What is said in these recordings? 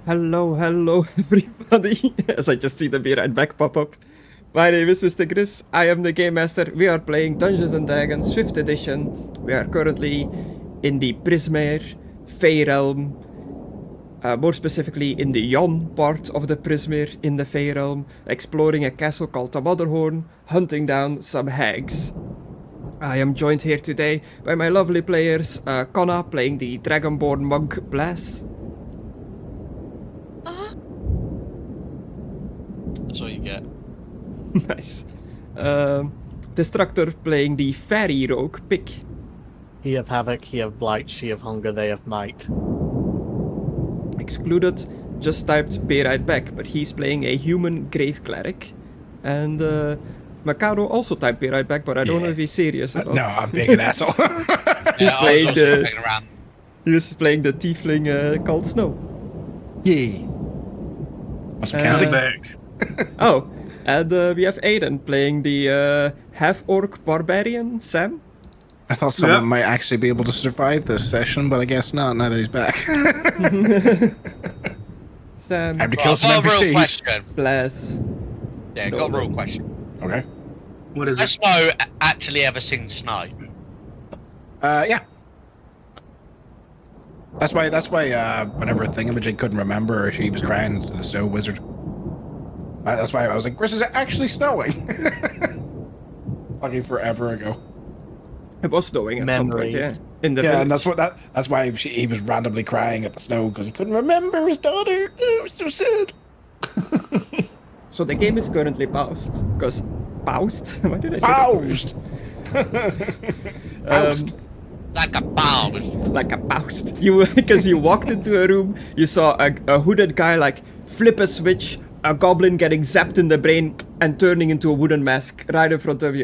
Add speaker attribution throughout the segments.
Speaker 1: Hello, everybody, as I just see the Be Right Back pop up. My name is MisterGriss, I am the Game Master. We are playing Dungeons & Dragons 5th edition. We are currently in the Prismare, Fey Realm, more specifically in the Yon part of the Prismare in the Fey Realm, exploring a castle called the Motherhorn, hunting down some hags. I am joined here today by my lovely players, Conna playing the Dragonborn monk Blaz.
Speaker 2: That's all you get.
Speaker 1: Nice. Destructore playing the fairy rogue Pick.
Speaker 3: He of havoc, he of blight, she of hunger, they of might.
Speaker 1: Excluded just typed Be Right Back, but he's playing a human grave cleric. And Mckadow also typed Be Right Back, but I don't know if he's serious about
Speaker 4: No, I'm being an asshole.
Speaker 1: He's playing
Speaker 2: hanging around.
Speaker 1: He was playing the tiefling called Snow.
Speaker 4: Yay. Must be counting.
Speaker 1: Oh, and we have Aidan playing the Half-Orc Barbarian, Sam.
Speaker 4: I thought someone might actually be able to survive this session, but I guess not, now that he's back.
Speaker 1: Sam.
Speaker 4: Time to kill some
Speaker 2: I've got a real
Speaker 4: NPCs.
Speaker 2: question.
Speaker 1: Blaz.
Speaker 2: Yeah, got a real question.
Speaker 4: Okay.
Speaker 5: What is
Speaker 2: Has
Speaker 5: it?
Speaker 2: Snow actually ever seen snow?
Speaker 4: Yeah. That's why, whenever Thingamajig couldn't remember, or she was crying to the snow wizard. That's why I was like, Chris, is it actually snowing? Fucking forever ago.
Speaker 1: It was snowing at some point, yeah. In the
Speaker 4: Yeah, and
Speaker 1: village.
Speaker 4: that's why he was randomly crying at the snow, because he couldn't remember his daughter. Oh, it was so sad.
Speaker 1: So the game is currently paused, because... Paused? Why did I say that?
Speaker 4: Paused.
Speaker 1: Paused.
Speaker 2: Like a bow.
Speaker 1: Like a paused. Because you walked into a room, you saw a hooded guy like flip a switch, a goblin getting zapped in the brain and turning into a wooden mask right in front of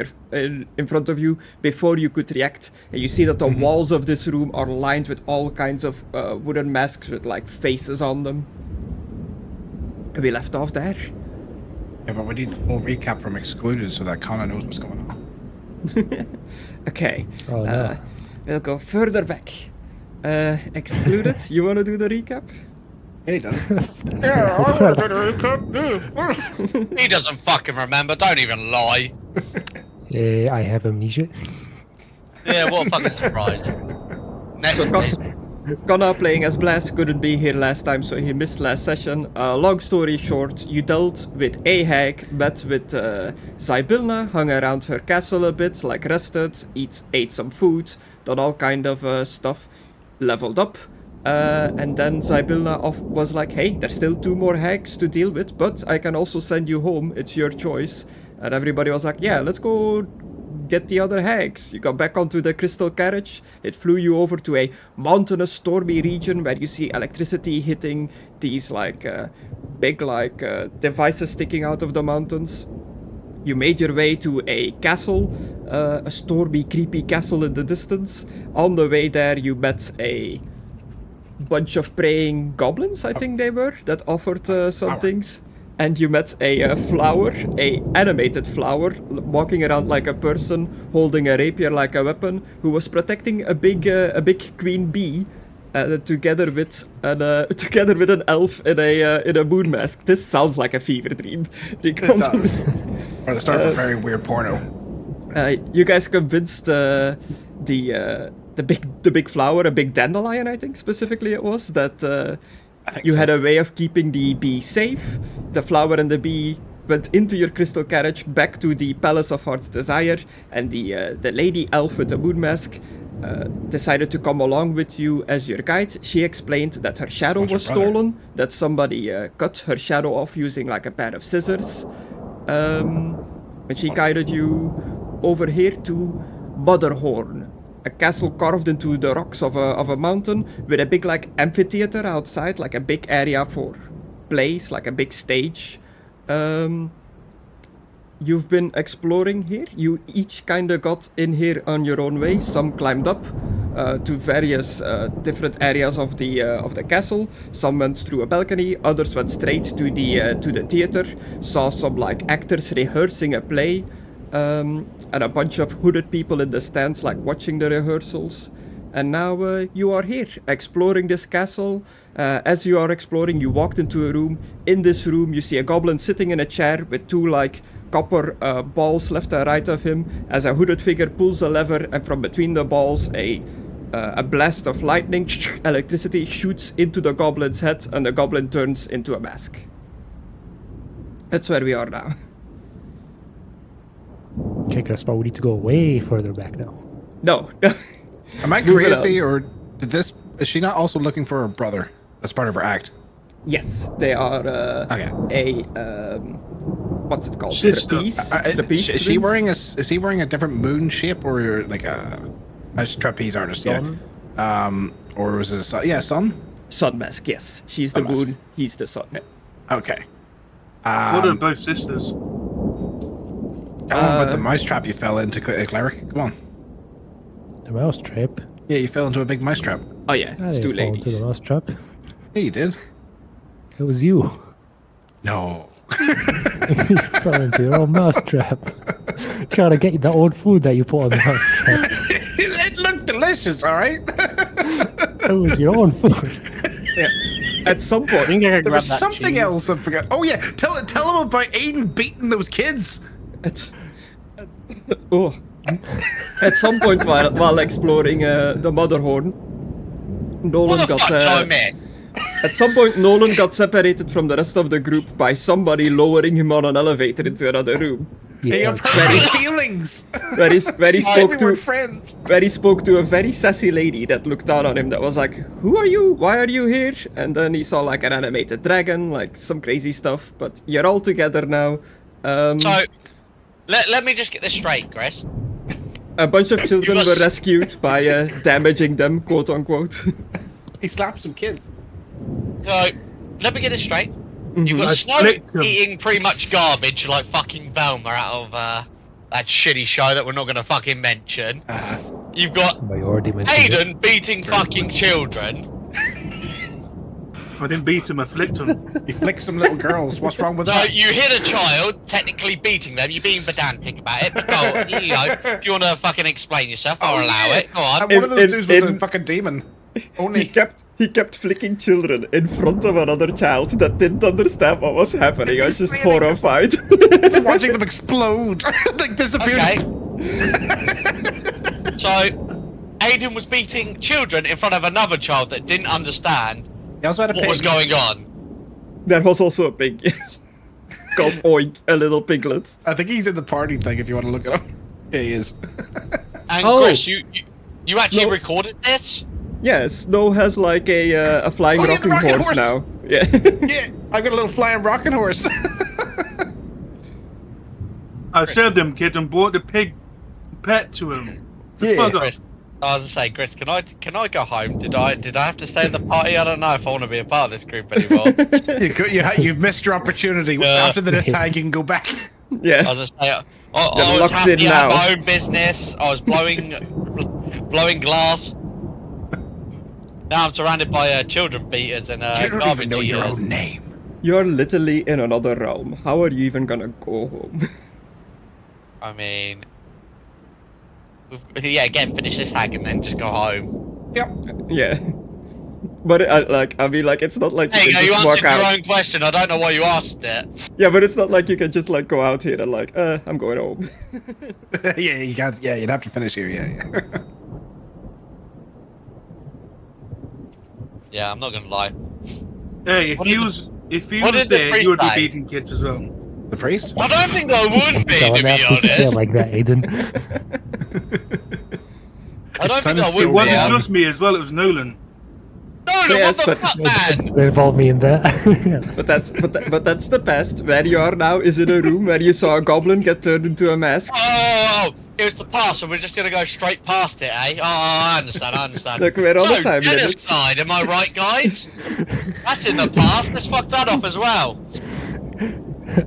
Speaker 1: you before you could react. And you see that the walls of this room are lined with all kinds of wooden masks with like faces on them. And we left off there.
Speaker 4: Yeah, but we need the full recap from Excluded so that Conna knows what's going on.
Speaker 1: Okay.
Speaker 6: Oh, no.
Speaker 1: We'll go further back. Excluded, you want to do the recap?
Speaker 4: He does.
Speaker 2: He doesn't fucking remember. Don't even lie.
Speaker 6: I have amnesia.
Speaker 2: Yeah, what a fucking surprise. Next,
Speaker 1: So
Speaker 2: please.
Speaker 1: Conna playing as Blaz couldn't be here last time, so he missed last session. Long story short, you dealt with a hag, met with Zybilna, hung around her castle a bit, like rested, ate some food, done all kind of stuff, leveled up. And then Zybilna was like, hey, there's still 2 more hags to deal with, but I can also send you home, it's your choice. And everybody was like, yeah, let's go get the other hags. You got back onto the crystal carriage, it flew you over to a mountainous, stormy region where you see electricity hitting these like big like devices sticking out of the mountains. You made your way to a castle, a stormy, creepy castle in the distance. On the way there you met a bunch of praying goblins, I think they were, that offered some things. And you met a flower, a animated flower, walking around like a person, holding a rapier like a weapon, who was protecting a big queen bee, together with an elf in a moon mask. This sounds like a fever dream.
Speaker 4: It does. Or the start of a very weird porno.
Speaker 1: You guys convinced the big flower, a big dandelion, I think specifically it was, that you had a way of keeping the bee safe. The flower and the bee went into your crystal carriage back to the Palace of Heart's Desire, and the lady elf with the moon mask decided to come along with you as your guide. She explained that her shadow was stolen, that somebody cut her shadow off using like a pair of scissors. And she guided you over here to Motherhorn, a castle carved into the rocks of a mountain with a big like amphitheater outside, like a big area for plays, like a big stage. You've been exploring here. You each kind of got in here on your own way. Some climbed up to various different areas of the castle. Some went through a balcony. Others went straight to the theater. Saw some like actors rehearsing a play. And a bunch of hooded people in the stands, like watching the rehearsals. And now you are here, exploring this castle. As you are exploring, you walked into a room. In this room, you see a goblin sitting in a chair with two, like, copper balls left and right of him. As a hooded figure pulls a lever, and from between the balls, a blast of lightning, electricity, shoots into the goblin's head, and the goblin turns into a mask. That's where we are now.
Speaker 6: Okay, Crespo, we need to go way further back now.
Speaker 1: No.
Speaker 4: Am I
Speaker 1: Move it
Speaker 4: crazy,
Speaker 1: up.
Speaker 4: or did this? Is she not also looking for her brother? That's part of her act.
Speaker 1: Yes, they are
Speaker 4: Okay.
Speaker 1: what's it called?
Speaker 5: Sister.
Speaker 1: Trapeze?
Speaker 4: Is
Speaker 1: Trapeze
Speaker 4: she
Speaker 1: twins?
Speaker 4: wearing is he wearing a different moon shape, or like a trapeze artist?
Speaker 3: Sun?
Speaker 4: Yeah. Or was it a sun? Yeah, sun.
Speaker 1: Sun mask, yes. She's the
Speaker 4: Sun mask.
Speaker 1: moon, he's the sun.
Speaker 4: Okay.
Speaker 5: What are both sisters?
Speaker 4: Tell me about the mousetrap you fell into, Cleric. Come on.
Speaker 6: The mouse trap.
Speaker 4: Yeah, you fell into a big mousetrap.
Speaker 1: Oh yeah,
Speaker 6: I
Speaker 1: it's two
Speaker 6: didn't fall into
Speaker 1: ladies.
Speaker 6: the mouse trap.
Speaker 4: Yeah, you did.
Speaker 6: It was you.
Speaker 4: No.
Speaker 6: You fell into your own mouse trap. Trying to get the old food that you put on the mouse trap.
Speaker 4: It looked delicious, all right.
Speaker 6: It was your own food.
Speaker 1: Yeah. At some
Speaker 3: I
Speaker 1: point,
Speaker 3: think I could
Speaker 4: There
Speaker 3: grab
Speaker 4: was
Speaker 3: that
Speaker 4: something
Speaker 3: cheese.
Speaker 4: else I forgot. Oh yeah, tell him about Aidan beating those kids.
Speaker 1: oh, at some point while exploring the Motherhorn,
Speaker 2: What
Speaker 1: Nolen
Speaker 2: the fuck did I
Speaker 1: got
Speaker 2: miss?
Speaker 1: at some point Nolen got separated from the rest of the group by somebody lowering him on an elevator into another room,
Speaker 4: Hey,
Speaker 6: Yeah.
Speaker 4: I've hurt my feelings.
Speaker 1: where he spoke
Speaker 4: We
Speaker 1: to
Speaker 4: were friends.
Speaker 1: where he spoke to a very sassy lady that looked down on him that was like, "Who are you? Why are you here?" And then he saw like an animated dragon, like some crazy stuff. But you're all together now.
Speaker 2: So, let me just get this straight, Chris.
Speaker 1: A bunch of children
Speaker 2: You
Speaker 1: were
Speaker 2: must-
Speaker 1: rescued by damaging them, quote unquote.
Speaker 4: He slapped some kids.
Speaker 2: So, let me get this straight. You've got
Speaker 5: I
Speaker 2: Snow
Speaker 5: flicked them.
Speaker 2: eating pretty much garbage like fucking Velma out of that shitty show that we're not gonna fucking mention. You've got
Speaker 6: But you already mentioned it.
Speaker 2: Aidan beating fucking children.
Speaker 5: I didn't beat him, I flicked him.
Speaker 4: He flicked some little girls. What's wrong with
Speaker 2: So
Speaker 4: that?
Speaker 2: you hit a child, technically beating them. You're being pedantic about it, but go, you know, if you want to fucking explain yourself, I'll allow it. Go on.
Speaker 4: And one of those
Speaker 1: In-
Speaker 4: dudes was a
Speaker 1: in-
Speaker 4: fucking demon.
Speaker 1: he
Speaker 4: Only
Speaker 1: kept flicking children in front of another child that didn't understand what was happening. I was just
Speaker 4: Explaining it.
Speaker 1: horrified.
Speaker 4: just watching them explode, like disappear.
Speaker 2: Okay. So, Aidan was beating children in front of another child that didn't understand
Speaker 4: He also had a
Speaker 2: what
Speaker 4: pig.
Speaker 2: was going on.
Speaker 1: There was also a pig, yes. Called Oink, a little piglet.
Speaker 4: I think he's in the party thing. If you want to look at him, yeah, he is.
Speaker 2: And
Speaker 1: Oh.
Speaker 2: Chris, you actually
Speaker 1: No.
Speaker 2: recorded this?
Speaker 1: Yeah, Snow has like a flying
Speaker 4: Oh, yeah, the
Speaker 1: rocking
Speaker 4: rocking
Speaker 1: horse
Speaker 4: horse.
Speaker 1: now. Yeah.
Speaker 4: Yeah, I got a little flying rocking horse.
Speaker 5: I saved them kids and brought the pig pet to him. So
Speaker 4: Yeah.
Speaker 5: fuck off.
Speaker 2: Chris, I was gonna say, Chris, can I go home? Did I have to stay in the party? I don't know if I want to be a part of this group anymore.
Speaker 4: You've missed your opportunity.
Speaker 2: Yeah.
Speaker 4: After this hag, you can go back.
Speaker 2: I
Speaker 1: Yeah.
Speaker 2: was gonna say, I
Speaker 1: You're
Speaker 2: was
Speaker 1: locked
Speaker 2: happy
Speaker 1: in
Speaker 2: I had
Speaker 1: now.
Speaker 2: my own business. I was blowing glass. Now I'm surrounded by children beaters and
Speaker 4: You don't
Speaker 2: garbage
Speaker 4: even know your
Speaker 2: eaters.
Speaker 4: own name.
Speaker 1: You're literally in another realm. How are you even gonna go home?
Speaker 2: I mean, yeah, finish this hack and then just go home.
Speaker 4: Yep.
Speaker 1: Yeah. But it's not like
Speaker 2: There you
Speaker 1: you
Speaker 2: go.
Speaker 1: can
Speaker 2: You
Speaker 1: just
Speaker 2: answered
Speaker 1: walk
Speaker 2: your
Speaker 1: out.
Speaker 2: own question. I don't know why you asked it.
Speaker 1: Yeah, but it's not like you can just like go out here and like, I'm going home.
Speaker 4: Yeah, you got. Yeah, you'd have to finish here. Yeah.
Speaker 2: Yeah, I'm not gonna lie.
Speaker 5: Hey, if
Speaker 2: What
Speaker 5: he
Speaker 2: did the-
Speaker 5: was
Speaker 2: what
Speaker 5: was
Speaker 2: did the
Speaker 5: there,
Speaker 2: priest
Speaker 5: you would be
Speaker 2: say?
Speaker 5: beating kids as well.
Speaker 4: The priest.
Speaker 2: I don't think I would be,
Speaker 6: Don't
Speaker 2: to be
Speaker 6: have to say it
Speaker 2: honest.
Speaker 6: like that, Aidan.
Speaker 2: I don't think I
Speaker 5: It
Speaker 2: would be.
Speaker 5: wasn't just me as well, it was Nolen.
Speaker 2: No,
Speaker 1: Yes,
Speaker 2: what the
Speaker 1: but-
Speaker 2: fuck, man?
Speaker 6: They involve me in that.
Speaker 1: But that's the past. Where you are now is in a room where you saw a goblin get turned into a mask.
Speaker 2: Oh, it was the past, so we're just gonna go straight past it, eh? Oh, I understand.
Speaker 1: Look, we're on
Speaker 2: So,
Speaker 1: the time limits.
Speaker 2: genocide, am I right, guys? That's in the past. Let's fuck that off as well.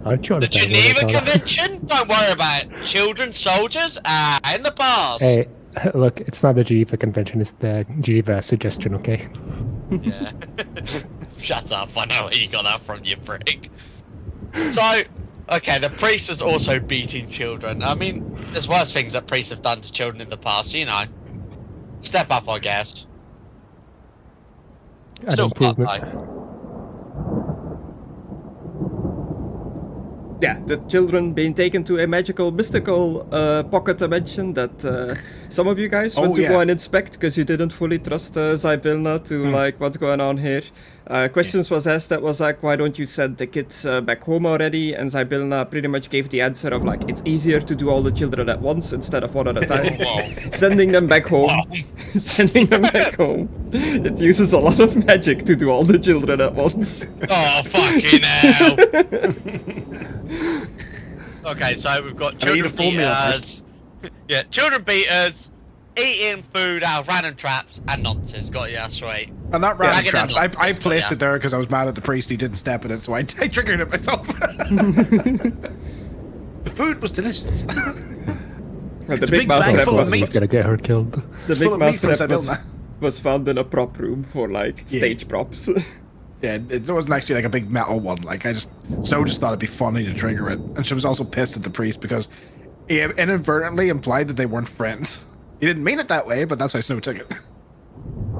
Speaker 6: Aren't you on
Speaker 2: The
Speaker 6: time limit,
Speaker 2: Geneva
Speaker 6: Connor?
Speaker 2: Convention? Don't worry about it. Children, soldiers, in the past.
Speaker 6: Hey, look, it's not the Geneva Convention, it's the Geneva Suggestion, okay?
Speaker 2: Yeah. Shut up, I know where you got that from, you prick. So, okay, the priest was also beating children. I mean, there's worse things that priests have done to children in the past, you know. Step up, I guess.
Speaker 6: An
Speaker 2: Still fuck,
Speaker 6: improvement.
Speaker 2: though.
Speaker 1: Yeah, the children being taken to a magical, mystical pocket dimension that some of you guys went to go and inspect because you didn't fully trust Zybilna to like what's going on here. Questions was asked that was like, why don't you send the kids back home already? And Zybilna pretty much gave the answer of like, it's easier to do all the children at once instead of one at a time.
Speaker 2: Whoa.
Speaker 1: Sending them back home.
Speaker 2: Wow.
Speaker 1: Sending them back home. It uses a lot of magic to do all the children at once.
Speaker 2: Oh, fucking hell. Okay, so we've got
Speaker 4: I need a
Speaker 2: children
Speaker 4: full meal
Speaker 2: beaters. Yeah, children beaters, eating food out of random traps, and nonsense. Got ya, sweet.
Speaker 4: Not random
Speaker 2: Yeah,
Speaker 4: traps.
Speaker 2: I get them
Speaker 4: I
Speaker 2: locked,
Speaker 4: placed
Speaker 2: yeah.
Speaker 4: it there because I was mad at the priest. He didn't step in it, so I triggered it myself. The food was delicious.
Speaker 1: Well, the
Speaker 4: It's a
Speaker 1: big
Speaker 4: big
Speaker 1: mouse
Speaker 4: bag
Speaker 1: trap
Speaker 4: full of
Speaker 1: was,
Speaker 4: meat.
Speaker 6: He's gonna get her killed.
Speaker 1: the
Speaker 4: full
Speaker 1: big
Speaker 4: of
Speaker 1: mouse
Speaker 4: meat from
Speaker 1: trap
Speaker 4: Zybilna.
Speaker 1: was found in a prop room for like stage props.
Speaker 4: Yeah, it wasn't actually like a big metal one. Like Snow just thought it'd be funny to trigger it, and she was also pissed at the priest because he inadvertently implied that they weren't friends. He didn't mean it that way, but that's how Snow took it.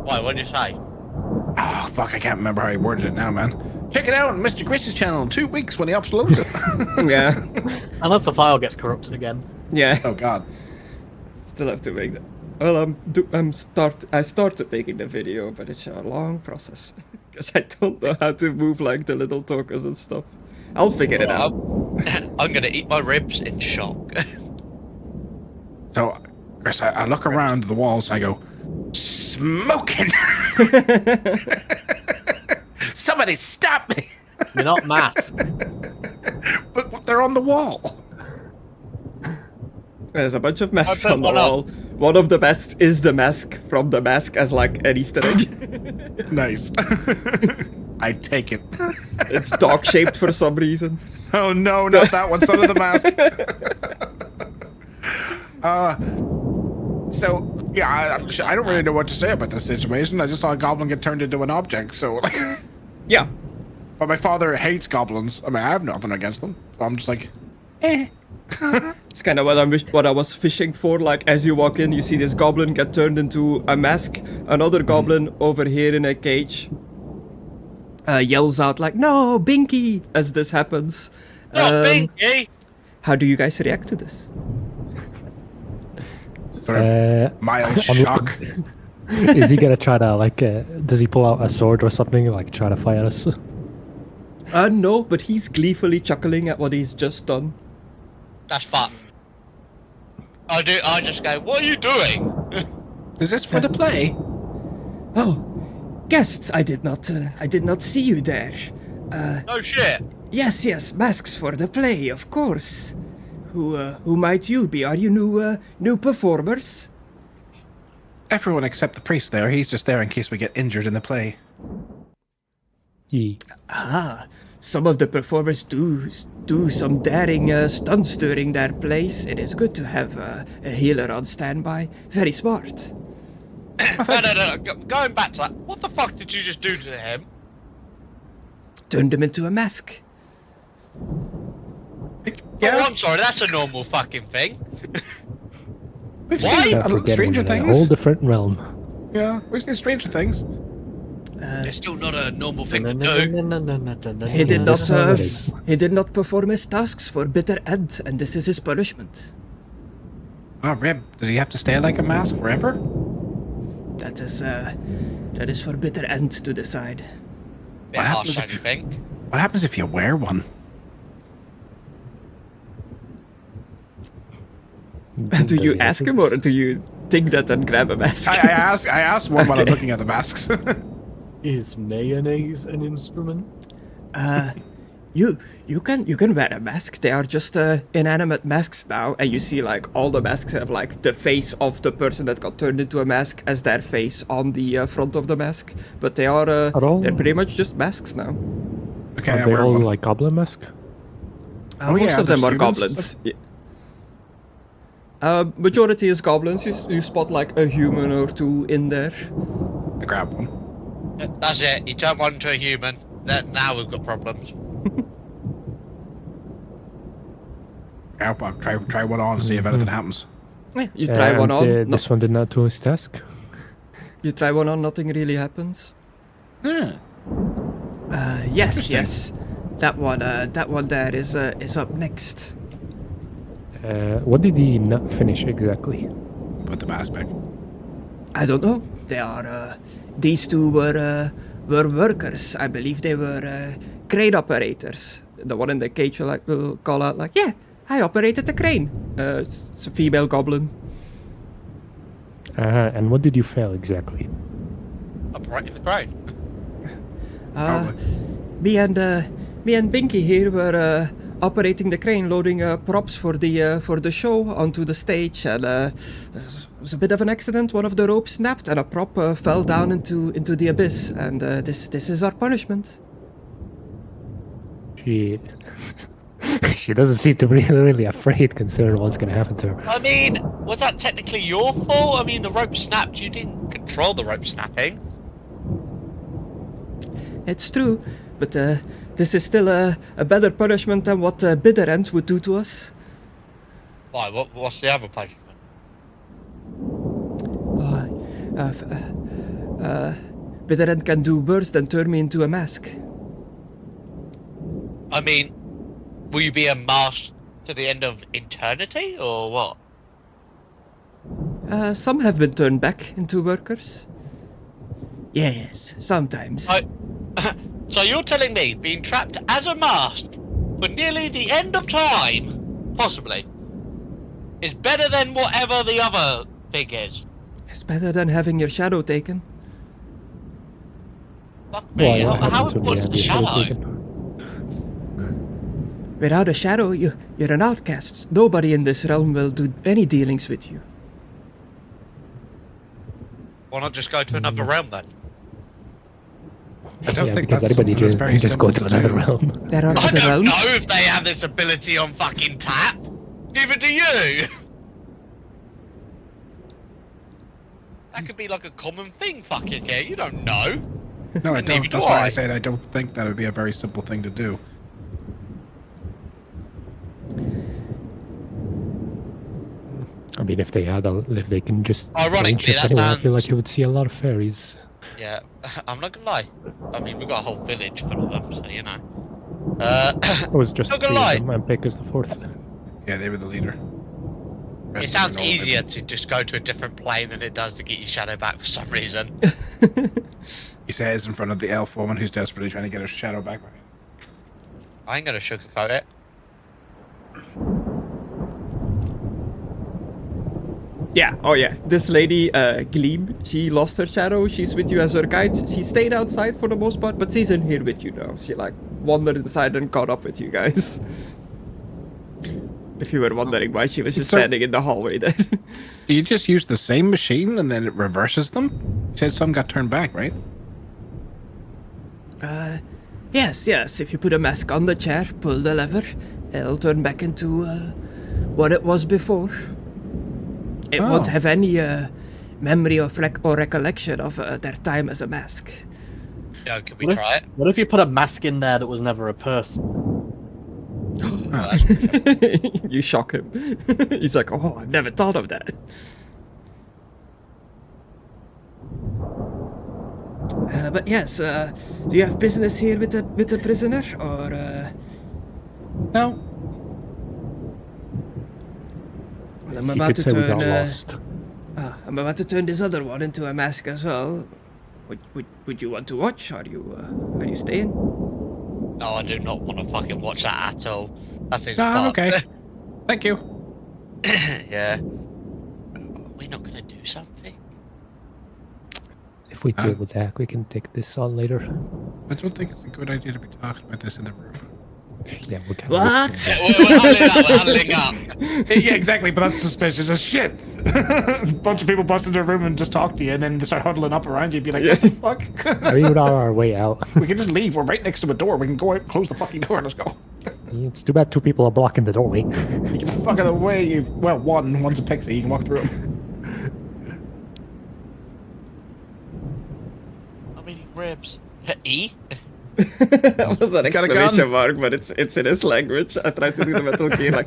Speaker 2: Why, what did you say?
Speaker 4: Oh fuck, I can't remember how he worded it now, man. Check it out on MisterGriss's channel in 2 weeks when he uploads it.
Speaker 1: Yeah,
Speaker 3: Unless the file gets corrupted again.
Speaker 1: yeah.
Speaker 4: Oh god.
Speaker 1: Still have to make that. Well, I started making the video, but it's a long process because I don't know how to move like the little tokens and stuff. I'll figure it out.
Speaker 2: I'm gonna eat my ribs in shock.
Speaker 4: So, Chris, I look around the walls and I go, smoking. Somebody stop me!
Speaker 3: You're not masked.
Speaker 4: But they're on the wall.
Speaker 1: There's a bunch of masks
Speaker 2: I put
Speaker 1: on the
Speaker 2: one up.
Speaker 1: wall. One of the masks is the mask from the mask as like an Easter egg.
Speaker 4: Nice. I take it.
Speaker 1: It's dog shaped for some reason.
Speaker 4: Oh no, not that one. Son of the mask. So yeah, I don't really know what to say about this situation. I just saw a goblin get turned into an object. So, like,
Speaker 1: Yeah.
Speaker 4: but my father hates goblins. I mean, I have nothing against them. So I'm just like, eh.
Speaker 1: It's kind of what I was fishing for. Like, as you walk in, you see this goblin get turned into a mask. Another goblin over here in a cage yells out like, "No, Binky!" as this happens.
Speaker 2: Not Binky!
Speaker 1: How do you guys react to this?
Speaker 4: Sort of mild shock.
Speaker 6: Is he gonna try to like? Does he pull out a sword or something like try to fight us?
Speaker 1: No, but he's gleefully chuckling at what he's just done.
Speaker 2: That's fun. I just go, what are you doing?
Speaker 4: Is this for the play?
Speaker 1: Oh, guests! I did not see you there.
Speaker 2: No shit.
Speaker 1: Yes, masks for the play, of course. Who might you be? Are you new performers?
Speaker 4: Everyone except the priest there. He's just there in case we get injured in the play.
Speaker 6: Ye.
Speaker 1: Some of the performers do some daring stunts during their plays. It is good to have a healer on standby. Very smart.
Speaker 2: No. Going back to that, what the fuck did you just do to him?
Speaker 1: Turned him into a mask.
Speaker 2: Oh, I'm sorry, that's a normal fucking thing.
Speaker 4: We've
Speaker 2: Why?
Speaker 4: seen
Speaker 6: Don't forget
Speaker 4: Stranger
Speaker 6: we're in a
Speaker 4: Things.
Speaker 6: whole different realm.
Speaker 4: Yeah, we've seen Stranger Things.
Speaker 2: It's still not a normal thing to do.
Speaker 1: He did
Speaker 6: This is how
Speaker 1: not.
Speaker 6: it is.
Speaker 1: He did not perform his tasks for bitter end, and this is his punishment.
Speaker 4: Oh, Rib, does he have to stay like a mask forever?
Speaker 1: That is for bitter end to decide.
Speaker 2: Bit
Speaker 4: What
Speaker 2: harsh,
Speaker 4: happens
Speaker 2: don't
Speaker 4: if
Speaker 2: you think?
Speaker 4: What happens if you wear one?
Speaker 1: Do you
Speaker 6: Does he
Speaker 1: ask
Speaker 6: have
Speaker 1: him,
Speaker 6: to-
Speaker 1: or do you take that and grab a mask?
Speaker 4: I asked one while I'm
Speaker 1: Okay.
Speaker 4: looking at the masks.
Speaker 3: Is mayonnaise an instrument?
Speaker 1: You can wear a mask. They are just inanimate masks now, and you see like all the masks have like the face of the person that got turned into a mask as their face on the front of the mask. But they are
Speaker 6: all-
Speaker 1: they're pretty much just masks now.
Speaker 4: Okay,
Speaker 6: Are
Speaker 4: I
Speaker 6: they
Speaker 4: wear
Speaker 6: all
Speaker 4: one.
Speaker 6: like goblin mask?
Speaker 1: Most
Speaker 4: yeah,
Speaker 1: of them
Speaker 4: the
Speaker 1: are
Speaker 4: students?
Speaker 1: goblins. Yeah. Majority is goblins. You spot like a human or two in there.
Speaker 4: I grab one.
Speaker 2: That's it, you turn one into a human. Now we've got problems.
Speaker 4: I'll try one on and see if anything happens.
Speaker 1: You try one on.
Speaker 6: This one did not do his task.
Speaker 1: You try one on, nothing really happens.
Speaker 4: Yeah.
Speaker 1: Yes, yes. That one there is up next.
Speaker 6: What did he not finish exactly?
Speaker 4: Put the mask back.
Speaker 1: I don't know. They are. These two were workers. I believe they were crane operators. The one in the cage will call out like, "Yeah, I operated the crane." It's a female goblin.
Speaker 6: And what did you fail exactly?
Speaker 2: Operating the crane.
Speaker 1: Me and Binky here were operating the crane, loading props for the show onto the stage, and it was a bit of an accident. One of the ropes snapped, and a prop fell down into the abyss. And this is our punishment.
Speaker 6: She doesn't seem to be really afraid, considering what's going to happen to her.
Speaker 2: I mean, was that technically your fault? I mean, the rope snapped. You didn't control the rope snapping.
Speaker 1: It's true, but this is still a better punishment than what Bitter End would do to us.
Speaker 2: Why? What's the other punishment?
Speaker 1: Bitter End can do worse than turn me into a mask.
Speaker 2: I mean, will you be a mask to the end of eternity, or what?
Speaker 1: Some have been turned back into workers. Yes, sometimes.
Speaker 2: So you're telling me being trapped as a mask for nearly the end of time, possibly, is better than whatever the other thing is?
Speaker 1: It's better than having your shadow taken.
Speaker 2: Fuck me,
Speaker 6: What
Speaker 2: how
Speaker 6: happens when we
Speaker 2: important's
Speaker 6: have
Speaker 2: the
Speaker 6: the shadow
Speaker 2: shadow?
Speaker 6: taken?
Speaker 1: Without a shadow, you're an outcast. Nobody in this realm will do any dealings with you.
Speaker 2: Why not just go to another realm then?
Speaker 4: I don't
Speaker 6: Yeah,
Speaker 4: think
Speaker 6: because
Speaker 4: that's
Speaker 6: anybody
Speaker 4: something that's
Speaker 6: can just go
Speaker 4: simple
Speaker 6: to another
Speaker 4: do.
Speaker 6: realm.
Speaker 1: There are
Speaker 2: I
Speaker 1: other
Speaker 2: don't
Speaker 1: realms.
Speaker 2: know if they have this ability on fucking tap. Neither do you. That could be like a common thing fucking here. You don't know.
Speaker 4: No, I
Speaker 2: And neither
Speaker 4: don't.
Speaker 2: do
Speaker 4: That's why
Speaker 2: I.
Speaker 4: I said I don't think that would be a very simple thing to do.
Speaker 6: I mean, if they can just
Speaker 2: Ironically,
Speaker 6: plane shift
Speaker 2: that
Speaker 6: anywhere, I feel
Speaker 2: sounds-
Speaker 6: like you would see a lot of fairies.
Speaker 2: Yeah, I'm not gonna lie. I mean, we've got a whole village full of them, so you know.
Speaker 6: It was just
Speaker 2: Not
Speaker 6: three
Speaker 2: gonna
Speaker 6: of
Speaker 2: lie.
Speaker 6: them, and Pick is the fourth.
Speaker 4: Yeah, they were the leader.
Speaker 2: It sounds easier to just go to a different plane than it does to get your shadow back for some reason.
Speaker 4: He says in front of the elf woman who's desperately trying to get her shadow back.
Speaker 2: I ain't gonna sugarcoat it.
Speaker 1: Yeah, oh yeah. This lady, Glebe, she lost her shadow. She's with you as her guide. She stayed outside for the most part, but she's in here with you now. She like wandered inside and caught up with you guys. If you were wondering why she was just standing in the hallway there.
Speaker 4: Do you just use the same machine and then it reverses them? You said some got turned back, right?
Speaker 1: Yes. If you put a mask on the chair, pull the lever, it'll turn back into what it was before. It won't have any memory or recollection of their time as a mask.
Speaker 2: Yeah, can we try it?
Speaker 3: What if you put a mask in there that was never a person?
Speaker 1: You shock him. He's like, oh, I've never thought of that. But yes, do you have business here with the prisoner, or?
Speaker 4: No.
Speaker 1: Well, I'm
Speaker 6: You
Speaker 1: about
Speaker 6: could
Speaker 1: to
Speaker 6: say we
Speaker 1: turn.
Speaker 6: got lost.
Speaker 1: I'm about to turn this other one into a mask as well. Would you want to watch? Are you staying?
Speaker 2: No, I do not want to fucking watch that at all. That seems
Speaker 4: No, I'm
Speaker 2: fun.
Speaker 4: okay. Thank you.
Speaker 2: Yeah. Are we not gonna do something?
Speaker 6: If we deal with that, we can take this on later.
Speaker 4: I don't think it's a good idea to be talking about this in the room.
Speaker 6: Yeah, we can.
Speaker 1: What?
Speaker 2: Yeah, we're huddling up.
Speaker 4: Yeah, exactly, but that's suspicious as shit. A bunch of people bust into a room and just talk to you, and then they start huddling up around you and be like, what the fuck?
Speaker 6: I mean, we're on our way out.
Speaker 4: We can just leave. We're right next to a door. We can go out and close the fucking door. Let's go.
Speaker 6: It's too bad two people are blocking the doorway.
Speaker 4: Get the fuck out of the way. Well, one's a pixie. You can walk through him.
Speaker 2: I'm eating ribs. E?
Speaker 1: That was an
Speaker 4: He's got a
Speaker 1: exclamation
Speaker 4: gun.
Speaker 1: mark, but it's in his language. I tried to do the metal key like.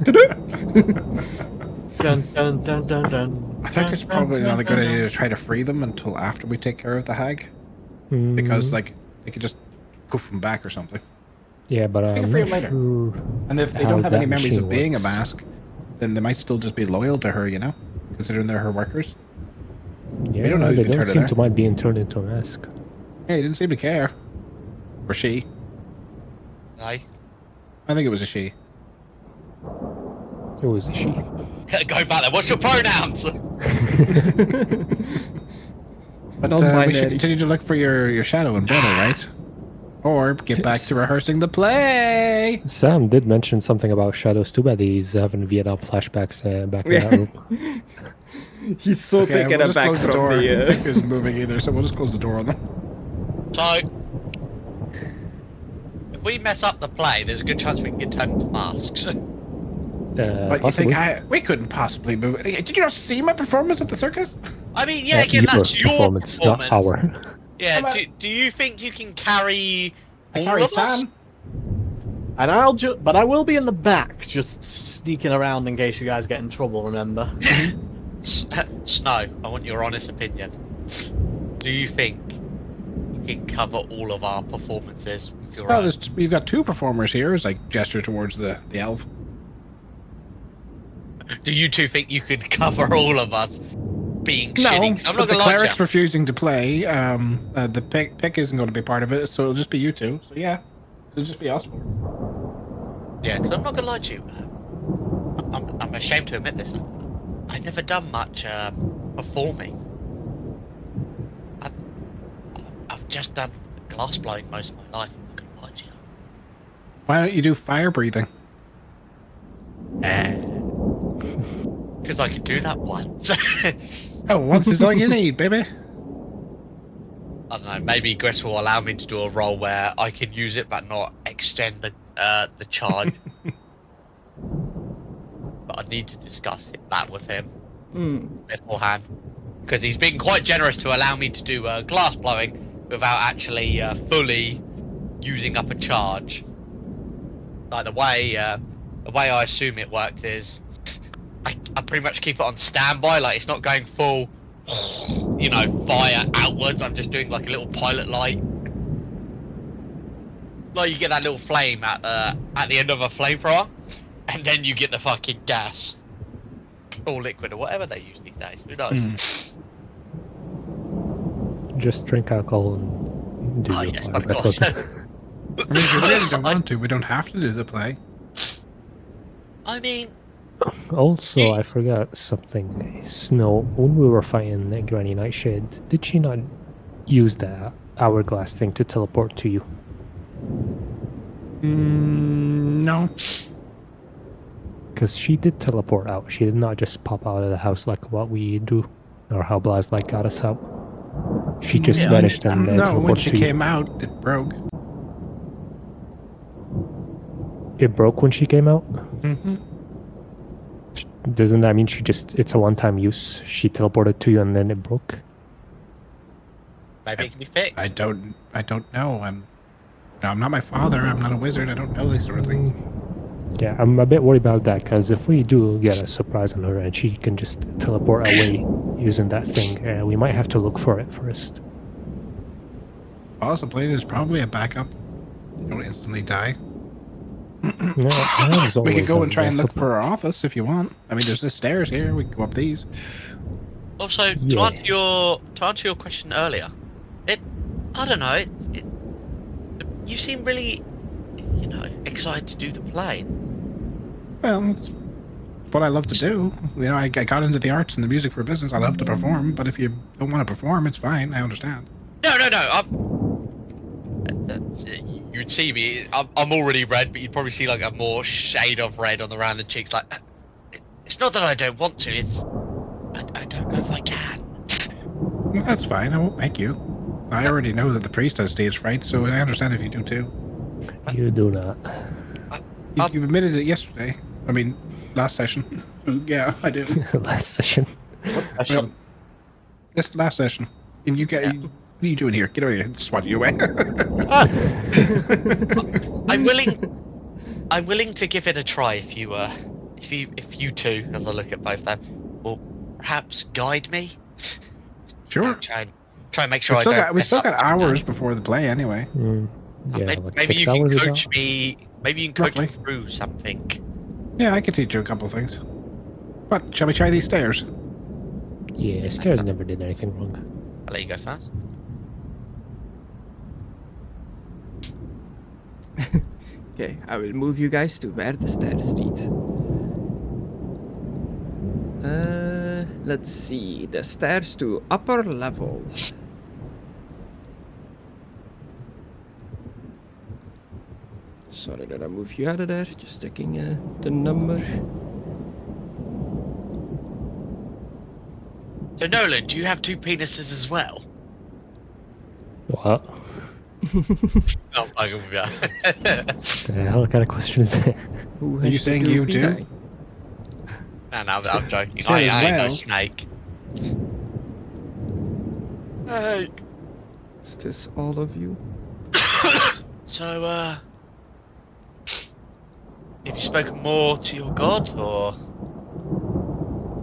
Speaker 3: Dun, dun, dun, dun, dun,
Speaker 4: I think it's
Speaker 3: dun,
Speaker 4: probably
Speaker 3: dun,
Speaker 4: not a
Speaker 3: dun,
Speaker 4: good
Speaker 3: dun.
Speaker 4: idea to try to free them until after we take care of the hag,
Speaker 6: Mm,
Speaker 4: because like they could just poof them back or something.
Speaker 6: yeah, but
Speaker 4: can
Speaker 6: I'm
Speaker 4: free
Speaker 6: not
Speaker 4: 'em later.
Speaker 6: sure
Speaker 4: And if they
Speaker 6: how
Speaker 4: don't have any
Speaker 6: that
Speaker 4: memories of
Speaker 6: machine
Speaker 4: being a
Speaker 6: works.
Speaker 4: mask, then they might still just be loyal to her, you know, considering they're her workers.
Speaker 6: Yeah,
Speaker 4: don't know who's
Speaker 6: they
Speaker 4: been
Speaker 6: don't
Speaker 4: turned
Speaker 6: seem
Speaker 4: in
Speaker 6: to mind being turned into a mask.
Speaker 4: Yeah, he didn't seem to care. Or she.
Speaker 2: Aye.
Speaker 4: I think it was a she.
Speaker 6: It was a she.
Speaker 2: Go back there. What's your pronouns?
Speaker 4: But we
Speaker 1: Non-binary.
Speaker 4: should continue to look for your shadow and brother, right? Or get back to rehearsing the play.
Speaker 6: Sam did mention something about shadows. Too bad he's having Vietnam flashbacks back in that room.
Speaker 1: He's so
Speaker 4: Okay,
Speaker 1: taken
Speaker 4: we'll just
Speaker 1: aback
Speaker 4: close the
Speaker 1: from
Speaker 4: door.
Speaker 1: the.
Speaker 4: Dick isn't moving either, so we'll just close the door on them.
Speaker 2: So, if we mess up the play, there's a good chance we can get turned into masks.
Speaker 4: But you
Speaker 6: Possibly.
Speaker 4: think we couldn't possibly move? Did you not see my performance at the circus?
Speaker 2: I mean, yeah, again,
Speaker 6: your
Speaker 2: that's your
Speaker 6: performance,
Speaker 2: performance.
Speaker 6: not our.
Speaker 2: Yeah, do you think you can carry
Speaker 4: I
Speaker 2: all
Speaker 4: carry
Speaker 2: of us?
Speaker 4: Sam.
Speaker 3: And but I will be in the back, just sneaking around in case you guys get in trouble. Remember?
Speaker 2: Snow, I want your honest opinion. Do you think you can cover all of our performances with your own?
Speaker 4: We've got two performers here. As I gesture towards the elf.
Speaker 2: Do you two think you could cover all of us being
Speaker 4: No,
Speaker 2: shitty? I'm
Speaker 4: but
Speaker 2: not
Speaker 4: the
Speaker 2: gonna lie to
Speaker 4: cleric's
Speaker 2: you.
Speaker 4: refusing to play. The pick isn't going to be part of it, so it'll just be you two. So yeah, it'll just be us four.
Speaker 2: Yeah, because I'm not gonna lie to you. I'm ashamed to admit this. I've never done much performing. I've just done glass blowing most of my life. I'm not gonna lie to you.
Speaker 4: Why don't you do fire breathing?
Speaker 2: Because I could do that once.
Speaker 4: Oh, once is all you need, baby.
Speaker 2: I don't know. Maybe Griss will allow me to do a role where I can use it but not extend the charge. But I need to discuss that with him beforehand, because he's been quite generous to allow me to do glass blowing without actually fully using up a charge. Like the way I assume it works is I pretty much keep it on standby. Like it's not going full, you know, fire outwards. I'm just doing like a little pilot light. Like you get that little flame at the end of a flamethrower, and then you get the fucking gas or liquid or whatever they use these days. Who knows?
Speaker 6: Just drink alcohol and do
Speaker 2: Oh
Speaker 6: your
Speaker 2: yes,
Speaker 6: part.
Speaker 2: of course.
Speaker 4: I mean, if you really don't want to, we don't have to do the play.
Speaker 2: I mean,
Speaker 6: Also, I forgot something. Snow, when we were fighting Granny Nightshade, did she not use the hourglass thing to teleport to you?
Speaker 4: No.
Speaker 6: Because she did teleport out. She did not just pop out of the house like what we do, or how Blaz like got us out. She just vanished and
Speaker 4: No,
Speaker 6: teleported
Speaker 4: when she
Speaker 6: to
Speaker 4: came out, it broke.
Speaker 6: you. It broke when she came out?
Speaker 4: Mm-hmm.
Speaker 6: Doesn't that mean it's a one-time use? She teleported to you and then it broke?
Speaker 2: maybe it can be fixed.
Speaker 4: I don't know. I'm not my father. I'm not a wizard. I don't know these sort of things.
Speaker 6: Yeah, I'm a bit worried about that, because if we do get a surprise on her and she can just teleport away using that thing, we might have to look for it first.
Speaker 4: Possibly, there's probably a backup. You don't instantly die.
Speaker 6: Yeah,
Speaker 4: We could go and try and look for our office if you want. I mean, there's the stairs here. We can go up these.
Speaker 2: Also,
Speaker 6: Yeah.
Speaker 2: to answer your question earlier, I don't know. You seem really, you know, excited to do the play.
Speaker 4: Well, it's what I love to do. You know, I got into the arts and the music for business. I love to perform, but if you don't want to perform, it's fine. I understand.
Speaker 2: No. You'd see me. I'm already red, but you'd probably see like a more shade of red on the round of the cheeks. Like, it's not that I don't want to. It's I don't know if I can.
Speaker 4: Well, that's fine. I won't make you. I already know that the priest has stage fright, so I understand if you do too.
Speaker 6: You do not.
Speaker 4: You admitted it yesterday. I mean, last session. Yeah, I did.
Speaker 6: Last session.
Speaker 4: Well, this last session. And you get. What are you doing here? Get over here. Swat you away.
Speaker 2: I'm willing to give it a try if you if you two, as I look at both them, will perhaps guide me.
Speaker 4: Sure.
Speaker 2: Try and make sure
Speaker 4: We still got hours before the play anyway.
Speaker 6: Yeah,
Speaker 2: maybe,
Speaker 6: like
Speaker 2: maybe
Speaker 6: 6
Speaker 2: you can
Speaker 6: hours
Speaker 2: coach
Speaker 6: ago.
Speaker 2: me. Maybe you can coach me
Speaker 4: Roughly.
Speaker 2: through something.
Speaker 4: Yeah, I could teach you a couple of things. But shall we try these stairs?
Speaker 6: Yeah, stairs never did anything wrong.
Speaker 2: I'll let you go first.
Speaker 1: Okay, I will move you guys to where the stairs lead. Let's see. The stairs to upper level. Sorry that I moved you out of there. Just checking the number.
Speaker 2: So Nolan, do you have 2 penises as well?
Speaker 6: What?
Speaker 2: Oh, I can
Speaker 6: The hell kind of question is that?
Speaker 1: Who
Speaker 4: Are you
Speaker 1: has
Speaker 4: saying
Speaker 1: to
Speaker 4: you
Speaker 1: be
Speaker 4: do?
Speaker 1: nine?
Speaker 2: No, I'm joking.
Speaker 4: Said
Speaker 2: I
Speaker 4: as
Speaker 2: ain't no
Speaker 4: well.
Speaker 2: snake. Hey.
Speaker 1: Is this all of you?
Speaker 2: So, have you spoken more to your god, or?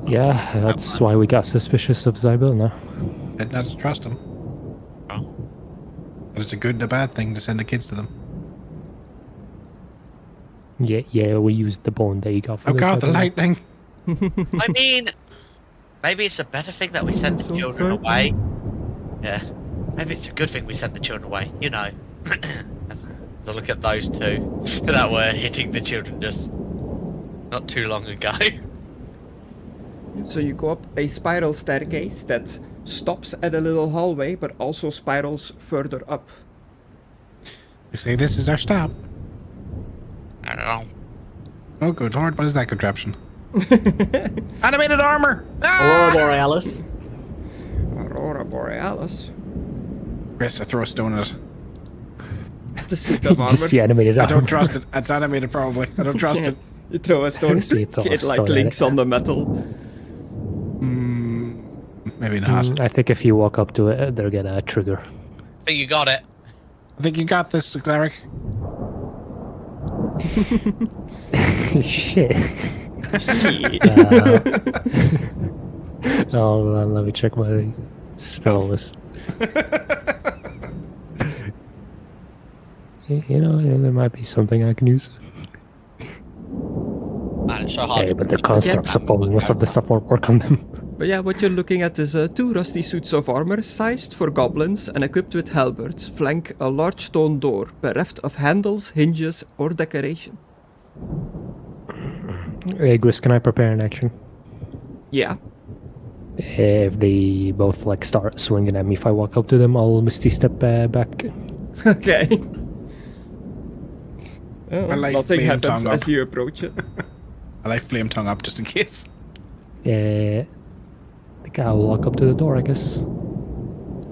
Speaker 6: Yeah, that's why we got suspicious of Zybil now.
Speaker 4: Did not trust them.
Speaker 2: Oh.
Speaker 4: But it's a good and a bad thing to send the kids to them.
Speaker 6: Yeah, we used the bone that you got for
Speaker 4: Oh god, the
Speaker 6: Dragonborn.
Speaker 4: lightning!
Speaker 2: I mean, maybe it's a better thing that we sent the
Speaker 1: So
Speaker 2: children
Speaker 1: good.
Speaker 2: away. Yeah, maybe it's a good thing we sent the children away. You know, as I look at those two that were hitting the children just not too long ago.
Speaker 1: So you go up a spiral staircase that stops at a little hallway, but also spirals further up.
Speaker 4: You say this is our stop.
Speaker 2: I don't know.
Speaker 4: Oh good lord, what is that contraption? Animated armor!
Speaker 3: Aurora
Speaker 4: Ah!
Speaker 3: Borealis.
Speaker 1: Aurora Borealis.
Speaker 4: Chris, I throw a stone at it.
Speaker 1: The suit of armor.
Speaker 6: Just the animated
Speaker 4: I
Speaker 6: armor.
Speaker 4: don't trust it. It's animated probably. I don't trust it.
Speaker 1: You throw a stone,
Speaker 6: See, throw a
Speaker 1: it like
Speaker 6: stone at
Speaker 1: links
Speaker 6: it.
Speaker 1: on the metal.
Speaker 4: Maybe not.
Speaker 6: I think if you walk up to it, they'll get a trigger.
Speaker 2: I think you got it.
Speaker 4: I think you got this, Cleric.
Speaker 6: Shit.
Speaker 1: Shit.
Speaker 6: Hold on, let me check my spell list. You know, there might be something I can use.
Speaker 2: Man, it's so hard.
Speaker 6: Yeah, but the constructs upon most of the stuff won't work on them.
Speaker 1: But yeah, what you're looking at is 2 rusty suits of armor, sized for goblins and equipped with halberds, flank a large stone door, bereft of handles, hinges, or decoration.
Speaker 6: Hey, Gris, can I prepare an action?
Speaker 1: Yeah.
Speaker 6: If they both like start swinging at me, if I walk up to them, I'll misty step back.
Speaker 1: Okay. Oh,
Speaker 4: I like
Speaker 1: nothing
Speaker 4: flame
Speaker 1: happens
Speaker 4: tongue
Speaker 1: as
Speaker 4: up.
Speaker 1: you approach it.
Speaker 4: I like flame tongue up just in case.
Speaker 6: I think I'll walk up to the door, I guess.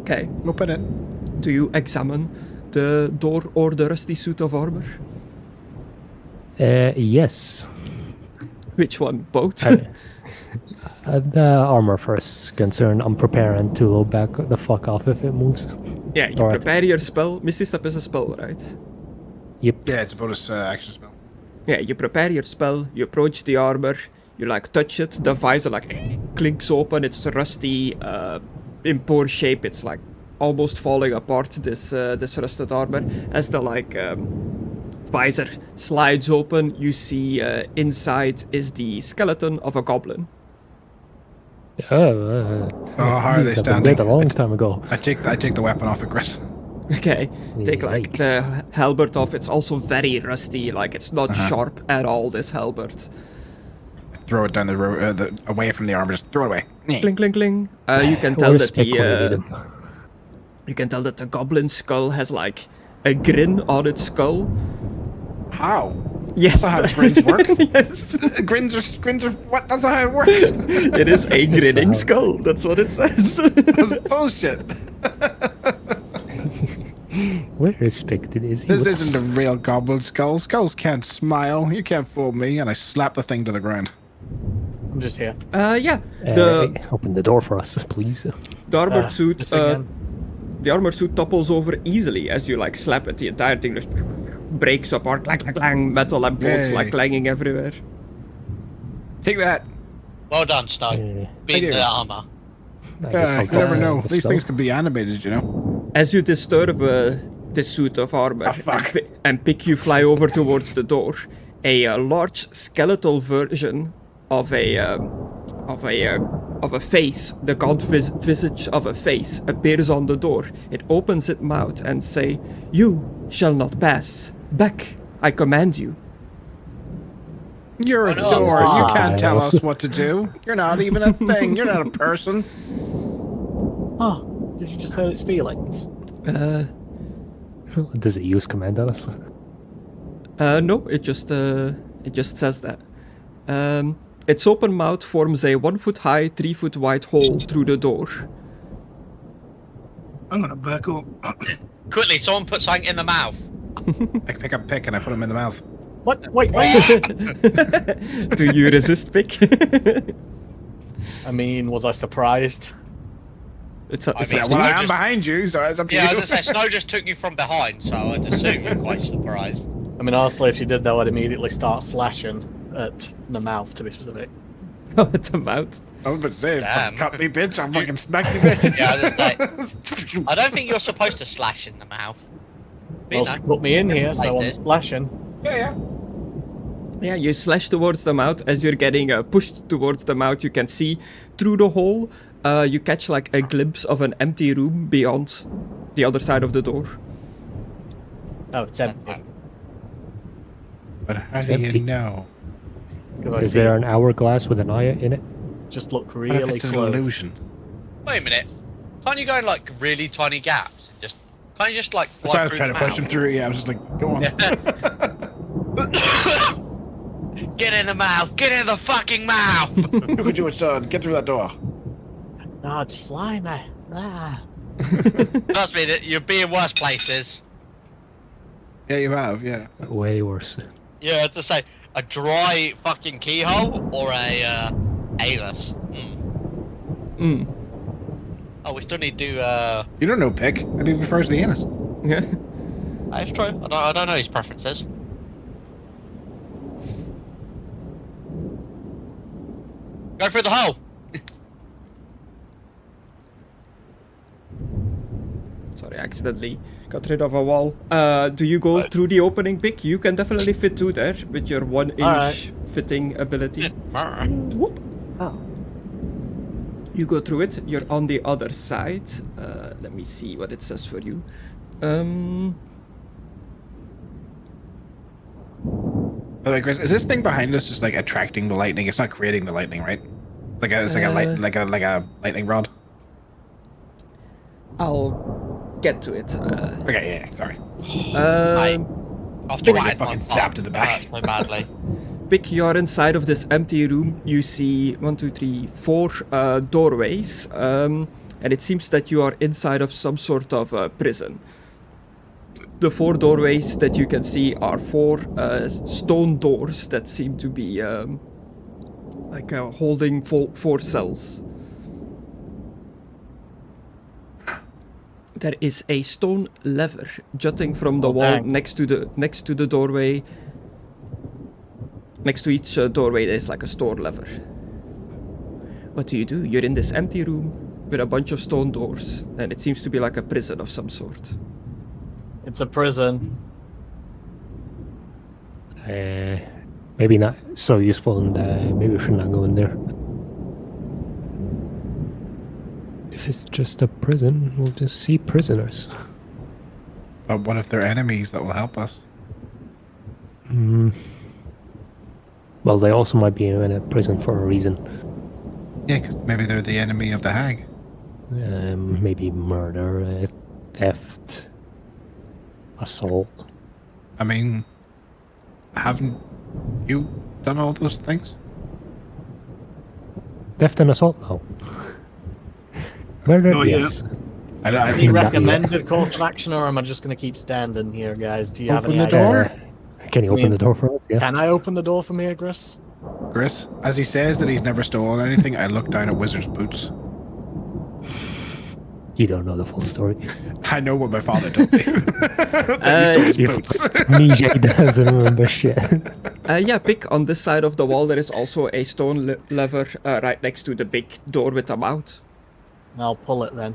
Speaker 1: Okay.
Speaker 4: Open it.
Speaker 1: Do you examine the door or the rusty suit of armor?
Speaker 6: Yes.
Speaker 1: Which one? Both?
Speaker 6: The armor first concern. I'm preparing to back the fuck off if it moves.
Speaker 1: Yeah, you
Speaker 6: Alright.
Speaker 1: prepare your spell. Misty Step is a spell, right?
Speaker 6: Yep.
Speaker 4: Yeah, it's a bonus action spell.
Speaker 1: Yeah, you prepare your spell, you approach the armor, you like touch it, the visor like clinks open, it's rusty, in poor shape, it's like almost falling apart, this rusted armor. As the like visor slides open, you see inside is the skeleton of a goblin.
Speaker 4: Oh, how are they
Speaker 6: I've been
Speaker 4: standing?
Speaker 6: dead a long time ago.
Speaker 4: I take the weapon off it, Chris.
Speaker 1: Okay, take like
Speaker 6: Yikes.
Speaker 1: the halberd off, it's also very rusty, like it's not sharp at all, this halberd.
Speaker 4: Throw it down the road, away from the armor. Just throw it away.
Speaker 1: Cling, cling, cling. You can tell
Speaker 6: Where's
Speaker 1: that
Speaker 6: Mick when you need
Speaker 1: the
Speaker 6: him?
Speaker 1: you can tell that the goblin skull has like a grin on its skull.
Speaker 4: How?
Speaker 1: Yes.
Speaker 4: That's how grins work?
Speaker 1: Yes.
Speaker 4: Grins are what? That's not how it works.
Speaker 1: It is a grinning
Speaker 6: how-
Speaker 1: skull. That's what it says.
Speaker 4: That's bullshit.
Speaker 6: Where is Spick? Is he
Speaker 4: This
Speaker 6: with
Speaker 4: isn't
Speaker 6: us?
Speaker 4: a real goblin skull. Skulls can't smile. You can't fool me. And I slap the thing to the ground.
Speaker 3: I'm just here.
Speaker 1: Yeah. The
Speaker 6: Open the door for us, please.
Speaker 1: the armored suit
Speaker 3: This again.
Speaker 1: the armored suit topples over easily as you like slap it. The entire thing just breaks apart, clang, clang, clang, metal and bolts
Speaker 4: Yay.
Speaker 1: like clanging everywhere.
Speaker 4: Take that.
Speaker 2: Well done, Snow. Beat
Speaker 4: you.
Speaker 2: the armor.
Speaker 6: I guess I'll
Speaker 4: You never
Speaker 6: go
Speaker 4: know.
Speaker 6: with
Speaker 4: These
Speaker 6: spell.
Speaker 4: things can be animated, you know.
Speaker 1: As you disturb this suit of armor and pick you fly over towards the door, a large skeletal version of a face, the gaunt visage of a face, appears on the door. It opens its mouth and say, "You shall not pass. Back, I command you."
Speaker 4: You're a
Speaker 2: no,
Speaker 4: door. You
Speaker 3: stop.
Speaker 4: can't tell us what to do. You're not even a thing. You're not a person.
Speaker 3: Oh, did you just hurt its feelings?
Speaker 6: Does it use command on us?
Speaker 1: No, it just says that. Its open mouth forms a 1 foot high, 3 foot wide hole through the door.
Speaker 5: I'm gonna back up.
Speaker 2: Quickly, someone put something in the mouth.
Speaker 4: I pick up pick and I put him in the mouth.
Speaker 3: What? Wait.
Speaker 1: Do you resist, Pick?
Speaker 3: I mean, was I surprised?
Speaker 1: It's
Speaker 2: I mean,
Speaker 4: Well, I
Speaker 2: just-
Speaker 4: am behind you, so it's up to
Speaker 2: Yeah, I
Speaker 4: you.
Speaker 2: was gonna say, Snow just took you from behind, so I'd assume you're quite surprised.
Speaker 3: I mean, honestly, if she did, though, I'd immediately start slashing at the mouth, to be specific.
Speaker 1: Oh, it's a mouth.
Speaker 4: I was about to say,
Speaker 2: Damn.
Speaker 4: cut me, bitch. I'll fucking smack you, bitch.
Speaker 2: Yeah, I was I don't think you're supposed to slash in the mouth. But, you
Speaker 3: Well, she
Speaker 2: know,
Speaker 3: put me in here, so
Speaker 2: like
Speaker 3: I'm
Speaker 2: this.
Speaker 3: slashing.
Speaker 4: Yeah.
Speaker 1: Yeah, you slash towards the mouth. As you're getting pushed towards the mouth, you can see through the hole. You catch like a glimpse of an empty room beyond the other side of the door.
Speaker 3: Oh, it's empty.
Speaker 4: But how
Speaker 6: It's
Speaker 4: do you
Speaker 6: empty.
Speaker 4: know?
Speaker 3: Could I
Speaker 6: Is
Speaker 3: see
Speaker 6: there
Speaker 3: it?
Speaker 6: an hourglass with an eye in it?
Speaker 3: Just look
Speaker 4: What if
Speaker 3: really
Speaker 4: it's an
Speaker 3: close.
Speaker 4: illusion?
Speaker 2: Wait a minute. Can't you go in like really tiny gaps? And just can't you just like
Speaker 4: That's why I
Speaker 2: fly
Speaker 4: was
Speaker 2: through
Speaker 4: trying
Speaker 2: the
Speaker 4: to push him
Speaker 2: mouth?
Speaker 4: through. Yeah, I was just like, go on.
Speaker 2: Get in the mouth! Get in the fucking mouth!
Speaker 4: Look at you, son. Get through that door.
Speaker 3: Oh, it's slimy. Ah.
Speaker 2: Trust me, that you'll be in worse places.
Speaker 4: Yeah, you have. Yeah.
Speaker 6: Way worse.
Speaker 2: Yeah, to say a dry fucking keyhole or a anus. Oh, we still need to.
Speaker 4: You don't know, Pick. Maybe he prefers the anus.
Speaker 1: Yeah.
Speaker 2: That's true. I don't know his preferences. Go through the hole.
Speaker 1: Sorry, I accidentally got rid of a wall. Do you go through the opening, Pick? You can definitely fit through there with your 1 inch
Speaker 3: Alright.
Speaker 1: fitting ability.
Speaker 3: Oh.
Speaker 1: You go through it, you're on the other side. Let me see what it says for you.
Speaker 4: By the way, Chris, is this thing behind us just like attracting the lightning? It's not creating the lightning, right? It's like a light, like a lightning rod.
Speaker 1: I'll get to it.
Speaker 4: Okay, yeah, sorry.
Speaker 2: Off
Speaker 4: Think
Speaker 2: the
Speaker 4: I
Speaker 2: right
Speaker 4: get fucking
Speaker 2: one.
Speaker 4: zapped in the back.
Speaker 2: So badly.
Speaker 1: Pick, you're inside of this empty room. You see 1, 2, 3, 4 doorways, and it seems that you are inside of some sort of prison. The 4 doorways that you can see are 4 stone doors that seem to be holding 4 cells. There is a stone lever jutting from the wall
Speaker 3: dang.
Speaker 1: next to the doorway. Next to each doorway, there's like a store lever. What do? You're in this empty room with a bunch of stone doors, and it seems to be like a prison of some sort.
Speaker 3: It's a prison.
Speaker 6: Maybe not so useful, and maybe we should not go in there. If it's just a prison, we'll just see prisoners.
Speaker 4: But what if they're enemies that will help us?
Speaker 6: Well, they also might be in a prison for a reason.
Speaker 4: Yeah, because maybe they're the enemy of the hag.
Speaker 6: Maybe murder, theft, assault.
Speaker 4: I mean, haven't you done all those things?
Speaker 6: Theft and assault? No. Murder?
Speaker 5: No, yeah.
Speaker 6: Yes.
Speaker 4: I
Speaker 3: Any
Speaker 4: think
Speaker 3: recommended course of action, or am I just going to keep standing here, guys? Do you have
Speaker 4: Open
Speaker 3: any
Speaker 4: the
Speaker 3: idea?
Speaker 4: door.
Speaker 6: Can you open the door for us? Yeah.
Speaker 3: Can I open the door for me, Gris?
Speaker 4: Chris, as he says that he's never stolen anything, I look down at Wizard's boots.
Speaker 6: You don't know the full story.
Speaker 4: I know what my father told me.
Speaker 6: Amnesia doesn't remember shit.
Speaker 1: Yeah, pick on this side of the wall. There is also a stone lever right next to the big door with a mouth.
Speaker 3: I'll pull it then.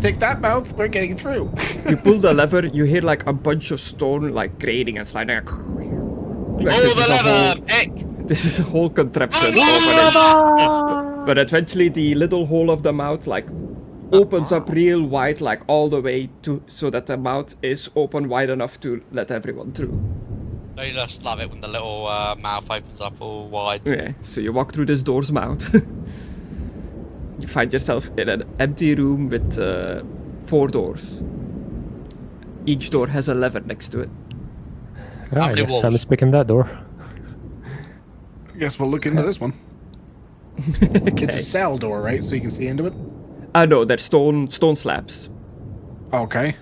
Speaker 4: Take that mouth. We're getting through.
Speaker 1: You pull the lever, you hear like a bunch of stone like grating and sliding. Like,
Speaker 2: Pull the lever, Pick!
Speaker 1: this is a whole contraption. But eventually the little hole of the mouth like opens up real wide, like all the way to so that the mouth is open wide enough to let everyone through.
Speaker 2: I just love it when the little mouth opens up all wide.
Speaker 1: Yeah, so you walk through this door's mouth. You find yourself in an empty room with 4 doors. Each door has a lever next to it.
Speaker 6: Ah, I
Speaker 2: many
Speaker 6: guess Sam
Speaker 2: walls?
Speaker 6: is picking that door.
Speaker 4: Guess we'll look into this one. It's
Speaker 1: Okay.
Speaker 4: a cell door, right? So you can see into it.
Speaker 1: No, they're stone slabs.
Speaker 4: Okay.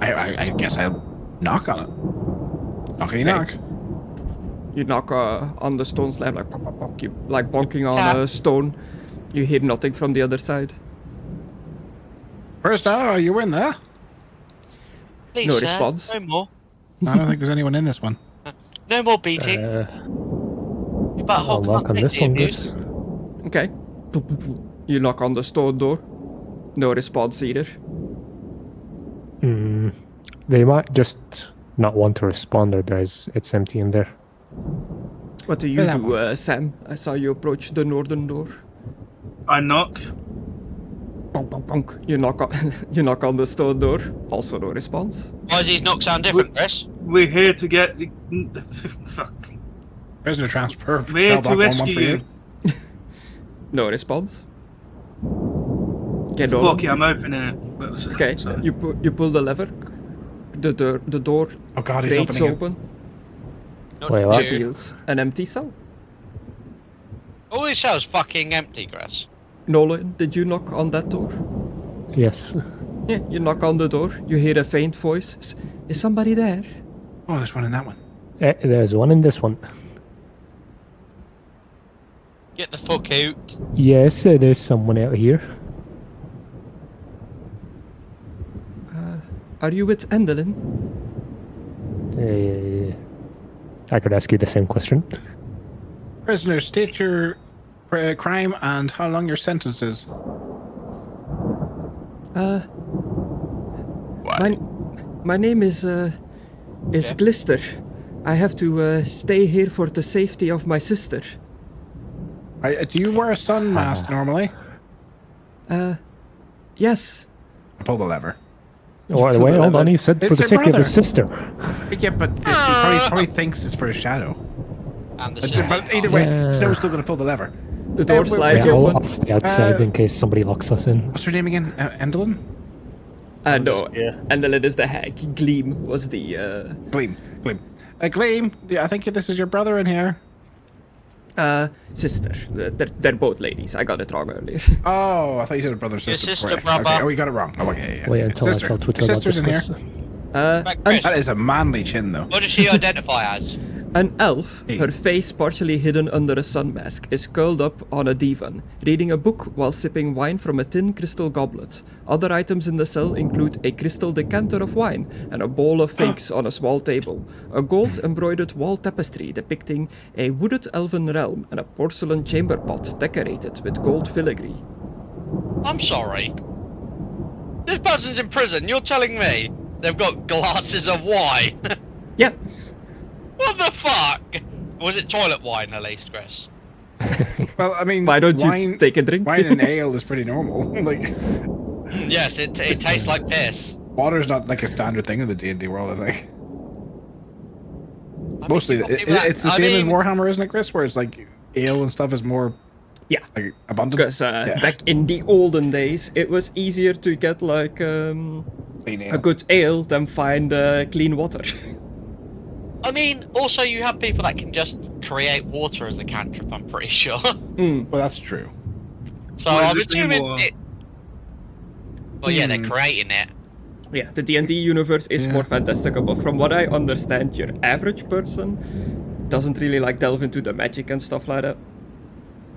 Speaker 4: I guess I'll knock on it. Knockity knock.
Speaker 1: You knock on the stone slab, like pop, pop, pop, you like bonking on
Speaker 2: Tap.
Speaker 1: a stone. You hear nothing from the other side.
Speaker 4: First, are you in there?
Speaker 2: Please,
Speaker 1: No
Speaker 2: sir,
Speaker 1: response.
Speaker 2: no more.
Speaker 4: I don't think there's anyone in this one.
Speaker 2: No more beating. You better
Speaker 6: I'll
Speaker 2: hold
Speaker 6: knock on this one,
Speaker 2: abuse.
Speaker 6: Chris.
Speaker 1: Okay. You knock on the stone door. No response either.
Speaker 6: They might just not want to respond, or it's empty in there.
Speaker 1: What do you
Speaker 4: Well, that
Speaker 1: do, Sam? I saw you approach the northern door.
Speaker 5: I knock.
Speaker 1: Bonk, bonk, bonk. You knock on the stone door. Also no response.
Speaker 2: Why does these knocks sound different, Chris?
Speaker 5: We're here to get. Fuck.
Speaker 4: Prisoner transfer.
Speaker 5: We're here to
Speaker 4: Cell block 1-1
Speaker 5: rescue
Speaker 4: for
Speaker 5: you.
Speaker 1: No response. Okay, Nolen.
Speaker 5: Fuck it, I'm opening it.
Speaker 1: Okay,
Speaker 5: Sorry.
Speaker 1: you pull the lever. The door
Speaker 4: Oh god, he's
Speaker 1: grates
Speaker 4: opening it.
Speaker 1: open.
Speaker 2: Not
Speaker 6: Wait,
Speaker 2: you.
Speaker 6: what?
Speaker 1: Reveals an empty cell.
Speaker 2: All this cell's fucking empty, Chris.
Speaker 1: Nolen, did you knock on that door?
Speaker 6: Yes.
Speaker 1: Yeah, you knock on the door. You hear a faint voice. Is somebody there?
Speaker 4: Oh, there's one in that one.
Speaker 6: There's one in this one.
Speaker 2: Get the fuck out.
Speaker 6: Yes, there's someone out here.
Speaker 1: Are you with Endelin?
Speaker 6: I could ask you the same question.
Speaker 4: Prisoner, state your crime and how long your sentence is.
Speaker 1: My name is Glister. I have to stay here for the safety of my sister.
Speaker 4: Do you wear a sun mask normally?
Speaker 1: Yes.
Speaker 4: I pull the lever.
Speaker 6: Wait, hold on. You said for
Speaker 4: It's
Speaker 6: the
Speaker 4: her
Speaker 6: safety of
Speaker 4: brother.
Speaker 6: his sister.
Speaker 4: Yeah, but it probably thinks it's for a shadow.
Speaker 2: And the
Speaker 4: But either way,
Speaker 6: Yeah.
Speaker 4: Snow's still gonna pull the lever.
Speaker 1: The door
Speaker 4: wait,
Speaker 1: slides
Speaker 6: Yeah,
Speaker 1: open.
Speaker 6: I'll stay outside in case somebody locks us in.
Speaker 4: What's her name again? Endelin?
Speaker 1: No.
Speaker 3: Yeah.
Speaker 1: Endelin is the hag. Gleam was the
Speaker 4: Gleam. Gleam, I think this is your brother in here.
Speaker 1: sister. They're both ladies. I got it wrong earlier.
Speaker 4: Oh, I thought you said brother, sister.
Speaker 2: Your sister,
Speaker 4: before. Okay.
Speaker 2: brother.
Speaker 4: Oh, you got it wrong. Oh, okay, yeah.
Speaker 6: Wait
Speaker 4: yeah.
Speaker 6: until I
Speaker 4: Sister.
Speaker 6: tell Twitter
Speaker 4: Your
Speaker 6: about this.
Speaker 4: sister's in here.
Speaker 6: Chris.
Speaker 2: Back, Chris,
Speaker 4: That is a manly chin, though.
Speaker 2: what does she identify as?
Speaker 1: An elf,
Speaker 4: Hey.
Speaker 1: her face partially hidden under a sun mask, is curled up on a divan, reading a book while sipping wine from a tin crystal goblet. Other items in the cell include a crystal decanter of wine and a bowl of figs on a small table, a gold-embroidered wall tapestry depicting a wooded elven realm, and a porcelain chamber pot decorated with gold filigree.
Speaker 2: I'm sorry. This person's in prison. You're telling me they've got glasses of wine?
Speaker 1: Yeah,
Speaker 2: What the fuck? Was it toilet wine at least, Chris?
Speaker 4: Well, I mean,
Speaker 1: why don't
Speaker 4: wine,
Speaker 1: you take a drink?
Speaker 4: wine and ale is pretty normal. Like,
Speaker 2: Yes, it tastes like piss.
Speaker 4: water's not like a standard thing in the D&D world, I think.
Speaker 2: I mean,
Speaker 4: Mostly,
Speaker 2: you've got people that-
Speaker 4: it's the
Speaker 2: I
Speaker 4: same as
Speaker 2: mean,
Speaker 4: Warhammer, isn't it, Chris? Where it's like ale and stuff is more
Speaker 1: Yeah.
Speaker 4: like abundant.
Speaker 1: Because
Speaker 4: Yeah.
Speaker 1: back in the olden days, it was easier to get like
Speaker 4: Clean ale.
Speaker 1: a good ale than find clean water.
Speaker 2: I mean, also you have people that can just create water as a cantrip, I'm pretty sure.
Speaker 1: Mm.
Speaker 4: Well, that's true.
Speaker 2: So
Speaker 5: Well,
Speaker 2: I'm
Speaker 5: it's
Speaker 2: assuming
Speaker 5: more-
Speaker 2: it... Well, yeah, they're
Speaker 4: Hmm.
Speaker 2: creating it.
Speaker 1: Yeah, the D&D universe is
Speaker 4: Yeah.
Speaker 1: more fantastical, but from what I understand, your average person doesn't really like delve into the magic and stuff like that.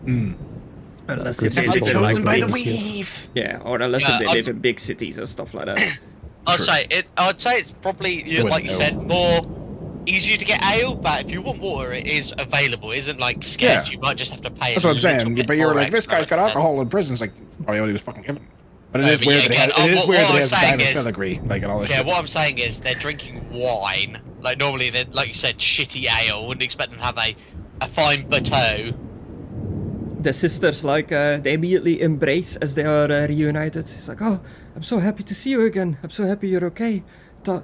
Speaker 1: Unless
Speaker 6: Good
Speaker 1: if they
Speaker 6: stuff.
Speaker 1: live in like
Speaker 6: Chosen by the
Speaker 1: big,
Speaker 4: weave.
Speaker 1: yeah, or unless
Speaker 2: Yeah,
Speaker 1: if they live in big cities and stuff like that.
Speaker 2: I'd say it's probably
Speaker 4: wouldn't
Speaker 2: like you
Speaker 4: know.
Speaker 2: said, more easier to get ale. But if you want water, it is available. It isn't like scarce.
Speaker 4: Yeah.
Speaker 2: You might just have to pay.
Speaker 4: That's
Speaker 2: a
Speaker 4: what I'm
Speaker 2: little
Speaker 4: saying.
Speaker 2: bit
Speaker 4: But you were
Speaker 2: more
Speaker 4: like, this
Speaker 2: extra
Speaker 4: guy's got
Speaker 2: to-
Speaker 4: alcohol in prison. It's like, probably what he was fucking given. But it
Speaker 2: No,
Speaker 4: is
Speaker 2: but
Speaker 4: weird
Speaker 2: yeah,
Speaker 4: that he has,
Speaker 2: again,
Speaker 4: it is
Speaker 2: what
Speaker 4: weird that
Speaker 2: I'm
Speaker 4: he has a
Speaker 2: saying
Speaker 4: diamond
Speaker 2: is-
Speaker 4: filigree, like, and all this
Speaker 2: Yeah,
Speaker 4: shit.
Speaker 2: what I'm saying is they're drinking wine. Like normally, they like you said, shitty ale. Wouldn't expect them to have a fine bateau.
Speaker 1: The sisters they immediately embrace as they are reunited. It's like, oh, I'm so happy to see you again. I'm so happy you're okay. I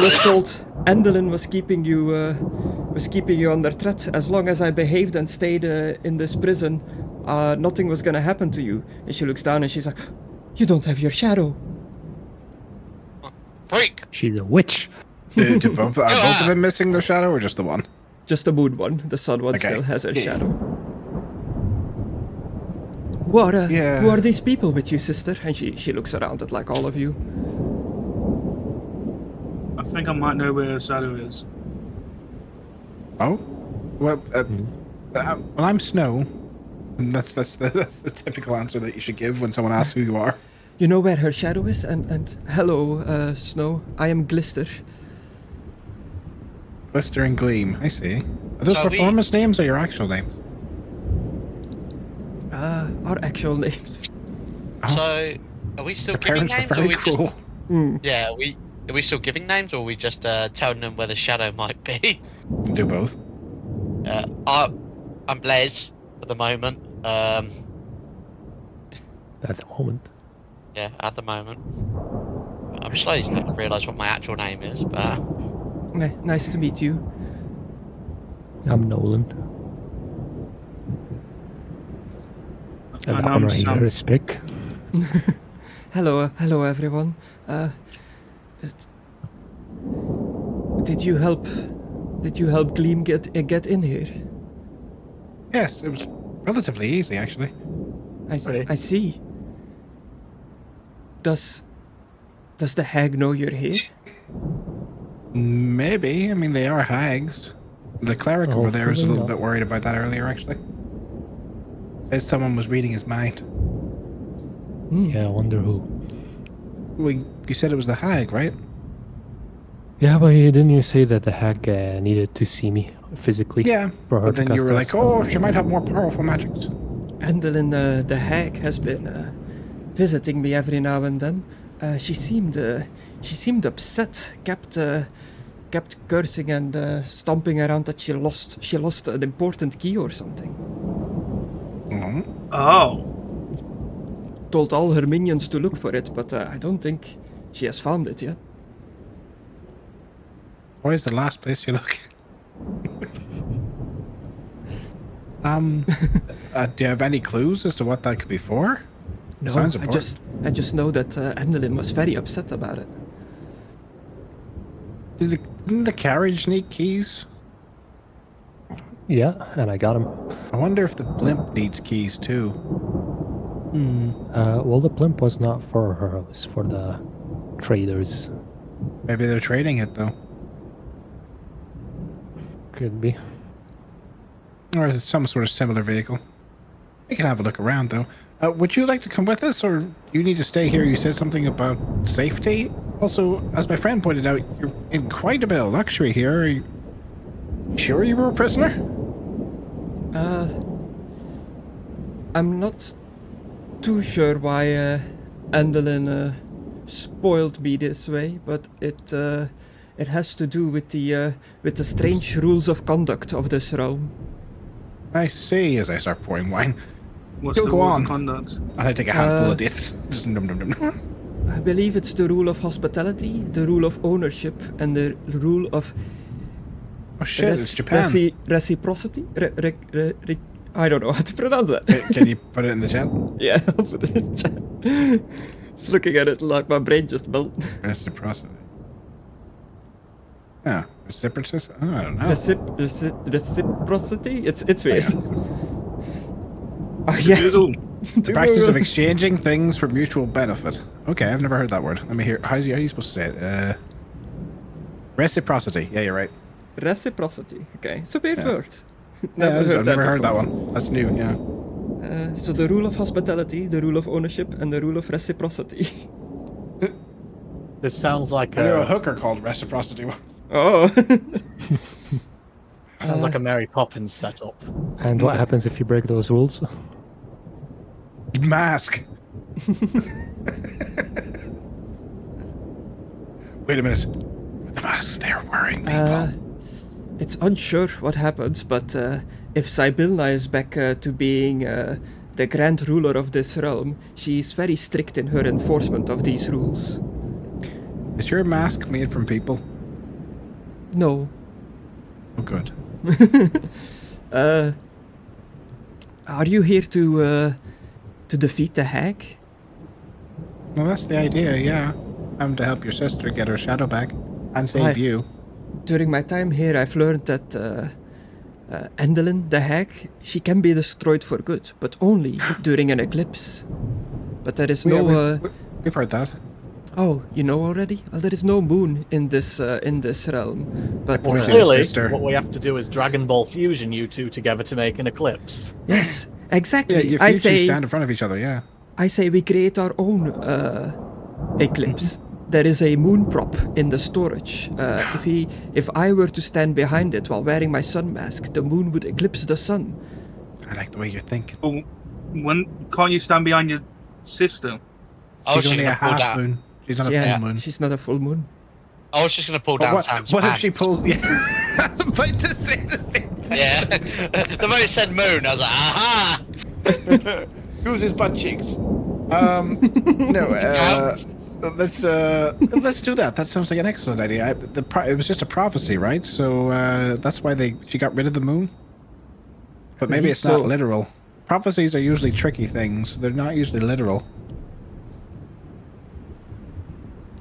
Speaker 1: was told Endelin was keeping you under threat. As long as I behaved and stayed in this prison, nothing was gonna happen to you. And she looks down and she's like, you don't have your shadow.
Speaker 2: Freak.
Speaker 6: She's a witch.
Speaker 4: Are both of them missing their shadow, or just the one?
Speaker 1: Just the moon one. The sun one
Speaker 4: Okay.
Speaker 1: still has her
Speaker 4: Yeah.
Speaker 1: shadow. Who are these people with you, sister? And she looks around at like all of you.
Speaker 5: I think I might know where Shadow is.
Speaker 4: Oh? Well, I'm Snow. And that's the typical answer that you should give when someone asks who you are.
Speaker 1: You know where her shadow is? And hello, Snow. I am Glister.
Speaker 4: Glister and Gleam, I see. Are those
Speaker 2: So we-
Speaker 4: performance names or your actual names?
Speaker 1: Our actual names.
Speaker 2: So, are we still
Speaker 4: Your
Speaker 2: giving
Speaker 4: parents are
Speaker 2: names, or are
Speaker 4: very
Speaker 2: we
Speaker 4: cruel.
Speaker 2: just? Yeah, are we still giving names, or are we just telling them where the shadow might be?
Speaker 4: You can do both.
Speaker 2: I'm Blaz at the moment.
Speaker 6: At the moment.
Speaker 2: Yeah, at the moment. I'm slowly starting to realise what my actual name is, but
Speaker 1: Nice to meet you.
Speaker 6: I'm Nolen. And
Speaker 5: And
Speaker 6: the
Speaker 5: I'm
Speaker 6: honor here
Speaker 5: Sam.
Speaker 6: is Spick.
Speaker 1: Hello everyone. Did you help Gleam get in here?
Speaker 4: Yes, it was relatively easy, actually.
Speaker 1: I see. Does the hag know you're here?
Speaker 4: Maybe. I mean, they are hags. The cleric over there was a
Speaker 6: Hopefully
Speaker 4: little
Speaker 6: not.
Speaker 4: bit worried about that earlier, actually. Says someone was reading his mind.
Speaker 6: Yeah, I wonder who.
Speaker 4: Well, you said it was the hag, right?
Speaker 6: Yeah, but didn't you say that the hag needed to see me physically?
Speaker 4: Yeah,
Speaker 6: For her
Speaker 4: but
Speaker 6: to
Speaker 4: then you
Speaker 6: cast
Speaker 4: were
Speaker 6: a
Speaker 4: like,
Speaker 6: spell?
Speaker 4: oh, she might have more powerful magics.
Speaker 1: Endelin, the hag, has been visiting me every now and then. She seemed upset. Kept cursing and stomping around that she lost an important key or something.
Speaker 4: Mhm.
Speaker 5: Oh.
Speaker 1: Told all her minions to look for it, but I don't think she has found it yet.
Speaker 4: Where's the last place you look? Do you have any clues as to what that could be for?
Speaker 1: No,
Speaker 4: Sounds
Speaker 1: I just know that Endelin was very upset about it.
Speaker 4: Didn't the carriage need keys?
Speaker 6: Yeah, and I got him.
Speaker 4: I wonder if the blimp needs keys too.
Speaker 6: Well, the blimp was not for her, it was for the traders.
Speaker 4: Maybe they're trading it though.
Speaker 6: Could be.
Speaker 4: Or is it some sort of similar vehicle? We can have a look around though. Would you like to come with us, or do you need to stay here? You said something about safety. Also, as my friend pointed out, you're in quite a bit of luxury here. Are you sure you were a prisoner?
Speaker 1: I'm not too sure why Endelin spoiled me this way, but it has to do with the strange rules of conduct of this realm.
Speaker 4: I see. As I start pouring wine,
Speaker 5: What's
Speaker 4: You'll
Speaker 5: the
Speaker 4: go
Speaker 5: rules
Speaker 4: on.
Speaker 5: of conduct?
Speaker 4: and I take a handful of dates. Just num num num.
Speaker 1: I believe it's the rule of hospitality, the rule of ownership, and the rule of
Speaker 4: Oh shit! It's Japan.
Speaker 1: reciprocity. I don't know how to pronounce that.
Speaker 4: Can you put it in the chat?
Speaker 1: Yeah, I'll put it in the chat. Just looking at it like my brain just melted.
Speaker 4: Reciprocity. Yeah, reciprocity. Oh, I don't know.
Speaker 1: Reciprocity? It's weird.
Speaker 4: Yeah.
Speaker 1: Oh, yeah.
Speaker 5: Google.
Speaker 4: The practice of exchanging things for mutual benefit. Okay, I've never heard that word. Let me hear. How are you supposed to say it? Reciprocity. Yeah, you're right.
Speaker 1: Reciprocity. Okay, it's a weird
Speaker 4: Yeah.
Speaker 1: word.
Speaker 4: I've never heard that
Speaker 1: before.
Speaker 4: one. That's new. Yeah.
Speaker 1: So the rule of hospitality, the rule of ownership, and the rule of reciprocity.
Speaker 3: This sounds like
Speaker 4: I knew a
Speaker 3: a
Speaker 4: hooker called reciprocity.
Speaker 1: Oh.
Speaker 3: sounds like a Mary Poppins setup.
Speaker 6: And what happens if you break those rules?
Speaker 4: Mask. Wait a minute. The masks they're wearing, people.
Speaker 1: It's unsure what happens, but if Sibilna is back to being the grand ruler of this realm, she's very strict in her enforcement of these rules.
Speaker 4: Is your mask made from people?
Speaker 1: No.
Speaker 4: Oh, good.
Speaker 1: Are you here to defeat the hag?
Speaker 4: Well, that's the idea, yeah. I'm to help your sister get her shadow back and save you.
Speaker 1: During my time here, I've learned that Endelin, the hag, she can be destroyed for good, but only during an eclipse. But there is no...
Speaker 4: We've heard that.
Speaker 1: Oh, you know already? Well, there is no moon in this realm. But
Speaker 4: Well,
Speaker 3: Clearly,
Speaker 4: sister.
Speaker 3: what we have to do is Dragon Ball fusion you two together to make an eclipse.
Speaker 1: yes,
Speaker 4: Yeah,
Speaker 1: exactly.
Speaker 4: if
Speaker 1: I
Speaker 4: you two
Speaker 1: say
Speaker 4: stand in front of each other, yeah.
Speaker 1: I say we create our own eclipse. There is a moon prop in the storage. If I were to stand behind it while wearing my sun mask, the moon would eclipse the sun.
Speaker 4: I like the way you're thinking.
Speaker 5: Oh, can't you stand behind your sister?
Speaker 2: I was
Speaker 4: She's
Speaker 2: just
Speaker 4: only a
Speaker 2: gonna pull
Speaker 4: half
Speaker 2: down.
Speaker 4: moon. She's not a
Speaker 1: Yeah,
Speaker 4: full moon.
Speaker 1: she's not a full moon.
Speaker 2: I was just gonna pull
Speaker 4: But
Speaker 2: down
Speaker 4: what
Speaker 2: Sam's
Speaker 4: if
Speaker 2: pants.
Speaker 4: she pulls... Yeah. I was about to say the same thing.
Speaker 2: Yeah. The moment it said moon, I was like, aha!
Speaker 4: Who's his butt cheeks? Let's do that. That sounds like an excellent idea. It was just a prophecy, right? So that's why she got rid of the moon. But maybe
Speaker 1: believe
Speaker 4: it's not
Speaker 1: so.
Speaker 4: literal. Prophecies are usually tricky things. They're not usually literal.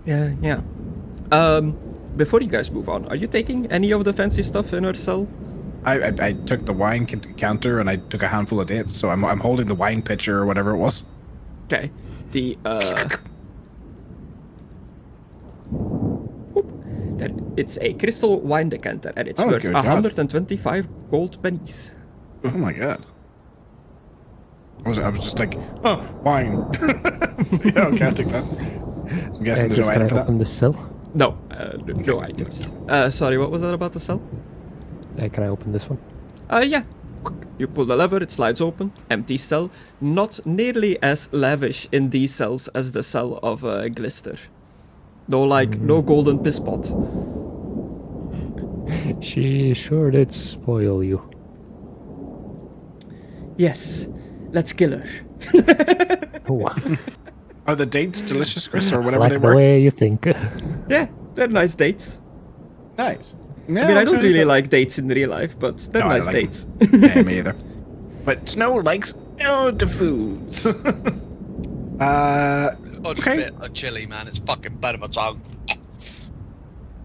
Speaker 1: Yeah. Before you guys move on, are you taking any of the fancy stuff in her cell?
Speaker 4: I took the wine counter and I took a handful of dates. So I'm holding the wine pitcher or whatever it was.
Speaker 1: Okay. It's a crystal wine decanter and it's
Speaker 4: Oh,
Speaker 1: worth
Speaker 4: good God.
Speaker 1: 125 gold pennies.
Speaker 4: Oh my god. I was just like, oh, wine. Yeah, okay, I'll take that. I'm guessing there's no
Speaker 6: Can I
Speaker 4: item for that.
Speaker 6: open this cell?
Speaker 1: No, no items. Sorry, what was that about the cell?
Speaker 6: Can I open this one?
Speaker 1: Yeah. You pull the lever, it slides open. Empty cell. Not nearly as lavish in these cells as the cell of Glister. No golden piss pot.
Speaker 6: She sure did spoil you.
Speaker 1: Yes, let's kill her.
Speaker 6: Oh,
Speaker 4: Are the dates delicious, Chris, or whatever
Speaker 6: like
Speaker 4: they
Speaker 6: the
Speaker 4: were?
Speaker 6: way you think.
Speaker 1: Yeah, they're nice dates.
Speaker 4: Nice.
Speaker 1: I mean, I don't really like dates in real life, but they're
Speaker 4: No, I
Speaker 1: nice
Speaker 4: like
Speaker 1: dates.
Speaker 4: Yeah, me either. But Snow likes the foods.
Speaker 2: Oh, just
Speaker 4: Okay.
Speaker 2: a bit of chili, man. It's fucking burning my tongue.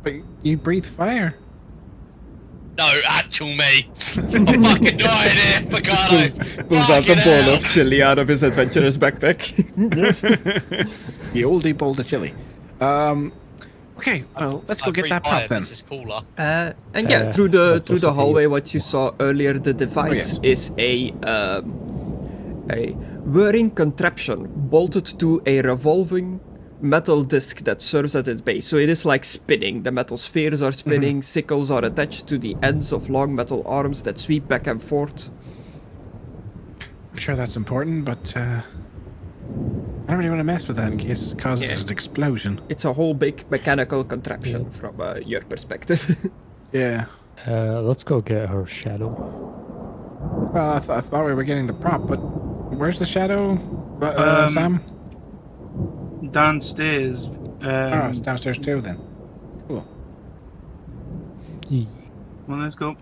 Speaker 4: But you breathe fire.
Speaker 2: No, actual me. I'm fucking dying here, Mckadow.
Speaker 1: Pulls out a
Speaker 2: Fucking
Speaker 1: bowl
Speaker 2: hell.
Speaker 1: of chili out of his adventurer's backpack. Yes.
Speaker 4: The oldie bowl of chili. Okay, well, let's go
Speaker 2: I'm
Speaker 4: get
Speaker 2: free
Speaker 4: that
Speaker 2: fire,
Speaker 4: pop then.
Speaker 2: This is cooler.
Speaker 1: And yeah, through
Speaker 6: that's
Speaker 1: the
Speaker 6: also for
Speaker 1: hallway,
Speaker 6: you.
Speaker 1: what you saw earlier, the device
Speaker 4: yes.
Speaker 1: is a whirring contraption bolted to a revolving metal disc that serves at its base. So it is like spinning. The metal spheres are spinning. Sickles are attached to the ends of long metal arms that sweep back and forth.
Speaker 4: I'm sure that's important, but I don't really want to mess with that in case it causes
Speaker 1: Yeah.
Speaker 4: an explosion.
Speaker 1: It's a whole big mechanical contraption from your perspective.
Speaker 4: Yeah.
Speaker 6: Let's go get her shadow.
Speaker 4: Well, I thought we were getting the prop, but where's the shadow, Sam?
Speaker 5: Downstairs.
Speaker 4: Oh, it's downstairs too then. Cool.
Speaker 5: Well, let's go.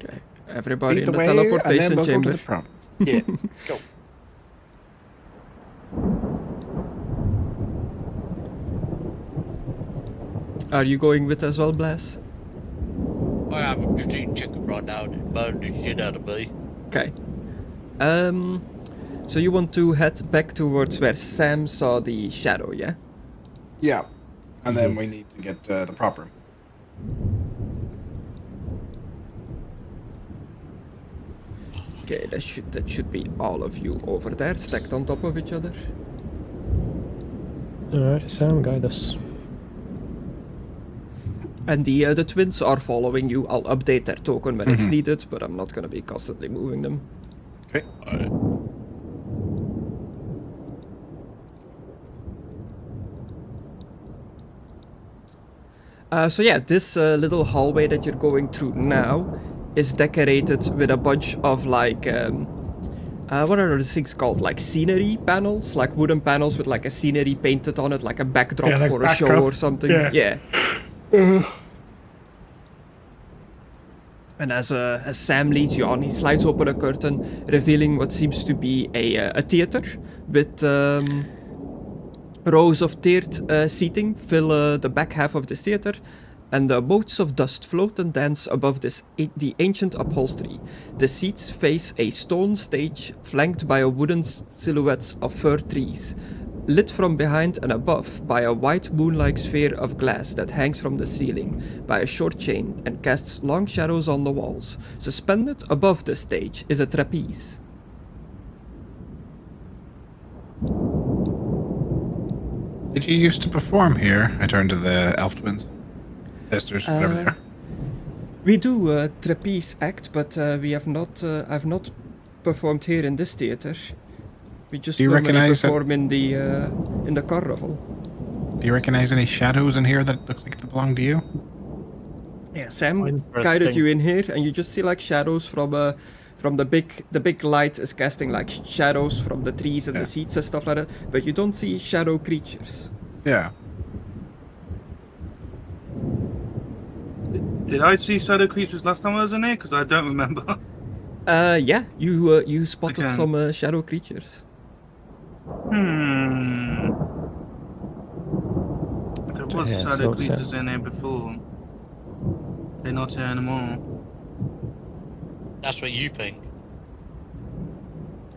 Speaker 1: Okay, everybody
Speaker 4: Lead
Speaker 1: in
Speaker 4: the
Speaker 1: the
Speaker 4: way, and then
Speaker 1: teleportation
Speaker 4: we'll
Speaker 1: chamber.
Speaker 4: go to the prop. Yeah, go.
Speaker 1: Are you going with as well, Blaz?
Speaker 2: I am just eating chicken right now and it's burning the shit out of me.
Speaker 1: Okay. So you want to head back towards where Sam saw the shadow, yeah?
Speaker 4: Yeah, and then we need to get the prop room.
Speaker 1: Okay, that should be all of you over there, stacked on top of each other.
Speaker 6: Alright, Sam, guide us.
Speaker 1: And the twins are following you. I'll update their token when it's needed, but I'm not gonna be constantly moving them.
Speaker 4: Okay.
Speaker 1: So yeah, this little hallway that you're going through now is decorated with a bunch of like, what are those things called? Like scenery panels, like wooden panels with like a scenery painted on it, like a backdrop
Speaker 4: like
Speaker 1: for a show
Speaker 4: backdrop.
Speaker 1: or something.
Speaker 4: Yeah.
Speaker 1: And as Sam leads you on, he slides open a curtain, revealing what seems to be a theater with rows of tiered seating fill the back half of this theater, and motes of dust float and dance above the ancient upholstery. The seats face a stone stage flanked by wooden silhouettes of fir trees, lit from behind and above by a white moon-like sphere of glass that hangs from the ceiling by a short chain and casts long shadows on the walls. Suspended above the stage is a trapeze.
Speaker 4: Did you used to perform here? I turned to the elf twins. Sisters, whatever they are.
Speaker 1: We do a trapeze act, but we have not. I've not performed here in this theater. We just
Speaker 4: Do you
Speaker 1: normally
Speaker 4: recognize
Speaker 1: perform in the carnival.
Speaker 4: Do you recognize any shadows in here that look like they belong to you?
Speaker 1: Yeah, Sam
Speaker 3: Interesting.
Speaker 1: guided you in here, and you just see like shadows from the big light is casting like shadows from the trees and the seats and stuff like that. But you don't see shadow creatures.
Speaker 4: Yeah.
Speaker 5: Did I see shadow creatures last time I was in here? Because I don't remember.
Speaker 1: Yeah, you spotted
Speaker 5: Okay.
Speaker 1: some shadow creatures.
Speaker 5: There was
Speaker 6: Yeah,
Speaker 5: shadow
Speaker 6: so
Speaker 5: creatures in here before. They're not here anymore.
Speaker 2: That's what you think.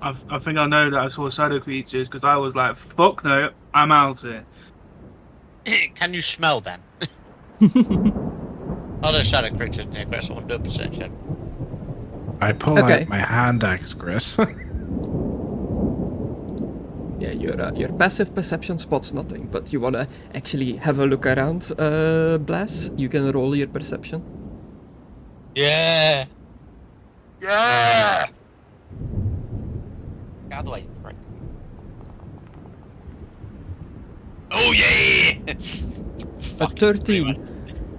Speaker 5: I think I know that I saw shadow creatures because I was like, fuck no, I'm out here.
Speaker 2: Can you smell them? Oh, there's shadow creatures near Chris. I want to do a perception.
Speaker 4: I pull
Speaker 1: Okay.
Speaker 4: out my hand axe, Chris.
Speaker 1: Yeah, your passive perception spots nothing, but you wanna actually have a look around, Blaz. You can roll your perception.
Speaker 2: Yeah. Yeah. Get out of the way, you prick. Oh yeah.
Speaker 1: A
Speaker 2: Fucking
Speaker 1: 13.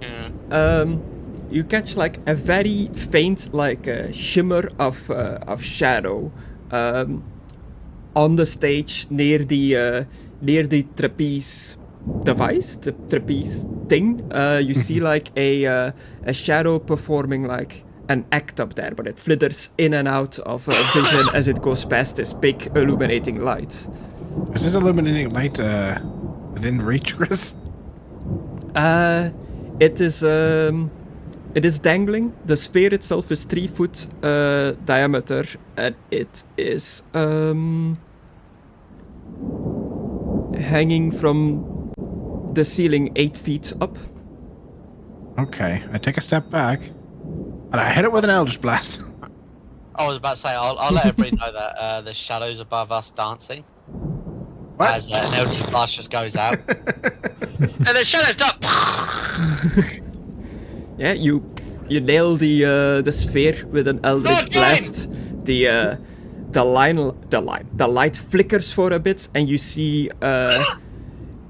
Speaker 2: Yeah.
Speaker 1: You catch like a very faint, like shimmer of shadow, on the stage near the trapeze device, the trapeze thing. You see like a shadow performing like an act up there, but it flitters in and out of vision as it goes past this big illuminating light.
Speaker 4: Is this illuminating light within reach, Chris?
Speaker 1: It is dangling. The sphere itself is 3 foot diameter, and it is hanging from the ceiling 8 feet up.
Speaker 4: Okay, I take a step back, and I hit it with an Eldritch Blast.
Speaker 2: I was about to say, I'll let everybody know that there's shadows above us dancing.
Speaker 4: What?
Speaker 2: As an Eldritch Blast just goes out. And the shadows up!
Speaker 1: Yeah, you nail the sphere with an eldritch blast. The light flickers for a bit, and you see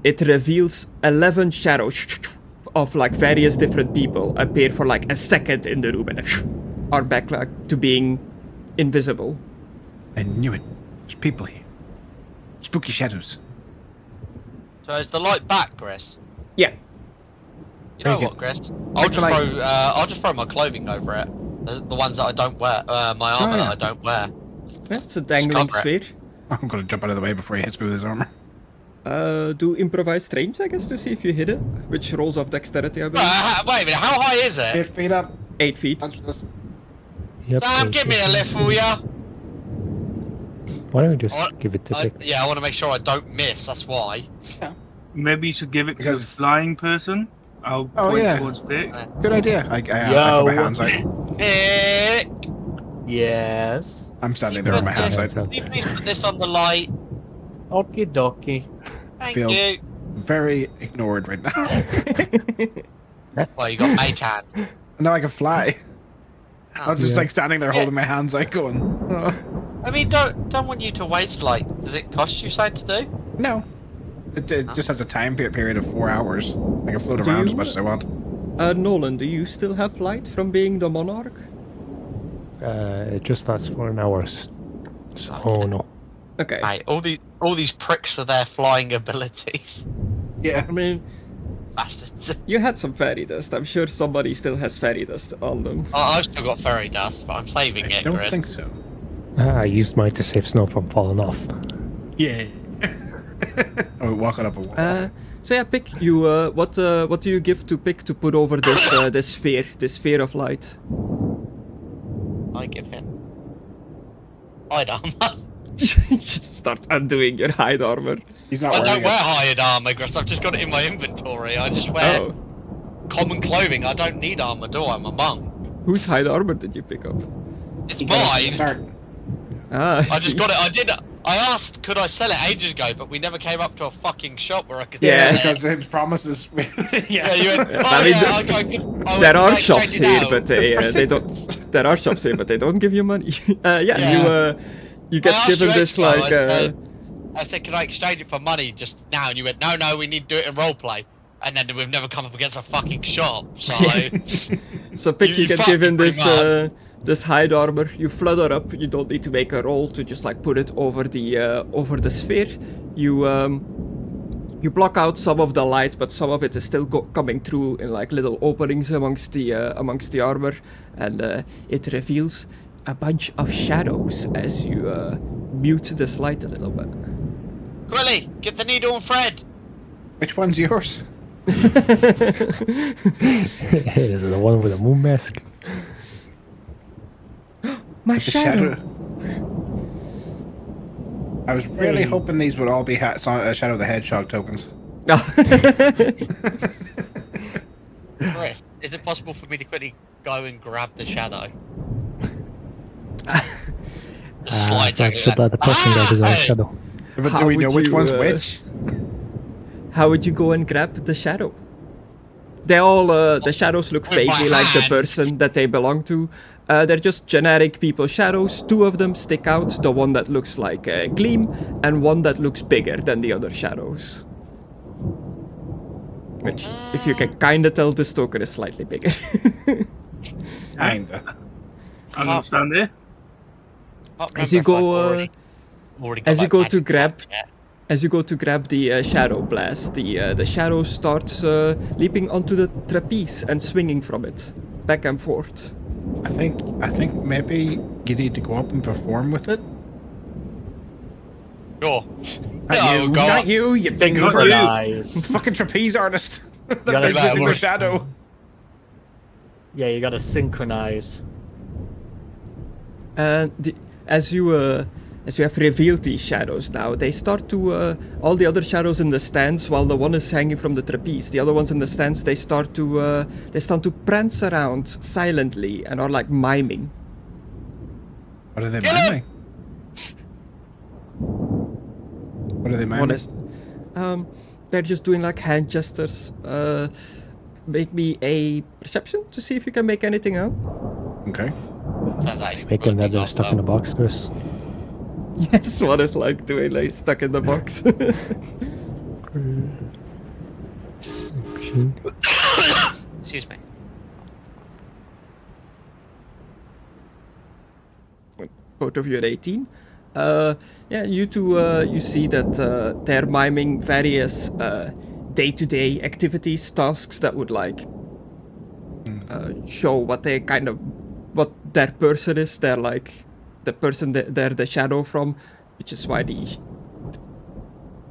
Speaker 1: it reveals 11 shadows of like various different people appear for like a second in the room and are back like to being invisible.
Speaker 4: I knew it. There's people here. Spooky shadows.
Speaker 2: So is the light back, Chris?
Speaker 1: Yeah.
Speaker 2: You know
Speaker 4: Very
Speaker 2: what,
Speaker 4: good.
Speaker 2: Chris?
Speaker 4: Back
Speaker 2: I'll just throw my clothing over it. The ones that I don't wear, my armor that I don't wear.
Speaker 1: Yeah, it's a dangling
Speaker 2: cover
Speaker 1: sphere.
Speaker 4: I'm gonna jump out of the way before he hits me with his armor.
Speaker 1: Do improvised range, I guess, to see if you hit it, which rolls off dexterity, I believe.
Speaker 2: Wait a minute, how high is it?
Speaker 4: 8 feet up.
Speaker 1: 8 feet.
Speaker 4: Touch this.
Speaker 6: Yep.
Speaker 2: Sam, give me a lift, will ya?
Speaker 6: Why don't we just
Speaker 2: What?
Speaker 6: give it to Vic?
Speaker 2: Yeah, I want to make sure I don't miss, that's why.
Speaker 5: Maybe you should give it to
Speaker 4: Because-
Speaker 5: the flying person. I'll
Speaker 4: Oh,
Speaker 5: point
Speaker 4: yeah.
Speaker 5: towards Vic.
Speaker 4: Good idea. I
Speaker 3: Yo.
Speaker 4: put my hands out.
Speaker 2: Nick!
Speaker 3: Yes.
Speaker 4: I'm standing there with my hands out.
Speaker 2: Can you please put this on the light?
Speaker 3: Okie dokie.
Speaker 2: Thank
Speaker 4: Feel-
Speaker 2: you.
Speaker 4: Very ignored right now.
Speaker 2: Well, you got mage hand.
Speaker 4: Now I can fly. I was just
Speaker 6: Yeah.
Speaker 4: like standing there holding my hands out going, oh.
Speaker 2: I mean, don't want you to waste, like, does it cost you something to do?
Speaker 4: No. It just has a time period of 4 hours. I can float
Speaker 1: Do
Speaker 4: around
Speaker 1: you-
Speaker 4: as much as I want.
Speaker 1: Nolan, do you still have light from being the monarch?
Speaker 6: It just lasts for an hour. Oh no.
Speaker 1: Okay.
Speaker 2: Mate, all these pricks for their flying abilities.
Speaker 4: Yeah.
Speaker 1: I mean,
Speaker 2: Bastards.
Speaker 1: you had some fairy dust. I'm sure somebody still has fairy dust on them.
Speaker 2: I've still got fairy dust, but I'm saving
Speaker 4: I
Speaker 2: it,
Speaker 4: don't
Speaker 2: Chris.
Speaker 4: think so.
Speaker 6: I used mine to save snow from falling off.
Speaker 4: Yeah. I'm walking up a wall.
Speaker 1: So yeah, Pick. You what do you give to Pick to put over this this sphere of light?
Speaker 2: I give him hide armor.
Speaker 1: Just start undoing your hide armor.
Speaker 4: He's not
Speaker 2: I
Speaker 4: wearing
Speaker 2: don't wear hide armor, Chris. I've just got it in my inventory. I just wear
Speaker 1: Oh,
Speaker 2: common clothing. I don't need armor, do I? I'm a monk.
Speaker 1: whose hide armor did you pick up?
Speaker 2: It's
Speaker 4: it. From the
Speaker 2: mine.
Speaker 4: start.
Speaker 1: Ah,
Speaker 2: I just got it. I asked, could I sell it ages ago, but we never came up to a fucking shop where I could
Speaker 1: Yeah.
Speaker 2: sell it.
Speaker 4: Because his promises.
Speaker 2: Yeah, you went, oh,
Speaker 1: I mean,
Speaker 2: I
Speaker 1: there are
Speaker 2: went,
Speaker 1: shops
Speaker 2: check it
Speaker 1: here,
Speaker 2: out.
Speaker 1: but they don't. There are shops here, but they don't give you money.
Speaker 2: Yeah.
Speaker 1: You get
Speaker 2: I asked
Speaker 1: given
Speaker 2: you
Speaker 1: this
Speaker 2: extra,
Speaker 1: like.
Speaker 2: I said, can I exchange it for money just now? And you went, no, we need to do it in roleplay. And then we've never come up against a fucking shop, so...
Speaker 1: So Pick, you
Speaker 2: you
Speaker 1: get
Speaker 2: fucked
Speaker 1: given
Speaker 2: me
Speaker 1: this
Speaker 2: pretty
Speaker 1: this hide armor. You flutter up. You don't need to make a roll to just like put it over the sphere. You block out some of the light, but some of it is still coming through in like little openings amongst the armor, and it reveals a bunch of shadows as you mute this light a little bit.
Speaker 2: Quilly, get the needle and thread!
Speaker 4: Which one's yours?
Speaker 6: Is it the one with the moon mask?
Speaker 1: My
Speaker 4: The
Speaker 1: shadow.
Speaker 4: I was really hoping these would all be Shadow the Hedgehog tokens.
Speaker 2: Chris, is it possible for me to quickly go and grab the shadow? Just slide
Speaker 6: Thanks
Speaker 2: down
Speaker 6: for
Speaker 2: it.
Speaker 6: that. The person that is our
Speaker 2: Hey!
Speaker 6: shadow.
Speaker 4: But
Speaker 1: How
Speaker 4: do we know
Speaker 1: would
Speaker 4: which
Speaker 1: you,
Speaker 4: one's which?
Speaker 1: How would you go and grab the shadow? They all, the shadows look
Speaker 2: With my
Speaker 1: vaguely like the
Speaker 2: hands.
Speaker 1: person that they belong to. They're just generic people shadows. Two of them stick out, the one that looks like a gleam, and one that looks bigger than the other shadows. Which, if you can kinda tell, this token is slightly bigger.
Speaker 4: Kinda.
Speaker 5: I don't understand it.
Speaker 1: As you go, as you go to grab- As you go to grab the shadow blast, the shadow starts leaping onto the trapeze and swinging from it, back and forth.
Speaker 4: I think maybe you need to go up and perform with it.
Speaker 2: Sure.
Speaker 4: Not
Speaker 2: No,
Speaker 4: you,
Speaker 2: go
Speaker 4: not
Speaker 2: up.
Speaker 4: you, you big
Speaker 3: Synchronize.
Speaker 4: fucking trapeze artist.
Speaker 3: gotta
Speaker 4: That's using
Speaker 2: work.
Speaker 4: the shadow.
Speaker 3: Yeah, you gotta synchronize.
Speaker 1: And as you have revealed these shadows now, they start to all the other shadows in the stands, while the one is hanging from the trapeze. The other ones in the stands, they start to prance around silently and are like miming.
Speaker 4: What are they
Speaker 2: Kill him!
Speaker 4: miming? What are they
Speaker 1: One
Speaker 4: miming?
Speaker 1: is, they're just doing like hand gestures. Make me a perception to see if you can make anything out.
Speaker 4: Okay.
Speaker 2: Sounds like
Speaker 6: Making that they're stuck in a box, Chris.
Speaker 1: Yes, one is like doing like stuck in the box.
Speaker 2: Excuse me.
Speaker 1: Both of you at 18. Yeah, you two, you see that they're miming various day-to-day activities, tasks that would like show what they kind of, what their person is. They're like the person that they're the shadow from, which is why the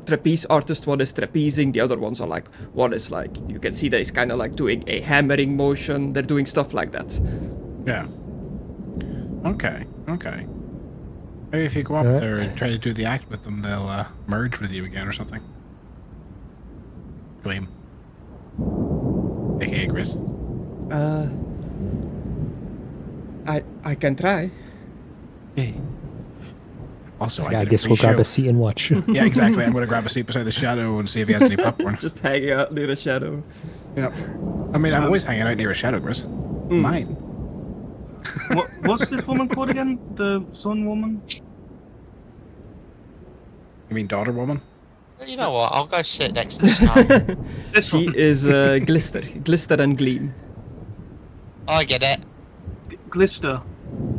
Speaker 1: trapeze artist one is trapezing, the other ones are like, one is like, you can see that he's kind of like doing a hammering motion. They're doing stuff like that.
Speaker 4: Yeah. Okay. Okay. Maybe if you go up
Speaker 6: Alright.
Speaker 4: there and try to do the act with them, they'll merge with you again or something. Gleam. AKA Chris.
Speaker 1: I can try.
Speaker 4: Hey. Also,
Speaker 6: I guess we'll grab a seat and watch.
Speaker 4: Yeah, exactly. I'm going to grab a seat beside the shadow and see if he has any popcorn.
Speaker 1: Just hanging out near a shadow.
Speaker 4: Yep. I mean, I'm always hanging out near a shadow, Chris. Mine.
Speaker 5: What's this woman called again? The sun woman?
Speaker 4: You mean daughter woman?
Speaker 2: You know what? I'll go sit next to Snow.
Speaker 5: This
Speaker 1: She
Speaker 5: one.
Speaker 1: is Glister and Gleam.
Speaker 2: I get it.
Speaker 5: Glister.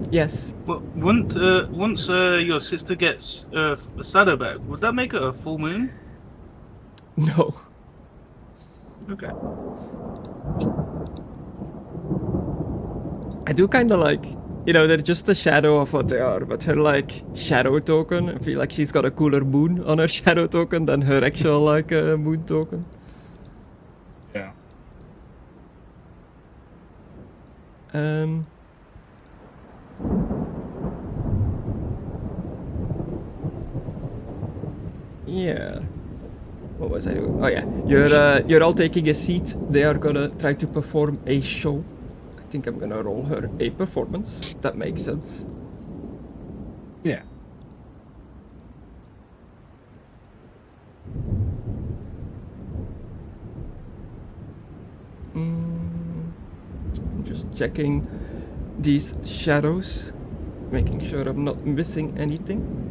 Speaker 1: Yes.
Speaker 5: Well, once your sister gets a shadow back, would that make it a full moon?
Speaker 1: No.
Speaker 5: Okay.
Speaker 1: I do kind of like, they're just a shadow of what they are, but her shadow token, I feel like she's got a cooler moon on her shadow token than her actual moon token.
Speaker 4: Yeah.
Speaker 1: Yeah. What was I doing? Oh yeah, you're all taking a seat. They are gonna try to perform a show. I think I'm gonna roll her a performance. That makes sense.
Speaker 4: Yeah.
Speaker 1: I'm just checking these shadows, making sure I'm not missing anything.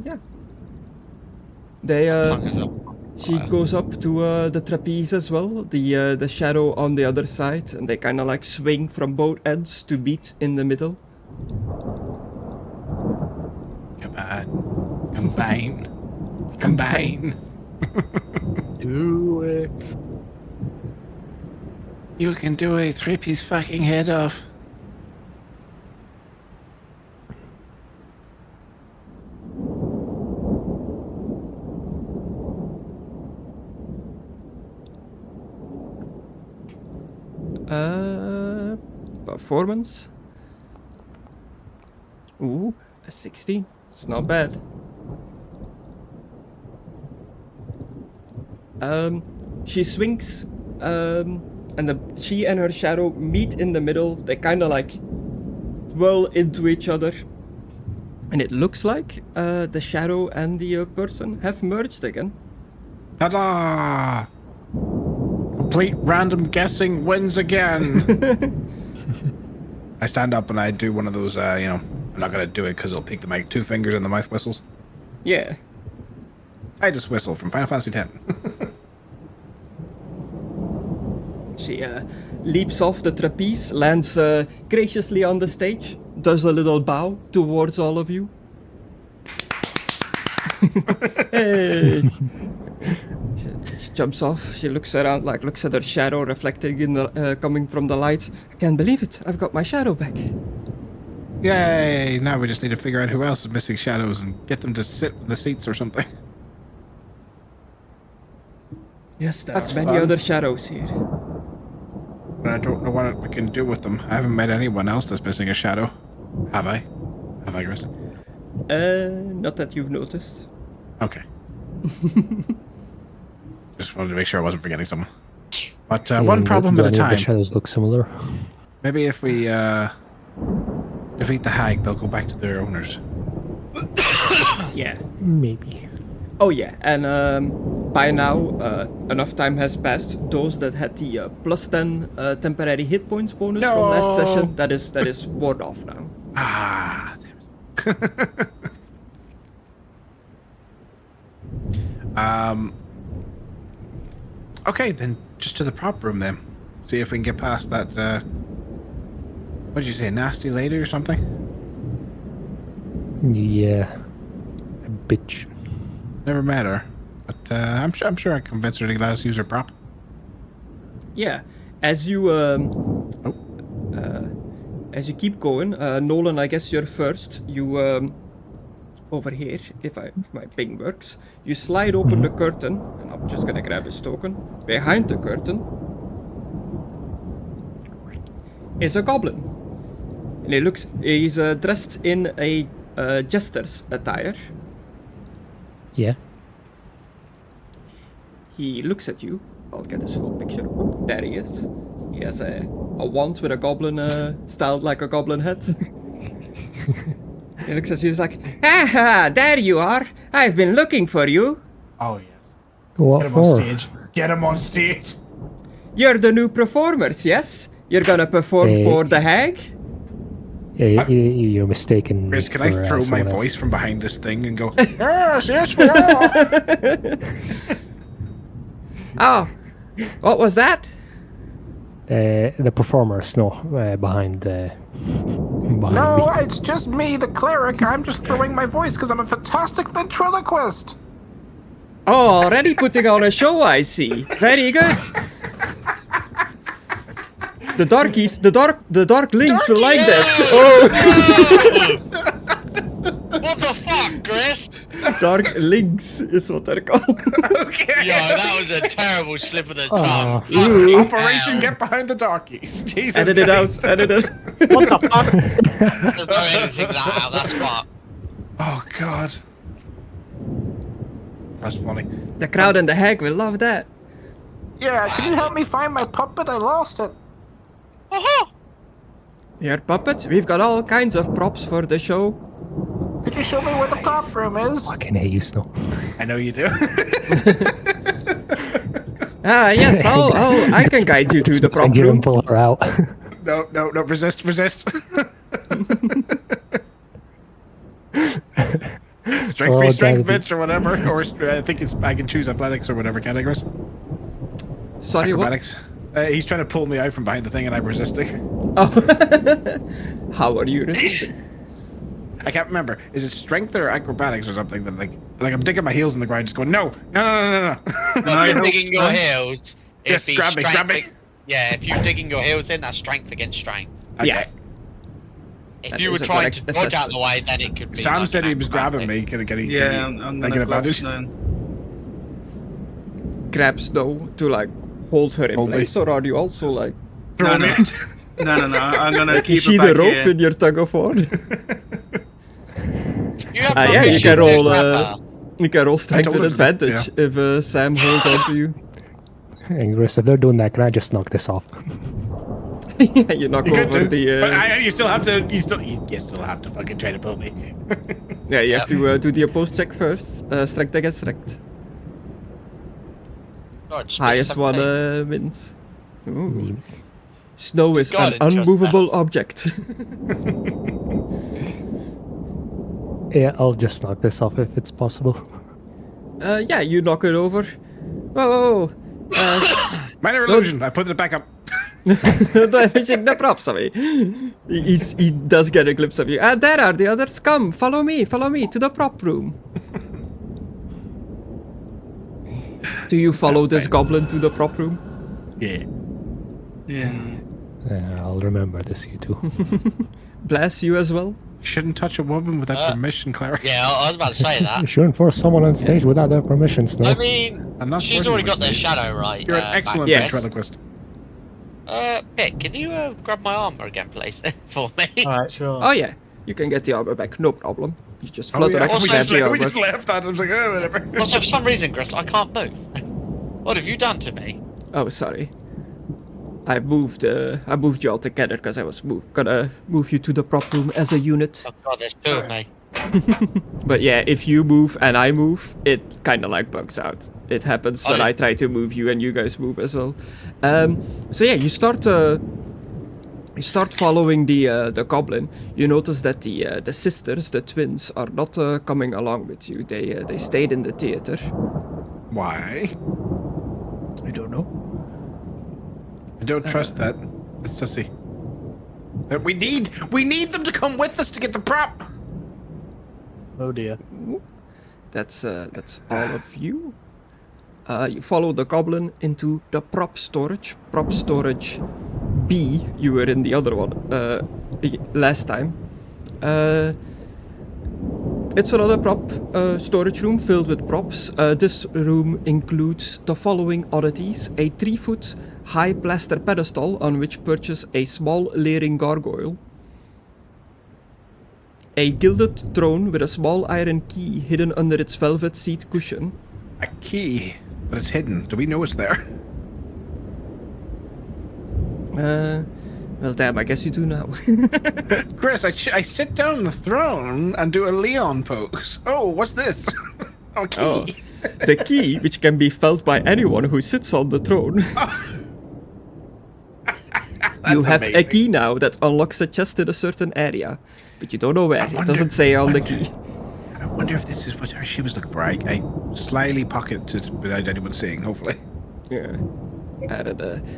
Speaker 1: Yeah. They she goes up to the trapeze as well, the shadow on the other side, and they kind of swing from both ends to meet in the middle.
Speaker 4: Come on. Combine. Combine.
Speaker 3: Do it.
Speaker 4: You can do it. Rip his fucking head off.
Speaker 1: Performance. Ooh, a 16. It's not bad. She swings, and she and her shadow meet in the middle. They kind of whirl into each other, and it looks like the shadow and the person have merged again.
Speaker 4: Ta-da! Complete random guessing wins again. I stand up and I do one of those, I'm not going to do it because it'll pick the mic 2 fingers in the mouth whistles.
Speaker 1: Yeah.
Speaker 4: I just whistle from Final Fantasy X.
Speaker 1: She leaps off the trapeze, lands graciously on the stage, does a little bow towards all of you. Hey! She jumps off, she looks around, looks at her shadow reflecting in the coming from the light. I can't believe it, I've got my shadow back.
Speaker 4: Yay! Now we just need to figure out who else is missing shadows and get them to sit in the seats or something.
Speaker 1: Yes, there
Speaker 4: That's
Speaker 1: are many
Speaker 4: fun.
Speaker 1: other shadows here.
Speaker 4: But I don't know what we can do with them. I haven't met anyone else that's missing a shadow. Have I? Have I, Chris?
Speaker 1: Not that you've noticed.
Speaker 4: Okay. Just wanted to make sure I wasn't forgetting someone. But
Speaker 6: Yeah,
Speaker 4: one problem
Speaker 6: do
Speaker 4: at a
Speaker 6: any of
Speaker 4: time.
Speaker 6: The shadows look similar.
Speaker 4: Maybe if we defeat the hag, they'll go back to their owners.
Speaker 1: Yeah.
Speaker 6: Maybe.
Speaker 1: Oh yeah, and by now, enough time has passed. Those that had the plus 10 temporary hit points bonus from last session, that is worn off now.
Speaker 4: Ah, damn it. Okay, then just to the prop room then. See if we can get past that, what did you say, nasty lady or something?
Speaker 6: Yeah. A bitch.
Speaker 4: Never met her, but I'm sure I can convince her to let us use her prop.
Speaker 1: Yeah, as you keep going, Nolen, I guess you're first. You over here, if my ping works, you slide open the curtain, and I'm just gonna grab his token. Behind the curtain is a goblin, and he's dressed in a jester's attire.
Speaker 6: Yeah.
Speaker 1: He looks at you, I'll get his full picture. Oh, there he is. He has a wand with a goblin styled like a goblin head. He looks at you, he's like, "Aha, there you are. I've been looking for you.
Speaker 4: Oh yes.
Speaker 6: What
Speaker 4: Get him
Speaker 6: for?
Speaker 4: on stage. Get him on stage.
Speaker 1: You're the new performers, yes? You're gonna perform for the hag?"
Speaker 6: Yeah, you're mistaken.
Speaker 4: Chris, can
Speaker 6: for,
Speaker 4: I throw my
Speaker 6: someone else.
Speaker 4: voice from behind this thing and go, yes, yes, we are.
Speaker 1: Oh, what was that?
Speaker 6: The performer, Snow, behind. Behind
Speaker 4: No,
Speaker 6: me.
Speaker 4: it's just me, the cleric. I'm just throwing my voice because I'm a fantastic ventriloquist.
Speaker 1: Oh, already putting on a show, I see. Very good. The darkies, the dark links will like that. Oh,
Speaker 2: What the fuck, Chris?
Speaker 1: dark links is what they're called.
Speaker 4: Okay.
Speaker 2: Yo, that was a terrible slip of the
Speaker 6: Oh.
Speaker 2: tongue.
Speaker 1: Ooh.
Speaker 2: Fucking
Speaker 4: Operation
Speaker 2: hell.
Speaker 4: Get Behind the Darkies. Jesus.
Speaker 1: Edit it out.
Speaker 4: Christ.
Speaker 1: Edit it.
Speaker 3: What the fuck?
Speaker 2: There's no editing that out, that's fucked.
Speaker 4: Oh God. That's funny.
Speaker 1: The crowd and the hag will love that.
Speaker 4: Yeah, can you help me find my puppet? I lost it.
Speaker 2: Uh-huh.
Speaker 1: Your puppet? We've got all kinds of props for the show.
Speaker 4: Could you show me where the prop room is?
Speaker 6: Fucking hate you, Snow.
Speaker 4: I know you do.
Speaker 1: Ah, yes, I can guide you to the prop
Speaker 6: Find you
Speaker 1: room.
Speaker 6: and pull her out.
Speaker 4: No, resist. Strength
Speaker 6: Oh,
Speaker 4: free strength,
Speaker 6: David.
Speaker 4: bitch, or whatever. Or I think I can choose athletics or whatever categories.
Speaker 1: Sorry, what?
Speaker 4: Acrobatics. He's trying to pull me out from behind the thing, and I'm resisting.
Speaker 1: Oh. How are you resisting?
Speaker 4: I can't remember. Is it strength or acrobatics or something that like I'm digging my heels in the ground, just going no.
Speaker 2: Well, if you're digging your heels,
Speaker 4: Yes,
Speaker 2: it'd be
Speaker 4: grab me.
Speaker 2: strength. Yeah, if you're digging your heels in, that's strength against strength.
Speaker 4: Okay.
Speaker 1: Yeah.
Speaker 2: If
Speaker 1: That
Speaker 2: you were
Speaker 1: is a
Speaker 2: trying
Speaker 1: correct
Speaker 2: to dodge out the
Speaker 1: assessment.
Speaker 2: way, then it could be.
Speaker 4: Sam
Speaker 2: like
Speaker 4: said
Speaker 2: an
Speaker 4: he was grabbing me.
Speaker 2: acrobatic.
Speaker 4: Can
Speaker 5: Yeah, I'm
Speaker 4: I
Speaker 5: gonna
Speaker 4: get
Speaker 5: grab
Speaker 4: advantage?
Speaker 5: Snow.
Speaker 1: Grab Snow to like hold her in
Speaker 4: Hold me.
Speaker 1: place, or are you also like?
Speaker 4: Throw me in.
Speaker 5: No, I'm gonna
Speaker 1: Like,
Speaker 5: keep
Speaker 1: is she
Speaker 5: it
Speaker 1: the
Speaker 5: back
Speaker 1: rope
Speaker 5: here.
Speaker 1: in your tug of war?
Speaker 2: You have
Speaker 1: Yeah, you
Speaker 2: permission
Speaker 1: can
Speaker 2: to
Speaker 1: roll.
Speaker 2: grab her.
Speaker 1: You can roll strength
Speaker 4: told
Speaker 1: with
Speaker 4: him,
Speaker 1: advantage if Sam holds onto you.
Speaker 6: And Chris, if they're doing that, can I just knock this off?
Speaker 1: Yeah, you knock
Speaker 4: You could
Speaker 1: over
Speaker 4: do, but
Speaker 1: the.
Speaker 4: you still have to. You still have to fucking try to pull me.
Speaker 1: Yeah, you have to do the opposed check first. Strength against strength.
Speaker 2: God, it's
Speaker 1: Highest one
Speaker 2: 17.
Speaker 1: wins. Ooh. Snow is
Speaker 2: God,
Speaker 1: an
Speaker 2: it's just
Speaker 1: unmovable object.
Speaker 6: Yeah, I'll just knock this off if it's possible.
Speaker 1: Yeah, you knock it over. Whoa.
Speaker 4: Minor illusion. I put it back up.
Speaker 1: Damaging the props away. He does get a glimpse of you. There are the others. Come, follow me to the prop room. Do you follow this goblin to the prop room?
Speaker 4: Yeah.
Speaker 5: Yeah.
Speaker 6: I'll remember this, you two.
Speaker 1: Bless you as well.
Speaker 4: Shouldn't touch a woman without permission, Cleric.
Speaker 2: Yeah, I was about to say
Speaker 6: You
Speaker 2: that.
Speaker 6: shouldn't force someone on stage without their permission, Snow.
Speaker 2: I mean,
Speaker 4: I'm not
Speaker 2: she's
Speaker 4: forcing
Speaker 2: already
Speaker 4: you
Speaker 2: got
Speaker 4: on
Speaker 2: their
Speaker 4: stage.
Speaker 2: shadow right.
Speaker 4: You're an
Speaker 2: back
Speaker 4: excellent
Speaker 2: there.
Speaker 4: ventriloquist.
Speaker 2: Pick, can you grab my armor again, please, for me?
Speaker 3: Alright, sure.
Speaker 1: Oh yeah, you can get the armor back, no problem. You just
Speaker 4: Oh,
Speaker 1: flutter
Speaker 4: yeah.
Speaker 1: back and
Speaker 2: Also,
Speaker 1: grab the
Speaker 4: we
Speaker 1: armor.
Speaker 4: just left that. I was like, oh, whatever.
Speaker 2: Also, for some reason, Chris, I can't move. What have you done to me?
Speaker 1: Oh, sorry. I moved you all together because I was gonna move you to the prop room as a unit.
Speaker 2: Oh god, there's two of me.
Speaker 1: But yeah, if you move and I move, it kind of like bugs out. It happens when
Speaker 2: Oh,
Speaker 1: I try to move you and you guys move as well. So yeah, you start following the goblin. You notice that the sisters, the twins, are not coming along with you. They stayed in the theater.
Speaker 4: Why?
Speaker 1: I don't know.
Speaker 4: I don't trust that. Let's just see. We need them to come with us to get the prop.
Speaker 3: Oh dear.
Speaker 1: That's all of you. You follow the goblin into the prop storage. Prop storage B. You were in the other one last time. It's another prop storage room filled with props. This room includes the following oddities: a 3-foot high plaster pedestal on which perches a small leering gargoyle. A gilded throne with a small iron key hidden under its velvet seat cushion.
Speaker 4: A key, but it's hidden. Do we know it's there?
Speaker 1: Well, damn, I guess you do now.
Speaker 4: Chris, I sit down on the throne and do a Leon pose. Oh, what's this? Okay.
Speaker 1: Oh, the key, which can be felt by anyone who sits on the throne. You have a
Speaker 4: amazing.
Speaker 1: key now that unlocks a chest in a certain area, but you don't know where. It
Speaker 4: wonder-
Speaker 1: doesn't say on the key.
Speaker 4: I wonder if this is what she was looking for. I slyly pocketed it without anyone seeing, hopefully.
Speaker 1: Yeah.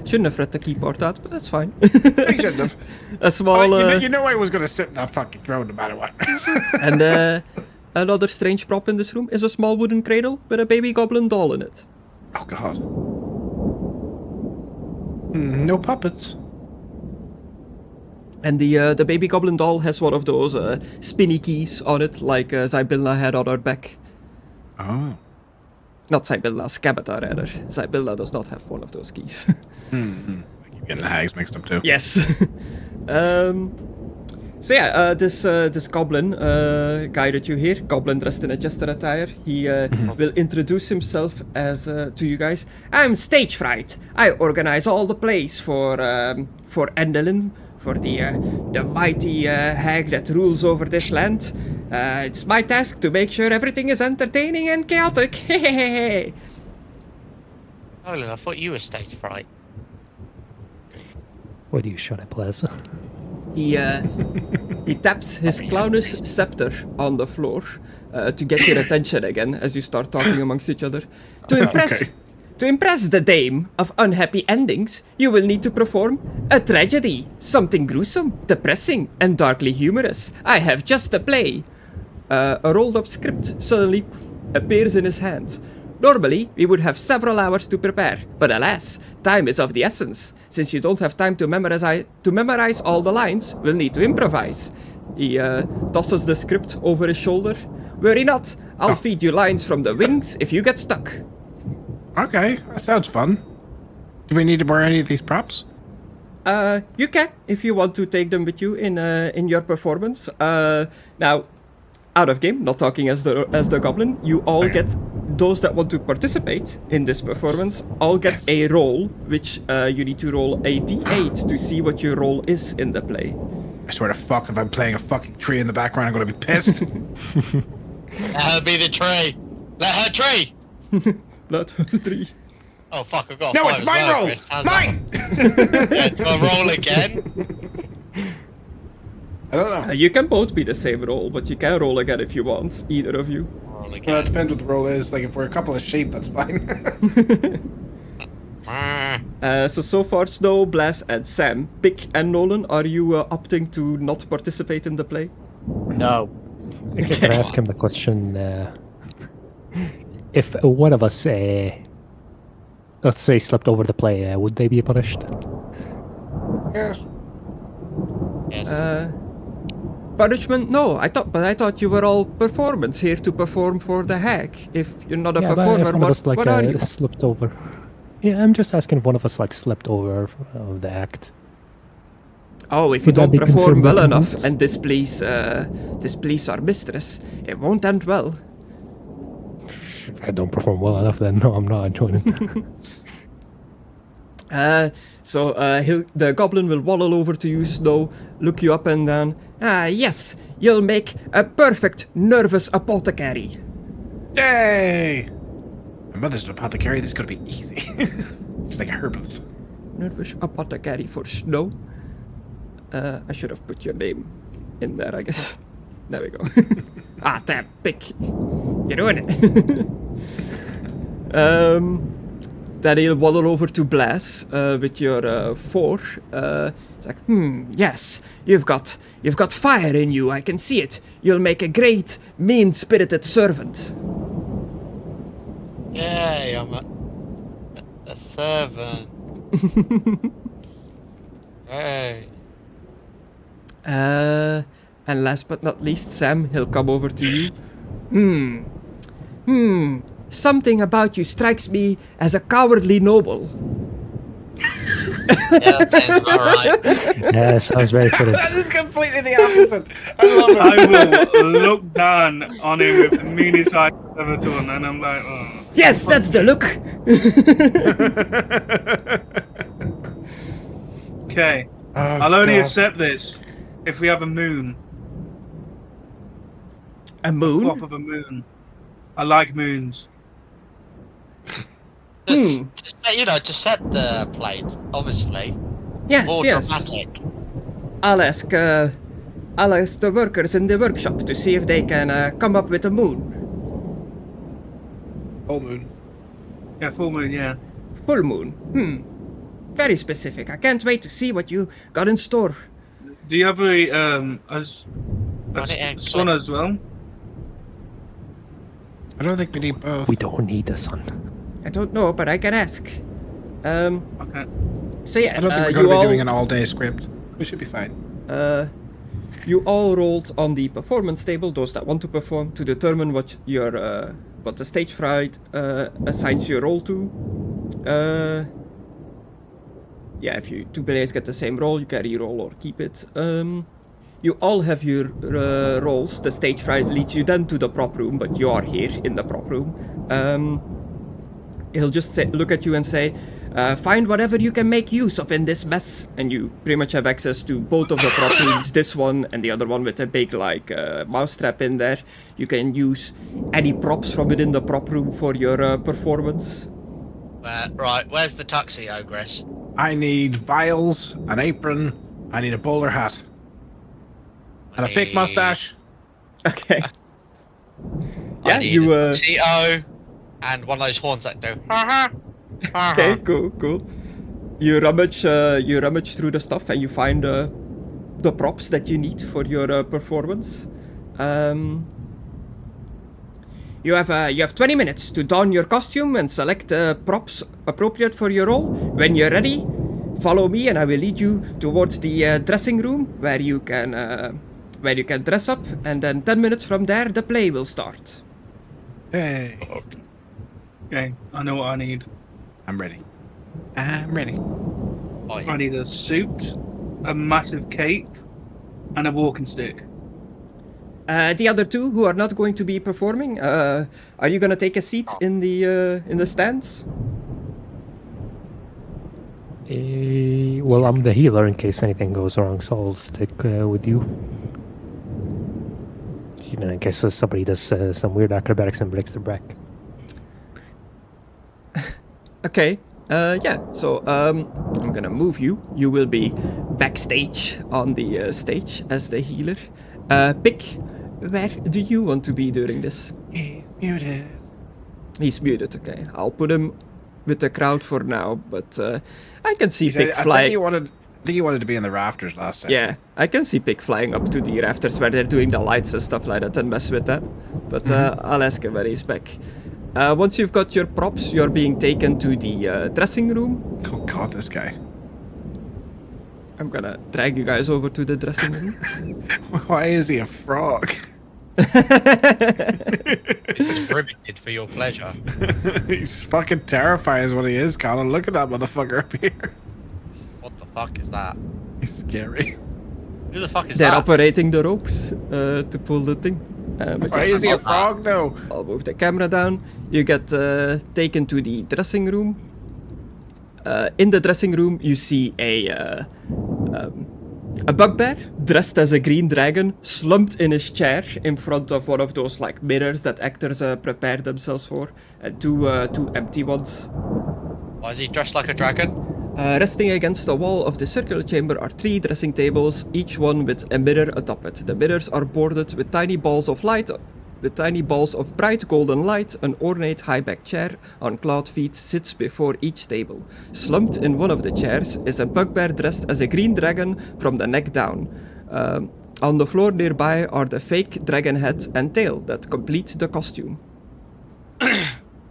Speaker 1: Shouldn't have read the key part out, but that's fine.
Speaker 4: I shouldn't have.
Speaker 1: A small...
Speaker 4: You know I was going to sit in that fucking throne no matter what.
Speaker 1: And another strange prop in this room is a small wooden cradle with a baby goblin doll in it.
Speaker 4: Oh, God. No puppets.
Speaker 1: And the baby goblin doll has one of those spinny keys on it, like Zybilna had on her back.
Speaker 4: Oh.
Speaker 1: Not Zybilna, Scabata rather. Zybilna does not have one of those keys.
Speaker 4: I keep getting the hags mixed up too.
Speaker 1: Yes. So yeah, this goblin guy that you hear, goblin dressed in a jester attire, he will introduce himself as to you guys. I'm Stage Fright. I organize all the plays for Endelin, for the mighty hag that rules over this land. It's my task to make sure everything is entertaining and chaotic. Hehehe.
Speaker 2: Nolen, I thought you were stage fright.
Speaker 6: Why do you shut up, Blaz?
Speaker 1: He taps his clownish scepter on the floor to get your attention again as you start talking amongst each other. To impress the dame of unhappy endings, you will need to perform a tragedy, something gruesome, depressing, and darkly humorous. I have just a play. A rolled-up script suddenly appears in his hand. Normally, we would have several hours to prepare, but alas, time is of the essence. Since you don't have time to memorize all the lines, we'll need to improvise. He tosses the script over his shoulder. Worry not, I'll feed you lines from the wings if you get stuck.
Speaker 4: Okay, that sounds fun. Do we need to borrow any of these props?
Speaker 1: You can, if you want to take them with you in your performance. Now, out of game, not talking as the goblin, you all get, those that want to participate in this performance, all get a roll, which you need to roll a d8 to see what your role is in the play.
Speaker 4: I swear to fuck, if I'm playing a fucking tree in the background, I'm gonna be pissed.
Speaker 2: Let her be the tree. Let her tree.
Speaker 1: Not 3.
Speaker 2: Oh fuck! I got.
Speaker 4: No,
Speaker 2: five
Speaker 4: it's
Speaker 2: as
Speaker 4: my
Speaker 2: well,
Speaker 4: roll!
Speaker 2: Chris. How's
Speaker 4: Mine!
Speaker 2: that? Yeah, do I roll again?
Speaker 4: I don't know.
Speaker 1: You can both be the same roll, but you can roll again if you want, either of you.
Speaker 2: Roll
Speaker 4: Well, it
Speaker 2: again.
Speaker 4: depends what the roll is. Like, if we're a couple of sheep, that's fine.
Speaker 1: So far, Snow, Blaz, and Sam. Pick and Nolen, are you opting to not participate in the play?
Speaker 3: No.
Speaker 6: I can ask him the question, if one of us, let's say, slept over the play, would they be punished?
Speaker 4: Yes.
Speaker 2: Yes.
Speaker 1: Punishment? No, I thought you were all performance, here to perform for the hag. If you're not a
Speaker 6: Yeah, but
Speaker 1: performer,
Speaker 6: if one of us,
Speaker 1: what are you?
Speaker 6: slept over? Yeah, I'm just asking if one of us, slept over the act.
Speaker 1: Oh, if you
Speaker 6: Would that
Speaker 1: don't
Speaker 6: be
Speaker 1: perform
Speaker 6: considered
Speaker 1: well
Speaker 6: a
Speaker 1: enough
Speaker 6: movement?
Speaker 1: and displease our mistress, it won't end well.
Speaker 6: If I don't perform well enough, then no, I'm not joining.
Speaker 1: So the goblin will waddle over to you, Snow, look you up and down. Ah, yes, you'll make a perfect nervous apothecary.
Speaker 4: Yay! My mother's an apothecary. This is gonna be easy. She's like a herbalist.
Speaker 1: Nervous apothecary for Snow. I should have put your name in there, I guess. There we go. Ah, damn, pick. You're doing it. Then he'll waddle over to Blaz with your 4. It's like, yes, you've got fire in you. I can see it. You'll make a great, mean-spirited servant.
Speaker 2: Yay! I'm a servant. Hey.
Speaker 1: And last but not least, Sam, he'll come over to you. Something about you strikes me as a cowardly noble.
Speaker 2: Yeah, that sounds about right.
Speaker 6: Yeah, sounds very fitting.
Speaker 4: That is completely the opposite. I love it.
Speaker 5: I will look down on him with the meanest eyes I've ever done, and I'm like, oh.
Speaker 1: Yes, that's the look.
Speaker 5: Okay.
Speaker 4: Oh,
Speaker 5: I'll only
Speaker 4: God.
Speaker 5: accept this if we have a moon.
Speaker 1: A moon?
Speaker 5: Prop of a moon. I like moons.
Speaker 2: Just you know, to set the plate, obviously.
Speaker 1: Yes,
Speaker 2: More
Speaker 1: yes.
Speaker 2: dramatic.
Speaker 1: I'll ask the workers in the workshop to see if they can come up with a moon.
Speaker 4: Full moon.
Speaker 5: Yeah, full moon, yeah.
Speaker 1: Full moon. Very specific. I can't wait to see what you got in store.
Speaker 5: Do you have a
Speaker 2: Got it, and
Speaker 5: sun
Speaker 2: click.
Speaker 5: as well?
Speaker 4: I don't think we need both.
Speaker 6: We don't need the sun.
Speaker 1: I don't know, but I can ask.
Speaker 5: Okay.
Speaker 1: So yeah,
Speaker 4: I don't think we're
Speaker 1: you
Speaker 4: going to be
Speaker 1: all
Speaker 4: doing an all-day script. We should be fine.
Speaker 1: you all rolled on the performance table, those that want to perform, to determine what your what the stage fright assigns your roll to. Yeah, if you two players get the same roll, you can re-roll or keep it. You all have your rolls. The stage fright leads you then to the prop room, but you are here in the prop room. He'll just look at you and say, find whatever you can make use of in this mess. And you pretty much have access to both of the prop rooms, this one and the other one with a big mousetrap in there. You can use any props from within the prop room for your performance.
Speaker 2: Right, where's the tuxedo, Griss?
Speaker 4: I need vials, an apron, I need a bowler hat. And a fake mustache.
Speaker 1: Okay.
Speaker 2: I
Speaker 1: Yeah,
Speaker 2: need
Speaker 1: you
Speaker 2: a tuxedo and one of those horns that do.
Speaker 1: Okay, cool. You rummage through the stuff and you find the props that you need for your performance. You have 20 minutes to don your costume and select props appropriate for your role. When you're ready, follow me and I will lead you towards the dressing room where you can dress up. And then 10 minutes from there, the play will start.
Speaker 4: Hey,
Speaker 5: Okay, I know what I need.
Speaker 4: I'm ready. I'm ready.
Speaker 2: Oh,
Speaker 5: I need a suit, a massive cape, and a walking stick.
Speaker 1: The other two who are not going to be performing, are you gonna take a seat in the stands?
Speaker 6: Well, I'm the healer in case anything goes wrong, so I'll stick with you. You know, in case somebody does some weird acrobatics and breaks their back.
Speaker 1: Okay. Yeah. So I'm gonna move you. You will be backstage on the stage as the healer. Pick. Where do you want to be during this?
Speaker 4: He's muted.
Speaker 1: He's muted. Okay. I'll put him with the crowd for now, but I can see Pick
Speaker 4: I
Speaker 1: flying.
Speaker 4: think you wanted to be in the rafters last time.
Speaker 1: Yeah, I can see Pick flying up to the rafters where they're doing the lights and stuff like that and mess with that. But I'll ask him when he's back. Once you've got your props, you're being taken to the dressing room.
Speaker 4: Oh God, this guy.
Speaker 1: I'm gonna drag you guys over to the dressing room.
Speaker 4: Why is he a frog?
Speaker 2: it's riveted for your pleasure.
Speaker 4: He's fucking terrifying is what he is, Connor. Look at that motherfucker up here.
Speaker 2: What the fuck is that?
Speaker 4: He's scary.
Speaker 2: Who the fuck is
Speaker 1: They're
Speaker 2: that?
Speaker 1: operating the ropes to pull the thing. But
Speaker 4: Why
Speaker 1: yeah,
Speaker 4: is he a frog though?
Speaker 1: I'll move the camera down. You get taken to the dressing room. In the dressing room, you see a bugbear dressed as a green dragon, slumped in his chair in front of one of those like mirrors that actors prepare themselves for, and two empty ones.
Speaker 2: Why is he dressed like a dragon?
Speaker 1: Resting against the wall of the circular chamber are 3 dressing tables, each one with a mirror atop it. The mirrors are bordered with tiny balls of light. With tiny balls of bright golden light, an ornate high-backed chair on clawed feet sits before each table. Slumped in one of the chairs is a bugbear dressed as a green dragon from the neck down. On the floor nearby are the fake dragon head and tail that complete the costume.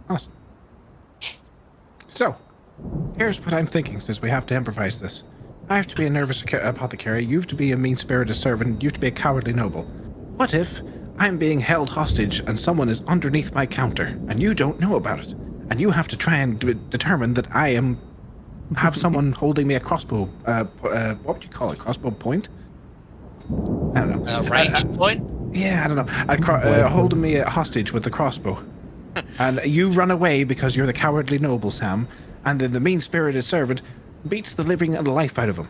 Speaker 4: Awesome. So, here's what I'm thinking since we have to improvise this. I have to be a nervous apothecary, you have to be a mean-spirited servant, you have to be a cowardly noble. What if I'm being held hostage and someone is underneath my counter and you don't know about it? And you have to try and determine that I have someone holding me a crossbow, what would you call it, crossbow point? I don't know.
Speaker 2: A range point?
Speaker 4: Yeah, I don't know. Holding me hostage with the crossbow. And you run away because you're the cowardly noble, Sam, and then the mean-spirited servant beats the living and the life out of him.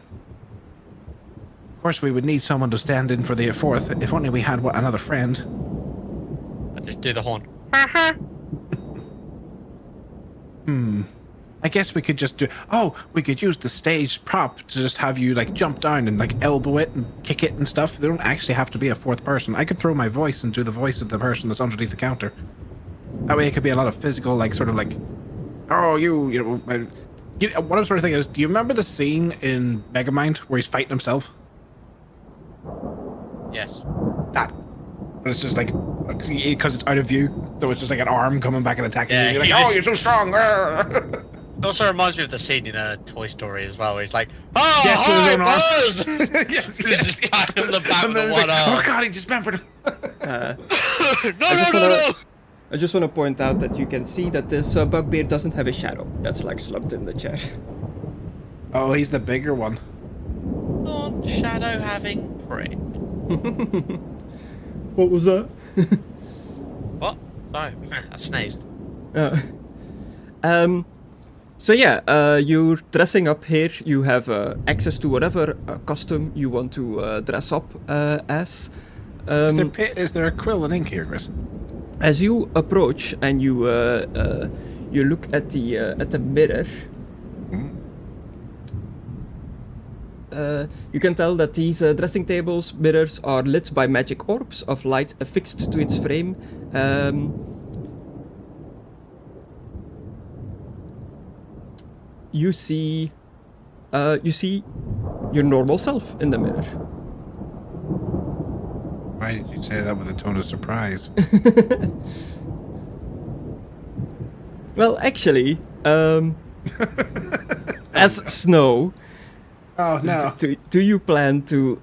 Speaker 4: course, we would need someone to stand in for the fourth. If only we had another friend.
Speaker 2: I just do the horn.
Speaker 4: I guess we could just do. Oh, we could use the stage prop to just have you like jump down and like elbow it and kick it and stuff. They don't actually have to be a fourth person. I could throw my voice and do the voice of the person that's underneath the counter. That way, it could be a lot of physical, like sort of like, oh, what I'm sort of thinking is, do you remember the scene in Megamind where he's fighting himself?
Speaker 2: Yes.
Speaker 4: That. But it's just like, because it's out of view, so it's just like an arm coming back and attacking you. You're like, oh, you're so strong!
Speaker 2: It also reminds me of the scene in Toy Story as well, where he's like, oh,
Speaker 4: Yes,
Speaker 2: hi,
Speaker 4: with his
Speaker 2: Buzz!
Speaker 4: yes,
Speaker 2: He's just got him in the back
Speaker 4: And
Speaker 2: with
Speaker 4: then
Speaker 2: the
Speaker 4: it's
Speaker 2: one
Speaker 4: like,
Speaker 2: arm.
Speaker 4: oh god, he dismembered him.
Speaker 2: No!
Speaker 1: I just want to point out that you can see that this bugbear doesn't have a shadow. That's like slumped in the chair.
Speaker 4: Oh, he's the bigger one.
Speaker 2: Non-shadow having prick.
Speaker 1: What was that?
Speaker 2: What? Sorry, I sneezed.
Speaker 1: So yeah, you're dressing up here. You have access to whatever costume you want to dress up as.
Speaker 4: Is there a quill and ink here, Chris?
Speaker 1: As you approach and you look at the mirror, you can tell that these dressing tables mirrors are lit by magic orbs of light affixed to its frame. You see your normal self in the mirror.
Speaker 4: Why did you say that with a tone of surprise?
Speaker 1: Well, actually, as Snow,
Speaker 4: Oh no.
Speaker 1: do you plan to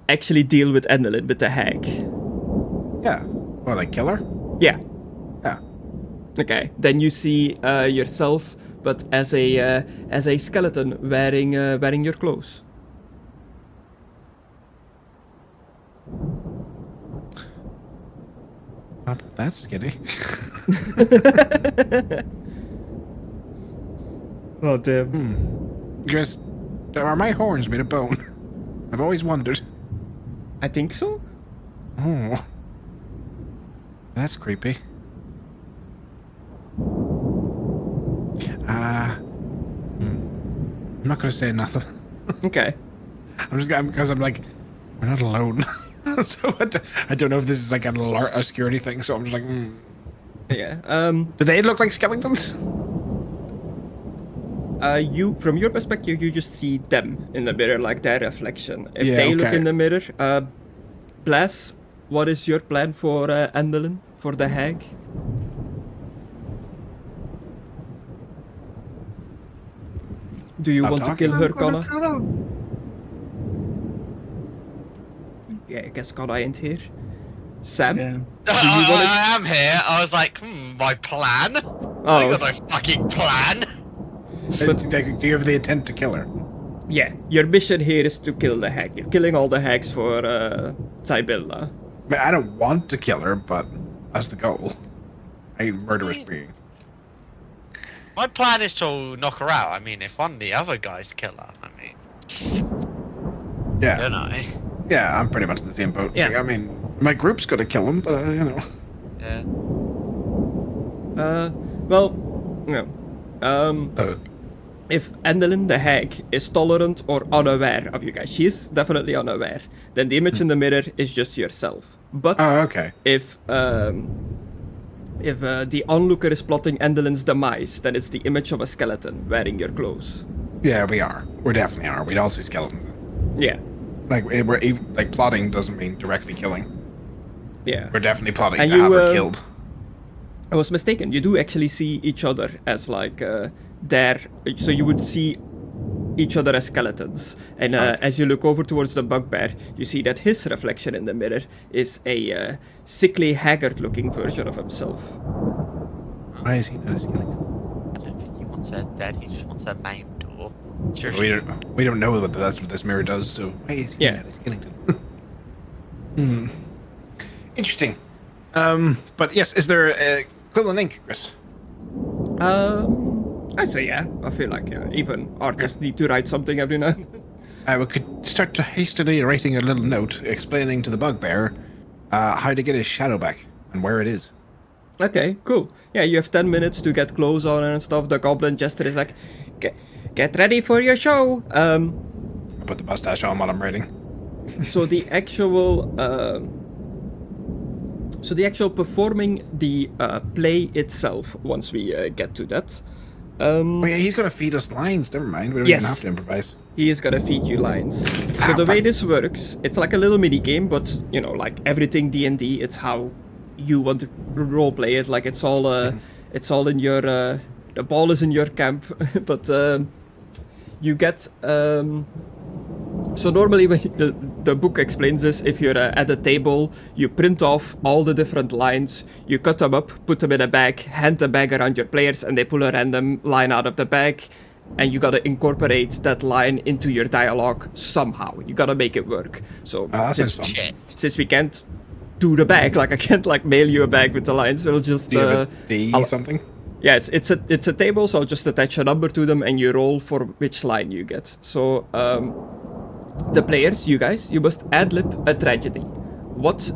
Speaker 1: actually deal with Nolen, with the hag?
Speaker 4: Yeah. What, like kill her?
Speaker 1: Yeah.
Speaker 4: Yeah.
Speaker 1: Okay. Then you see yourself, but as a skeleton wearing your clothes.
Speaker 4: Not that skinny.
Speaker 1: Oh damn.
Speaker 4: Chris, are my horns made of bone? I've always wondered.
Speaker 1: I think so.
Speaker 4: Oh. That's creepy. I'm not gonna say nothing.
Speaker 1: Okay.
Speaker 4: Because I'm like, we're not alone. So I don't know if this is like a security thing, so I'm just like,
Speaker 1: Yeah.
Speaker 4: Do they look like skeletons?
Speaker 1: From your perspective, you just see them in the mirror, like their reflection. If
Speaker 4: Yeah,
Speaker 1: they look
Speaker 4: okay.
Speaker 1: in the mirror, Blaz, what is your plan for Nolen, for the hag? Do you
Speaker 4: Stop
Speaker 1: want to
Speaker 4: talking.
Speaker 1: kill her, Conna? Yeah, I guess Conna ain't here. Sam?
Speaker 5: Yeah.
Speaker 2: I am here. I was like, my plan? I got no fucking plan.
Speaker 4: Do you have the intent to kill her?
Speaker 1: Yeah, your mission here is to kill the hag. You're killing all the hags for Zybilla.
Speaker 4: I mean, I don't want to kill her, but that's the goal. A murderous being.
Speaker 2: My plan is to knock her out. I mean, if one of the other guys kill her, I mean,
Speaker 4: Yeah.
Speaker 2: don't I?
Speaker 4: Yeah, I'm pretty much in the same boat.
Speaker 1: Yeah.
Speaker 4: Like, I mean, my group's gonna kill him, but you know.
Speaker 2: Yeah.
Speaker 1: Well, no. If Nolen the hag is tolerant or unaware of you guys, she is definitely unaware, then the image in the mirror is just yourself. But
Speaker 4: Oh, okay.
Speaker 1: if the onlooker is plotting Nolen's demise, then it's the image of a skeleton wearing your clothes.
Speaker 4: Yeah, we are. We definitely are. We'd all see skeletons.
Speaker 1: Yeah,
Speaker 4: Like plotting doesn't mean directly killing.
Speaker 1: yeah.
Speaker 4: We're definitely plotting
Speaker 1: And
Speaker 4: to
Speaker 1: you,
Speaker 4: have her killed.
Speaker 1: I was mistaken. You do actually see each other as like there, so you would see each other as skeletons. And as you look over towards the bugbear, you see that his reflection in the mirror is a sickly, haggard-looking version of himself.
Speaker 4: Why is he not a skeleton?
Speaker 2: I don't think he wants her dead. He just wants her maimed or.
Speaker 4: We don't know that that's what this mirror does. So why is he not a skeleton? Interesting. But yes, is there a quill and ink, Chris?
Speaker 1: I say yeah. I feel like even artists need to write something every now and then.
Speaker 4: We could start hastily writing a little note explaining to the bugbear how to get his shadow back and where it is.
Speaker 1: Okay, cool. Yeah, you have 10 minutes to get clothes on and stuff. The goblin jester is like, get ready for your show.
Speaker 4: I put the mustache on while I'm writing.
Speaker 1: So the actual performing the play itself, once we get to that.
Speaker 4: Oh yeah, he's gonna feed us lines. Never mind. We don't
Speaker 1: Yes.
Speaker 4: even have to improvise.
Speaker 1: He is gonna feed you lines. So the way this works, it's like a little mini game, but you know, like everything D&D, it's how you want to roleplay it. Like it's all in your the ball is in your camp. But you get so normally when the book explains this, if you're at a table, you print off all the different lines, you cut them up, put them in a bag, hand the bag around your players, and they pull a random line out of the bag, and you gotta incorporate that line into your dialogue somehow. You gotta make it work. So
Speaker 4: That sounds fun.
Speaker 2: Shit.
Speaker 1: since we can't do the bag, like I can't like mail you a bag with the lines, we'll just
Speaker 4: Do you have a D something?
Speaker 1: yeah, it's a table, so I'll just attach a number to them and you roll for which line you get. So the players, you guys, you must ad-lib a tragedy. What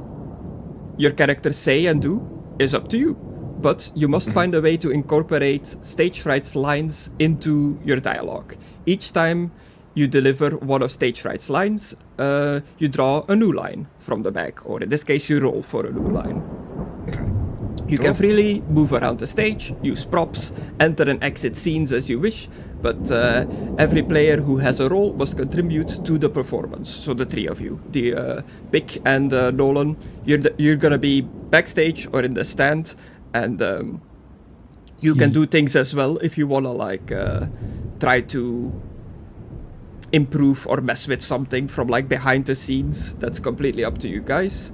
Speaker 1: your characters say and do is up to you, but you must find a way to incorporate stage fright's lines into your dialogue. Each time you deliver one of stage fright's lines, you draw a new line from the bag, or in this case you roll for a new line.
Speaker 4: Okay.
Speaker 1: You
Speaker 4: Cool.
Speaker 1: can freely move around the stage, use props, enter and exit scenes as you wish, but every player who has a role must contribute to the performance. So the three of you, the Pick and Nolen, you're gonna be backstage or in the stand, and you can do things as well if you wanna like try to improve or mess with something from like behind the scenes. That's completely up to you guys.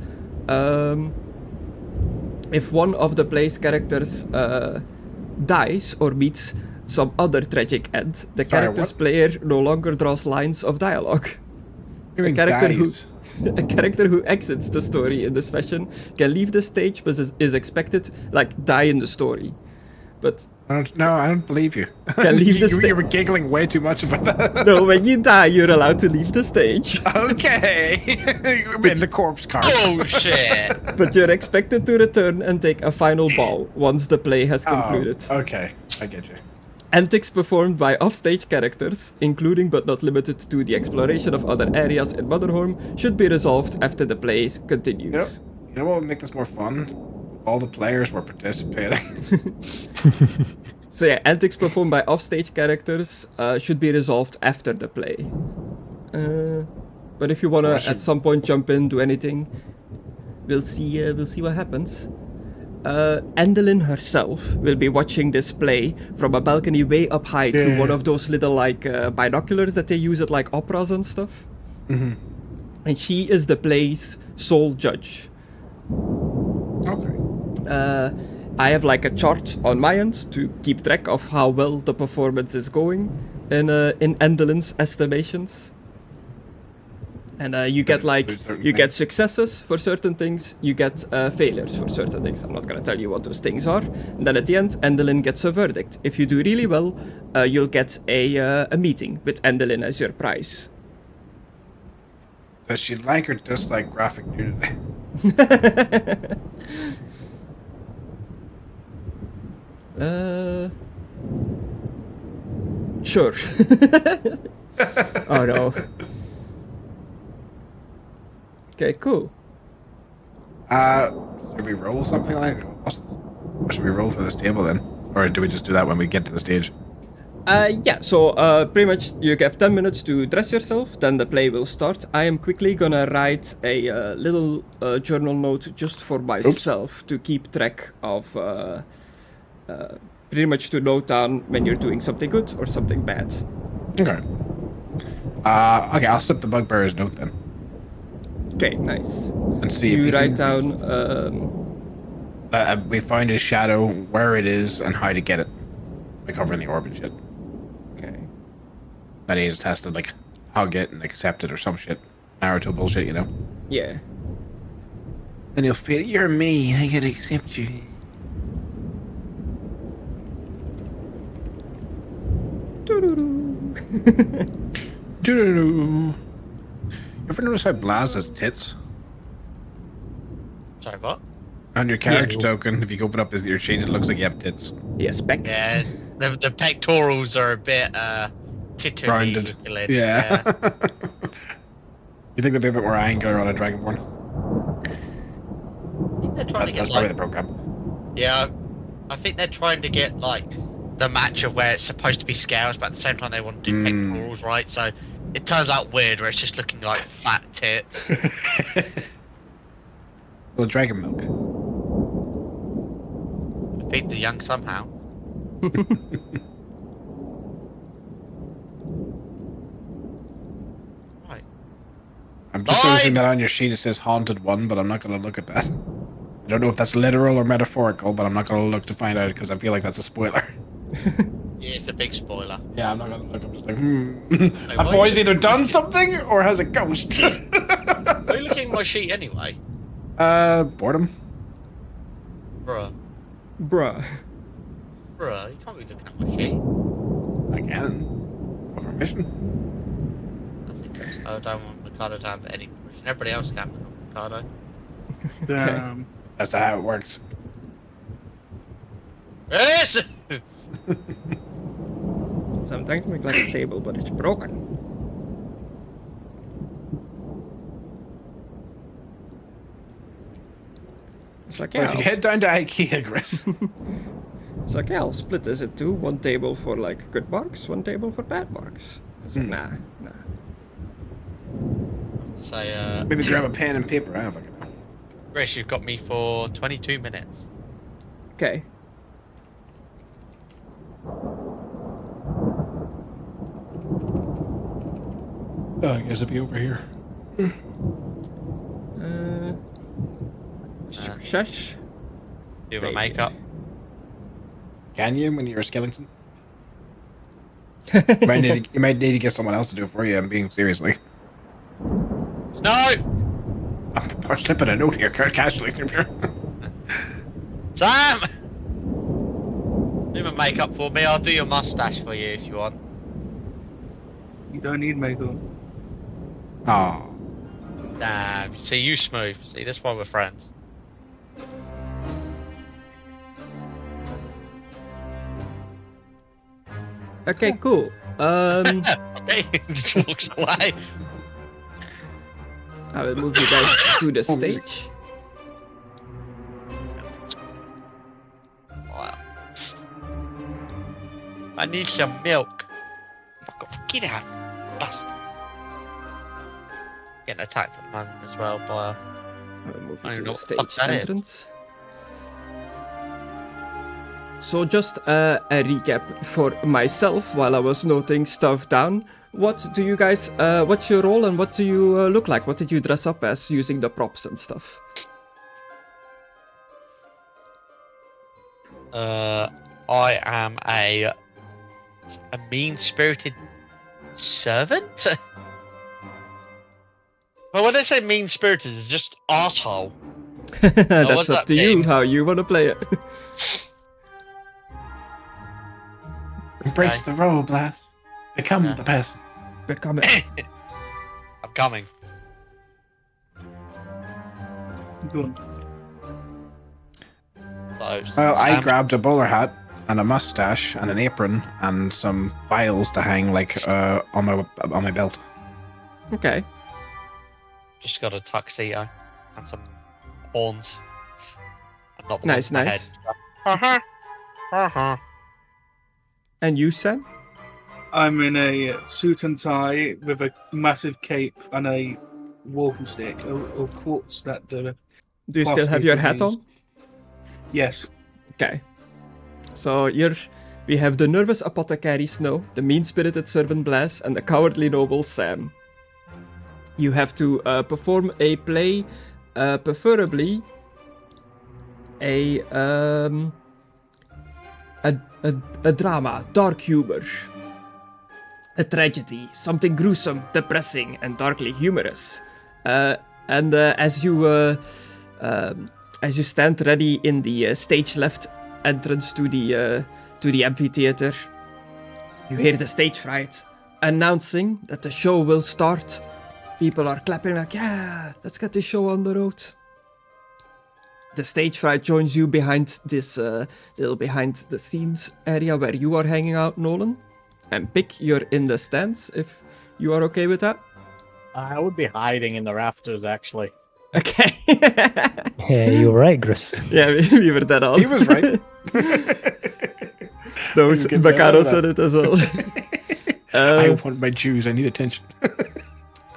Speaker 1: If one of the play's characters dies or meets some other tragic end, the character's
Speaker 4: what?
Speaker 1: player no longer draws lines of dialogue.
Speaker 4: You mean
Speaker 1: character who-
Speaker 4: dies?
Speaker 1: A character who exits the story in this fashion can leave the stage, but is expected like die in the story. But
Speaker 4: I don't believe you.
Speaker 1: Can leave the
Speaker 4: you were giggling way too much about that.
Speaker 1: no, when you die, you're allowed to leave the stage.
Speaker 4: Okay. In the corpse cart.
Speaker 2: Oh shit!
Speaker 1: But you're expected to return and take a final bow once the play has concluded.
Speaker 4: Oh, okay, I get you.
Speaker 1: Antics performed by offstage characters, including but not limited to the exploration of other areas in Motherhorn, should be resolved after the play continues.
Speaker 4: You know what would make this more fun? All the players were participating.
Speaker 1: So yeah, antics performed by offstage characters should be resolved after the play. But if you wanna at some point jump in, do anything, we'll see what happens. Endlin herself will be watching this play from a balcony way up high through one of those little like binoculars that they use at like operas and stuff.
Speaker 4: Mm-hmm.
Speaker 1: And she is the play's sole judge.
Speaker 4: Okay.
Speaker 1: I have like a chart on my end to keep track of how well the performance is going in Endelin's estimations. And you get like get successes for certain things, you get failures for certain things. I'm not gonna tell you what those things are. And then at the end, Endelin gets a verdict. If you do really well, you'll get a meeting with Endelin as your prize.
Speaker 4: Does she like or dislike graphic nudity?
Speaker 1: Sure. Oh no. Okay, cool.
Speaker 4: Should we roll something like? What should we roll for this table then? Or do we just do that when we get to the stage?
Speaker 1: Yeah, so pretty much you have 10 minutes to dress yourself, then the play will start. I am quickly gonna write a little journal note just for myself to keep track of, pretty much to note down when you're doing something good or something bad.
Speaker 4: Okay. Okay, I'll slip the bugbear's note then.
Speaker 1: Okay, nice.
Speaker 4: And see
Speaker 1: You
Speaker 4: if
Speaker 1: write down,
Speaker 4: we find his shadow, where it is, and how to get it. By covering the orb and shit.
Speaker 1: okay.
Speaker 4: Then he just has to, like, hug it and accept it or some shit. Naruto bullshit, you know?
Speaker 1: Yeah.
Speaker 4: And he'll feel, you're me, I gotta accept you. You ever notice how Blaz has tits?
Speaker 2: Sorry, what?
Speaker 4: On your character
Speaker 6: Yeah.
Speaker 4: token, if you open up your sheet, it looks like you have tits.
Speaker 1: Yes, specs.
Speaker 2: Yeah, the pectorals are a bit titterly.
Speaker 4: Rounded.
Speaker 2: looking,
Speaker 4: Yeah. You think there'd be a bit more angular on a Dragonborn?
Speaker 2: I think they're trying to get
Speaker 4: That's probably
Speaker 2: like,
Speaker 4: the program.
Speaker 2: yeah, I think they're trying to get like the match of where it's supposed to be scales, but at the same time they want to do pectorals, right? So it turns out weird where it's just looking like fat tits.
Speaker 4: Well, dragon milk.
Speaker 2: Feed the young somehow. Right.
Speaker 4: I'm just noticing that on your sheet it says haunted one, but I'm not going to look at that. I don't know if that's literal or metaphorical, but I'm not going to look to find out because I feel like that's a spoiler.
Speaker 2: Yeah, it's a big spoiler.
Speaker 4: Yeah, I'm not going to look. I'm just like,
Speaker 2: Wait,
Speaker 4: a
Speaker 2: why
Speaker 4: boy's
Speaker 2: are you-
Speaker 4: either done something or has a ghost.
Speaker 2: Are you looking at my sheet anyway?
Speaker 4: Boredom.
Speaker 2: Bruh.
Speaker 1: Bruh.
Speaker 2: Bruh, you can't be looking at my sheet.
Speaker 4: I can. Over mission.
Speaker 2: I think that's, I don't want Mckadow to have any permission. Everybody else can, but not Mckadow.
Speaker 5: Damn.
Speaker 4: That's not how it works.
Speaker 2: Yes!
Speaker 1: So I'm trying to make like a table, but it's broken. It's like,
Speaker 4: Well,
Speaker 1: yeah,
Speaker 4: if you
Speaker 1: I'll
Speaker 4: head down to IKEA, Chris.
Speaker 1: It's like, yeah, I'll split this into one table for like good marks, one table for bad marks. It's like, nah.
Speaker 2: So,
Speaker 4: Maybe grab a pen and paper. I don't fucking know.
Speaker 2: Chris, you've got me for 22 minutes.
Speaker 1: Okay.
Speaker 4: I guess it'll be over here.
Speaker 1: Shush.
Speaker 2: Do my makeup.
Speaker 4: Can you when you're a skeleton? You might need to get someone else to do it for you. I'm being serious. Like,
Speaker 2: No!
Speaker 4: I'm slipping a note here, casually.
Speaker 2: Sam! Do my makeup for me. I'll do your mustache for you if you want.
Speaker 5: You don't need makeup.
Speaker 4: Oh,
Speaker 2: Damn. See, you smooth. See, that's why we're friends.
Speaker 1: Okay, cool.
Speaker 2: Okay, just walks away.
Speaker 1: I will move you guys to the stage.
Speaker 2: Wow. I need some milk. Fuck off. Get out. Bastard. Getting attacked at the moment as well by
Speaker 1: I will move
Speaker 2: I
Speaker 1: you
Speaker 2: don't
Speaker 1: to
Speaker 2: know
Speaker 1: the
Speaker 2: what the fuck
Speaker 1: stage
Speaker 2: that is.
Speaker 1: entrance. So just a recap for myself while I was noting stuff down. What do you guys, what's your role and what do you look like? What did you dress up as using the props and stuff?
Speaker 2: I am a mean-spirited servant? Well, when I say mean-spirited, it's just arsehole.
Speaker 1: That's
Speaker 2: what's
Speaker 1: up
Speaker 2: that
Speaker 1: to you
Speaker 2: mean?
Speaker 1: how you want to play it.
Speaker 4: embrace
Speaker 2: Okay.
Speaker 4: the role, Blaz. Become
Speaker 2: Yeah.
Speaker 4: the person.
Speaker 1: Become it.
Speaker 2: I'm coming.
Speaker 5: Good.
Speaker 2: So,
Speaker 4: Well, I
Speaker 2: Sam-
Speaker 4: grabbed a bowler hat and a mustache and an apron and some files to hang like on my belt.
Speaker 1: Okay.
Speaker 2: Just got a tuxedo and some horns. And not the
Speaker 1: Nice,
Speaker 2: ones on my
Speaker 1: nice.
Speaker 2: head. Uh-huh.
Speaker 1: And you, Sam?
Speaker 5: I'm in a suit and tie with a massive cape and a walking stick, or quartz that the.
Speaker 1: Do you still have your hat on?
Speaker 5: Yes.
Speaker 1: Okay. So we have the nervous apothecary Snow, the mean-spirited servant Blaz, and the cowardly noble Sam. You have to perform a play, preferably a drama, dark humor, a tragedy, something gruesome, depressing, and darkly humorous. And as you stand ready in the stage left entrance to the amphitheater, you hear the stage fright announcing that the show will start. People are clapping like, yeah, let's get this show on the road. The stage fright joins you behind this little behind the scenes area where you are hanging out, Nolen. And Pick, you're in the stands, if you are okay with that.
Speaker 3: I would be hiding in the rafters, actually.
Speaker 1: Okay.
Speaker 6: Yeah, you're right, Griss.
Speaker 1: Yeah, we were dead on.
Speaker 4: He was right.
Speaker 1: Snow's
Speaker 4: You can say
Speaker 1: Mckadow
Speaker 4: that.
Speaker 1: said it as well.
Speaker 4: I want my Jews. I need attention.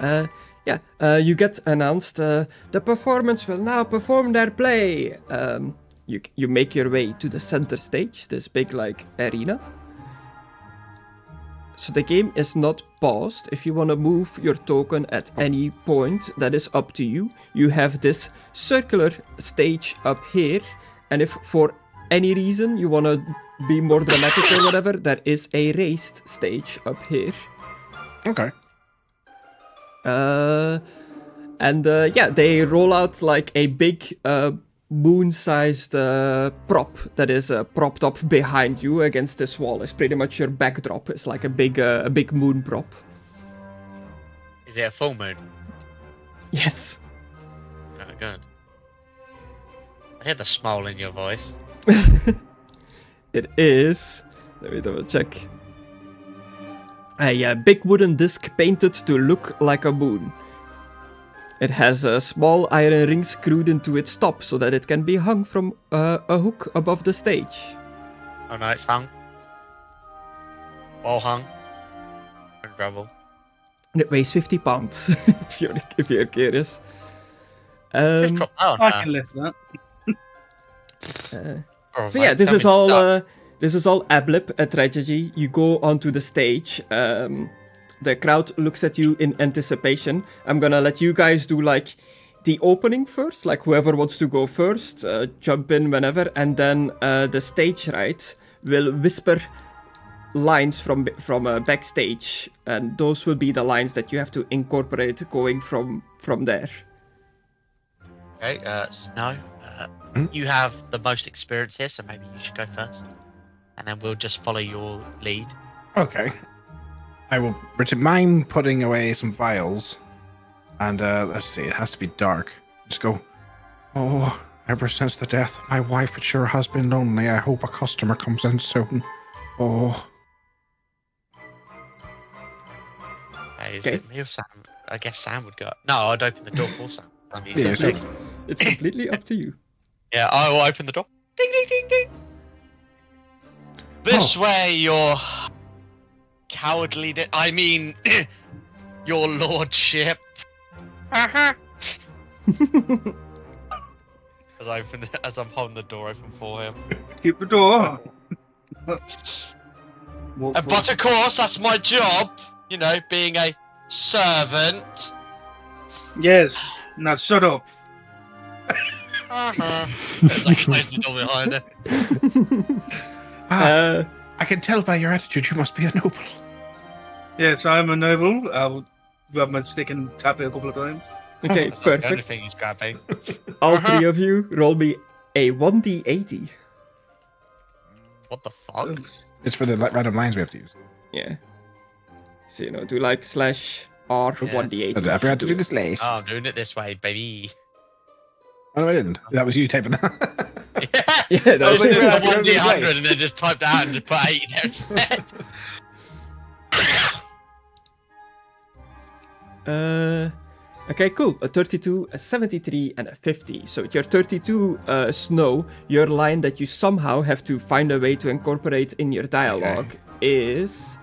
Speaker 1: You get announced. The performance will now perform their play. You make your way to the center stage, this big like arena. So the game is not paused. If you want to move your token at any point, that is up to you. You have this circular stage up here, and if for any reason you want to be more dramatic or whatever, there is a raised stage up here.
Speaker 4: Okay.
Speaker 1: They roll out like a big moon-sized prop that is propped up behind you against this wall. It's pretty much your backdrop. It's like a big moon prop.
Speaker 2: Is it a full moon?
Speaker 1: Yes.
Speaker 2: Oh, good. I hear the smile in your voice.
Speaker 1: It is. Let me double check. A big wooden disc painted to look like a moon. It has a small iron ring screwed into its top so that it can be hung from a hook above the stage.
Speaker 2: Oh no, it's hung. Well hung. No trouble.
Speaker 1: And it weighs 50 pounds, if you're curious.
Speaker 2: Just drop that on
Speaker 5: I
Speaker 2: her.
Speaker 5: can lift that.
Speaker 1: So yeah, this is all Ablip, a tragedy. You go onto the stage. The crowd looks at you in anticipation. I'm gonna let you guys do like the opening first, like whoever wants to go first, jump in whenever, and then the stage right will whisper lines from backstage, and those will be the lines that you have to incorporate going from there.
Speaker 2: Okay, Snow, you have the most experience here, so maybe you should go first. And then we'll just follow your lead.
Speaker 4: Okay. I will mine putting away some vials. And let's see, it has to be dark. Just go, oh, ever since the death of my wife, it sure has been lonely. I hope a customer comes in soon. Oh.
Speaker 2: Hey, is
Speaker 1: Okay.
Speaker 2: it me or Sam? I guess Sam would go. No, I'd open the door for Sam. I mean,
Speaker 4: Yeah, so-
Speaker 1: It's completely up to you.
Speaker 2: yeah, I will open the door. Ding, ding, ding, ding. This way, your cowardly. I mean, your lordship. As I'm holding the door open for him.
Speaker 5: Keep the door. Walk
Speaker 2: But
Speaker 5: forward.
Speaker 2: of course, that's my job. You know, being a servant.
Speaker 5: Yes. Now shut up.
Speaker 2: As I close the door behind her.
Speaker 4: I can tell by your attitude you must be a noble.
Speaker 5: Yes, I'm a noble. I'll rub my stick and tap it a couple of times.
Speaker 1: Okay,
Speaker 2: That's the only
Speaker 1: perfect.
Speaker 2: thing he's grabbing.
Speaker 1: All three of you roll me a 1d80.
Speaker 2: What the fuck?
Speaker 4: It's for the random lines we have to use.
Speaker 1: Yeah. So, do like /R 1d8.
Speaker 4: I forgot to do the sleigh.
Speaker 2: Oh, I'm doing it this way, baby.
Speaker 4: Oh, no, I didn't. That was you typing that.
Speaker 1: Yeah, that
Speaker 2: I was
Speaker 1: was
Speaker 2: doing
Speaker 1: it.
Speaker 2: the 1d100 and then just typed out and just put 8 in there instead.
Speaker 1: Okay, cool. A 32, a 73, and a 50. So with your 32 Snow, your line that you somehow have to find a way to incorporate in your dialogue is...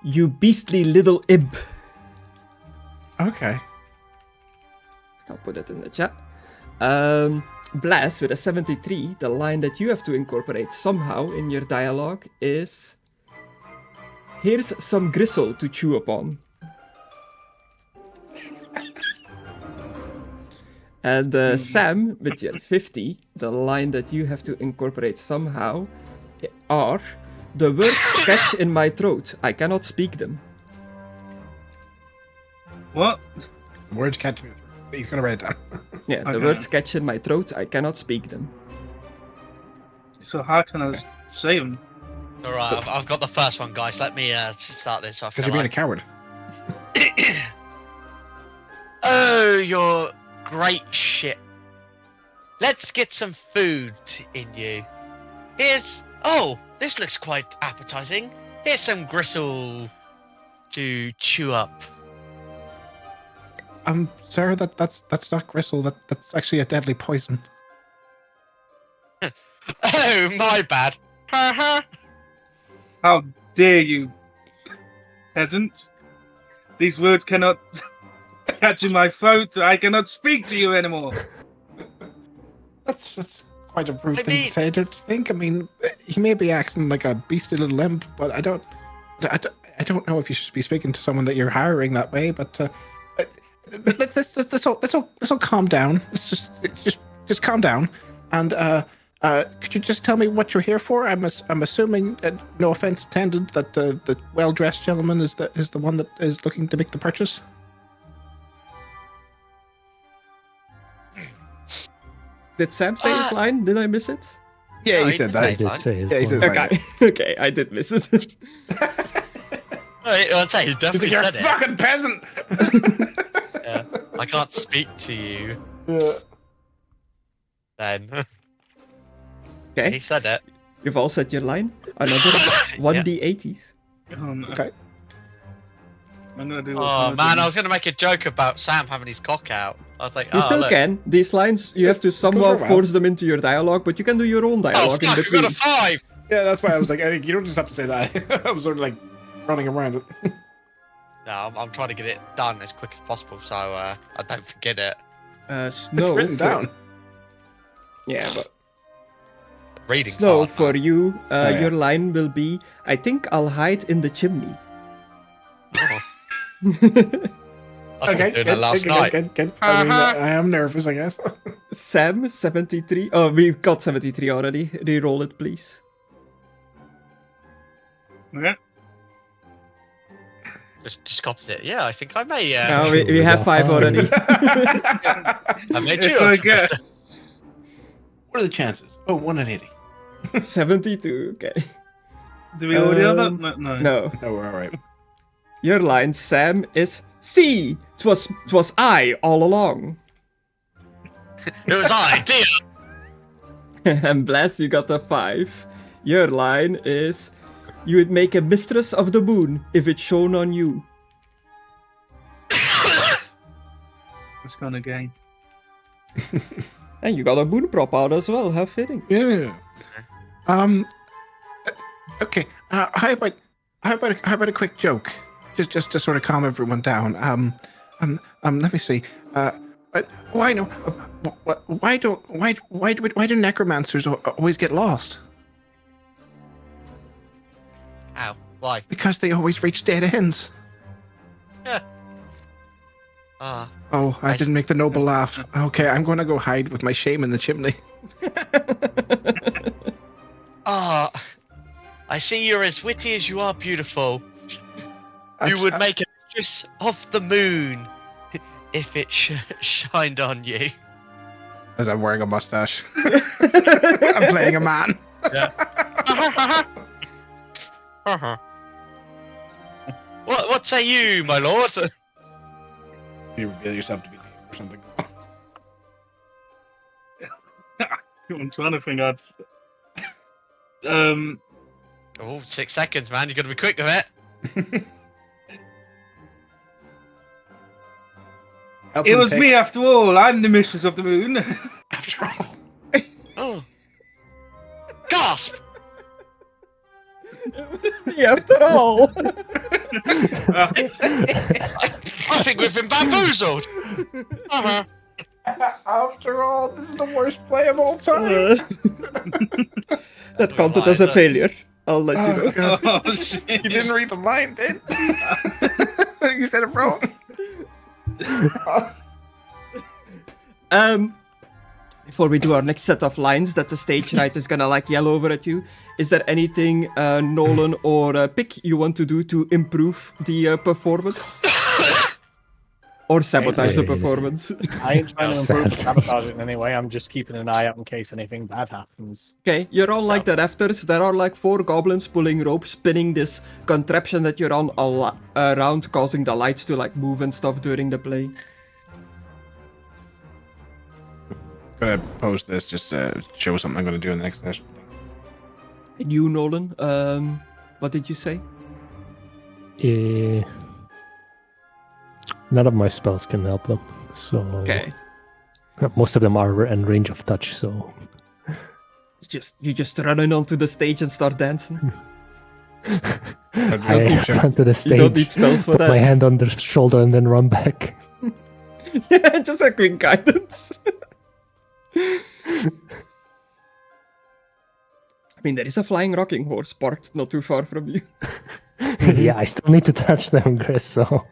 Speaker 1: you beastly little imp.
Speaker 4: Okay.
Speaker 1: I'll put it in the chat. Blaz, with a 73, the line that you have to incorporate somehow in your dialogue is... Here's some gristle to chew upon. And Sam, with your 50, the line that you have to incorporate somehow are... The words catch in my throat, I cannot speak them.
Speaker 5: What?
Speaker 4: Words catch me. He's going to write it down.
Speaker 1: Yeah, the
Speaker 5: Okay.
Speaker 1: words catch in my throat, I cannot speak them.
Speaker 5: So how can I say them?
Speaker 2: Alright, I've got the first one, guys. Let me start this off.
Speaker 4: Because you're being a coward.
Speaker 2: Oh, you're great shit. Let's get some food in you. Oh, this looks quite appetizing. Here's some gristle to chew up.
Speaker 4: Sir, that's not gristle. That's actually a deadly poison.
Speaker 2: Oh, my bad.
Speaker 5: How dare you, peasant? These words cannot catch in my throat. I cannot speak to you anymore.
Speaker 4: That's quite a rude thing to say, don't you think? I mean, he may be acting like a beastly little imp, but I don't know if you should be speaking to someone that you're hiring that way. But let's all calm down. Let's just calm down. And could you just tell me what you're here for? I'm assuming, no offense intended, that the well-dressed gentleman is the one that is looking to make the purchase.
Speaker 1: Did Sam say his line? Did I miss it?
Speaker 4: Yeah,
Speaker 2: No,
Speaker 4: he
Speaker 2: he
Speaker 4: said
Speaker 2: did
Speaker 4: that.
Speaker 2: say
Speaker 6: I did say his
Speaker 4: Yeah, he
Speaker 6: line.
Speaker 4: said that.
Speaker 1: Okay, okay, I did miss it.
Speaker 2: I'd say he
Speaker 4: He's
Speaker 2: definitely
Speaker 4: like, you're a
Speaker 2: said it.
Speaker 4: fucking peasant.
Speaker 2: Yeah. I can't speak to you.
Speaker 4: Yeah.
Speaker 2: Then he
Speaker 1: Okay,
Speaker 2: said it.
Speaker 1: you've all said your line. Another 1d80s.
Speaker 4: Okay.
Speaker 5: I'm gonna do.
Speaker 2: Oh man, I was gonna make a joke about Sam having his cock out. I was like,
Speaker 1: You
Speaker 2: oh,
Speaker 1: still
Speaker 2: look.
Speaker 1: can. These lines, you have to
Speaker 4: go
Speaker 1: somehow
Speaker 4: for a while.
Speaker 1: force them into your dialogue, but you can do your own
Speaker 2: Oh
Speaker 1: dialogue in
Speaker 2: fuck, I
Speaker 1: between.
Speaker 2: got a 5.
Speaker 4: Yeah, that's why I was like, I think you don't just have to say that. I was sort of like running around it.
Speaker 2: No, I'm trying to get it done as quick as possible, so I don't forget it.
Speaker 1: Snow.
Speaker 4: It's written
Speaker 1: for-
Speaker 4: down.
Speaker 1: Yeah, but
Speaker 2: Reading
Speaker 1: Snow,
Speaker 2: hard,
Speaker 1: for
Speaker 2: man.
Speaker 1: you,
Speaker 4: yeah.
Speaker 1: your line will be, I think I'll hide in the chimney.
Speaker 2: Oh. I was doing that last night.
Speaker 4: Good. I mean, I am nervous, I guess.
Speaker 1: Sam, 73. Oh, we've got 73 already. Reroll it, please.
Speaker 5: Okay.
Speaker 2: Just copied it. Yeah, I think I may.
Speaker 1: No, we have 5 already.
Speaker 2: I made
Speaker 5: It's
Speaker 2: you.
Speaker 5: okay.
Speaker 4: What are the chances? Oh, 1 in 80.
Speaker 1: 72, okay.
Speaker 5: Do we already have that?
Speaker 1: Um,
Speaker 5: No.
Speaker 1: No.
Speaker 4: No, we're all right.
Speaker 1: Your line, Sam, is, see, 'twas I all along.
Speaker 2: It was I, dear.
Speaker 1: And Blaz, you got a 5. Your line is, you would make a mistress of the moon if it shone on you.
Speaker 5: Let's go again.
Speaker 1: And you got a moon prop out as well, how fitting.
Speaker 4: Yeah. Okay. How about a quick joke? Just to sort of calm everyone down. Let me see. I know. Why do necromancers always get lost?
Speaker 2: Ow. Why?
Speaker 4: Because they always reach dead ends.
Speaker 2: Ah.
Speaker 4: Oh, I didn't make the noble laugh. Okay, I'm going to go hide with my shame in the chimney.
Speaker 2: Ah. I see you're as witty as you are beautiful. You would make a mistress of the moon if it shined on you.
Speaker 4: As I'm wearing a mustache. I'm playing a man.
Speaker 2: Yeah. What say you, my lord?
Speaker 4: You reveal yourself to be or something.
Speaker 5: I'm trying to think.
Speaker 2: Oh, 6 seconds, man. You got to be quick with it.
Speaker 5: It was me after all. I'm the mistress of the moon.
Speaker 4: After all.
Speaker 2: Oh. Gasp!
Speaker 1: Yeah, after all.
Speaker 2: I think we've been bamboozled. Uh-huh.
Speaker 4: After all, this is the worst play of all time.
Speaker 1: That counted as a failure. I'll let you know.
Speaker 4: God.
Speaker 5: Oh shit!
Speaker 4: You didn't read the line, did? You said it wrong.
Speaker 1: Before we do our next set of lines that the stage right is gonna like yell over at you, is there anything Nolen or Pick you want to do to improve the performance? Or sabotage the
Speaker 6: Yeah.
Speaker 1: performance.
Speaker 3: I ain't trying to improve
Speaker 6: Sad.
Speaker 3: sabotage it in any way. I'm just keeping an eye out in case anything bad happens.
Speaker 1: Okay, you're all like the rafters. There are like 4 goblins pulling rope, spinning this contraption that you're on around, causing the lights to like move and stuff during the play.
Speaker 4: Gonna post this just to show something I'm gonna do in the next session.
Speaker 1: And you, Nolen, what did you say?
Speaker 6: None of my spells can help them, so
Speaker 1: Okay,
Speaker 6: most of them are in range of touch. So
Speaker 1: you just run in onto the stage and start dancing.
Speaker 6: I run to the stage,
Speaker 1: You don't need spells for
Speaker 6: put my
Speaker 1: that.
Speaker 6: hand on their shoulder, and then run back.
Speaker 1: Yeah, just a quick guidance. I mean, there is a flying rocking horse parked not too far from you.
Speaker 6: Yeah, I still need to touch them, Chris. So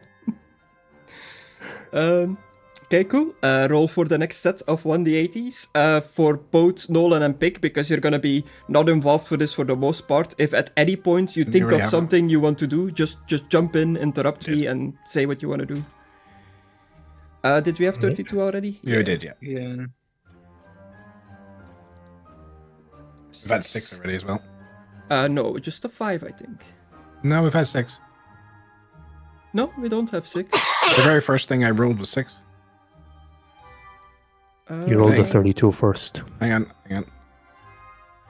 Speaker 1: Okay, cool. Roll for the next set of 1d80s for both Nolen and Pig, because you're gonna be not involved for this for the most part. If at any point you think of something you want to do, just jump in, interrupt me, and say what you want to do. Did we have 32 already?
Speaker 4: Yeah, we did, yeah.
Speaker 5: Yeah.
Speaker 4: We've had 6 already as well.
Speaker 1: No, just a 5, I think.
Speaker 4: No, we've had 6.
Speaker 1: No, we don't have 6.
Speaker 4: The very first thing I rolled was 6.
Speaker 6: you roll the
Speaker 4: Dang.
Speaker 6: 32 first.
Speaker 4: Hang on.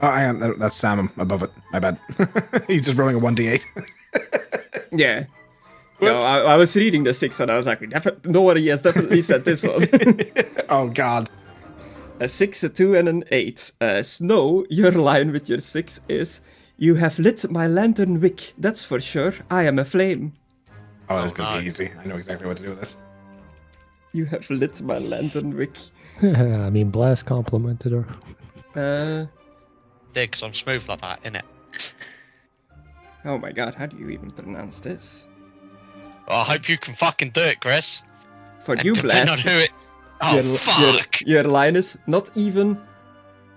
Speaker 4: Oh, hang on. That's Sam above it. My bad. He's just rolling a 1d8.
Speaker 1: Yeah. No, I was reading the 6 and I was like, nobody has definitely said this one.
Speaker 4: Oh, God.
Speaker 1: A 6, a 2, and an 8. Snow, your line with your 6 is, you have lit my lantern wick, that's for sure. I am a flame.
Speaker 4: Oh, that's
Speaker 2: Oh,
Speaker 4: gonna be
Speaker 2: no.
Speaker 4: easy. I know exactly what to do with this.
Speaker 1: You have lit my lantern wick.
Speaker 6: I mean, Blaz complimented her.
Speaker 2: Dig, because I'm smooth like that, innit?
Speaker 1: Oh my god, how do you even pronounce this?
Speaker 2: Well, I hope you can fucking do it, Chris.
Speaker 1: For
Speaker 2: And
Speaker 1: you,
Speaker 2: depending on
Speaker 1: Blaz,
Speaker 2: who it. Oh, fuck!
Speaker 1: your line is, not even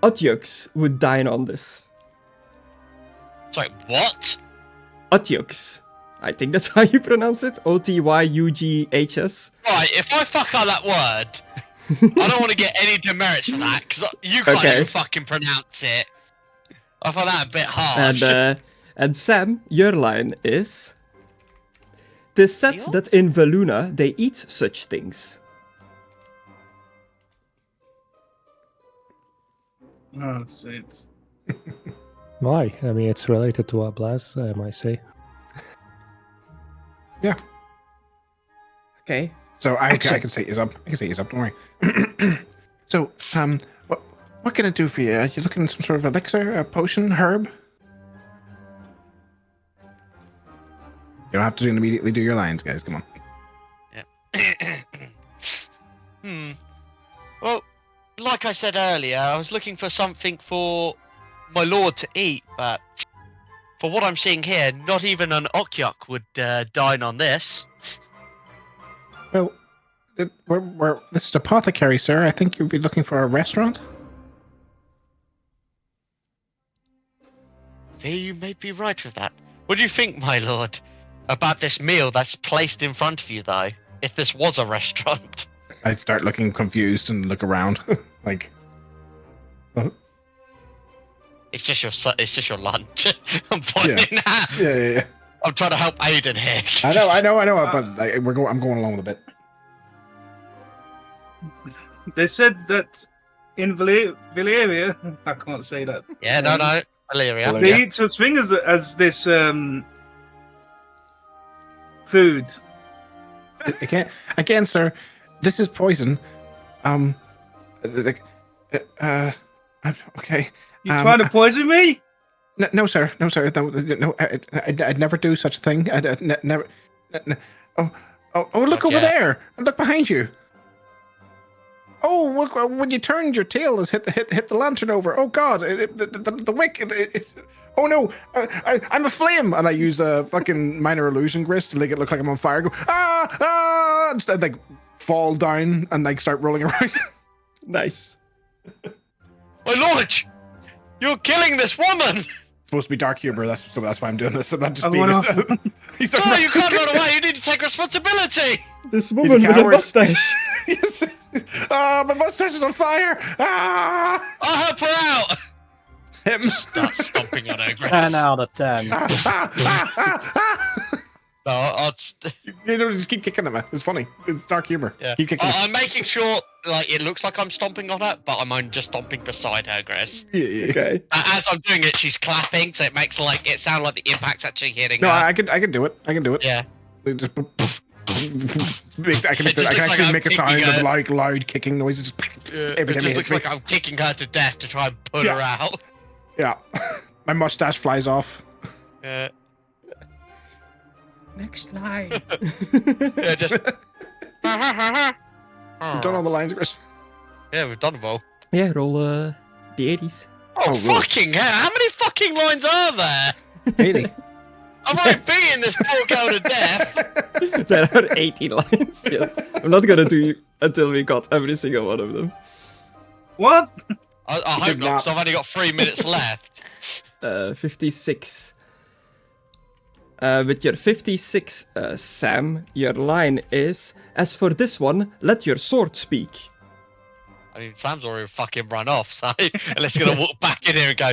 Speaker 1: Otyux would dine on this.
Speaker 2: Sorry, what?
Speaker 1: Otyux. I think that's how you pronounce it. Otyughs.
Speaker 2: Right, if I fuck out that word, I don't want to get any demerits for that, because you can't
Speaker 1: Okay.
Speaker 2: even fucking pronounce it. I find that a bit harsh.
Speaker 1: And Sam, your line is, 'tis said
Speaker 2: Eels?
Speaker 1: that in Veluna they eat such things.
Speaker 5: Oh, shit.
Speaker 6: Why? I mean, it's related to what Blaz, I might say.
Speaker 4: Yeah.
Speaker 1: Okay.
Speaker 4: So I
Speaker 1: Actually-
Speaker 4: can set you up. I can set you up. Don't worry. So, what can I do for you? Are you looking at some sort of elixir, a potion, herb? You don't have to immediately do your lines, guys. Come on.
Speaker 2: Well, like I said earlier, I was looking for something for my lord to eat, but for what I'm seeing here, not even an Okyok would dine on this.
Speaker 4: Well, this is apothecary, sir. I think you'd be looking for a restaurant.
Speaker 2: You may be right with that. What do you think, my lord, about this meal that's placed in front of you, though? If this was a restaurant.
Speaker 4: I start looking confused and look around, like.
Speaker 2: It's just your lunch. I'm pointing at.
Speaker 4: Yeah.
Speaker 2: I'm trying to help Aidan here.
Speaker 4: I know, but I'm going along with a bit.
Speaker 5: They said that in Valyria, I can't say that.
Speaker 2: Yeah, no, Valeria.
Speaker 4: Valeria.
Speaker 5: They eat such thing as this food.
Speaker 4: Again, sir, this is poison. Okay.
Speaker 5: You trying to poison me?
Speaker 4: No, sir. No, I'd never do such a thing. I'd never. Oh, look over
Speaker 2: Okay.
Speaker 4: there! And look behind you. Oh, look! When you turned, your tail has hit the lantern over. Oh God! The wick. Oh no! I'm a flame, and I use a fucking minor illusion grist to make it look like I'm on fire. Go and like fall down and like start rolling around.
Speaker 1: Nice.
Speaker 2: My lord, you're killing this woman.
Speaker 4: Supposed to be dark humor. That's why I'm doing this. I'm not just
Speaker 5: I
Speaker 4: being.
Speaker 5: wanna-
Speaker 4: He starts
Speaker 2: Oh, you can't run away. You need to take responsibility.
Speaker 1: This woman with a
Speaker 4: coward.
Speaker 1: mustache.
Speaker 4: Yes. Ah, my mustache is on fire! Ah!
Speaker 2: I'll help her out.
Speaker 4: Him!
Speaker 2: Start stomping on her.
Speaker 3: 10 out of 10.
Speaker 2: No, I'll just...
Speaker 4: You know, just keep kicking him. It's funny. It's dark humor.
Speaker 2: Yeah.
Speaker 4: Keep kicking him.
Speaker 2: I'm making sure, like, it looks like I'm stomping on her, but I'm only just stomping beside her, Griss.
Speaker 4: Yeah.
Speaker 1: Okay.
Speaker 2: As I'm doing it, she's clapping, so it makes like it sound like the impact's actually hitting
Speaker 4: No,
Speaker 2: her.
Speaker 4: I can do it. I can do it.
Speaker 2: Yeah.
Speaker 4: Just I can
Speaker 2: It just looks
Speaker 4: actually
Speaker 2: like
Speaker 4: make a
Speaker 2: I'm
Speaker 4: sound
Speaker 2: kicking
Speaker 4: of
Speaker 2: her.
Speaker 4: like loud kicking noises every
Speaker 2: It
Speaker 4: time
Speaker 2: just
Speaker 4: he
Speaker 2: looks
Speaker 4: hits me.
Speaker 2: like I'm kicking her to death to try and pull
Speaker 4: Yeah.
Speaker 2: her out.
Speaker 4: Yeah. My mustache flies off.
Speaker 2: Yeah.
Speaker 1: Next line.
Speaker 2: Yeah, just.
Speaker 4: You've done all the lines, Chris.
Speaker 2: Yeah, we've done them all.
Speaker 1: Yeah, roll the 80s.
Speaker 2: Oh,
Speaker 4: roll.
Speaker 2: fucking hell! How many fucking lines are there?
Speaker 4: 80.
Speaker 2: I might be in this poor girl to death.
Speaker 1: There are 80 lines. Yeah. I'm not gonna do until we got every single one of them.
Speaker 5: What?
Speaker 2: I hope
Speaker 4: said
Speaker 2: not, because I've only got 3 minutes left.
Speaker 1: 56. With your 56, Sam, your line is, as for this one, let your sword speak.
Speaker 2: I mean, Sam's already fucking run off, so unless you're gonna walk back in here and go,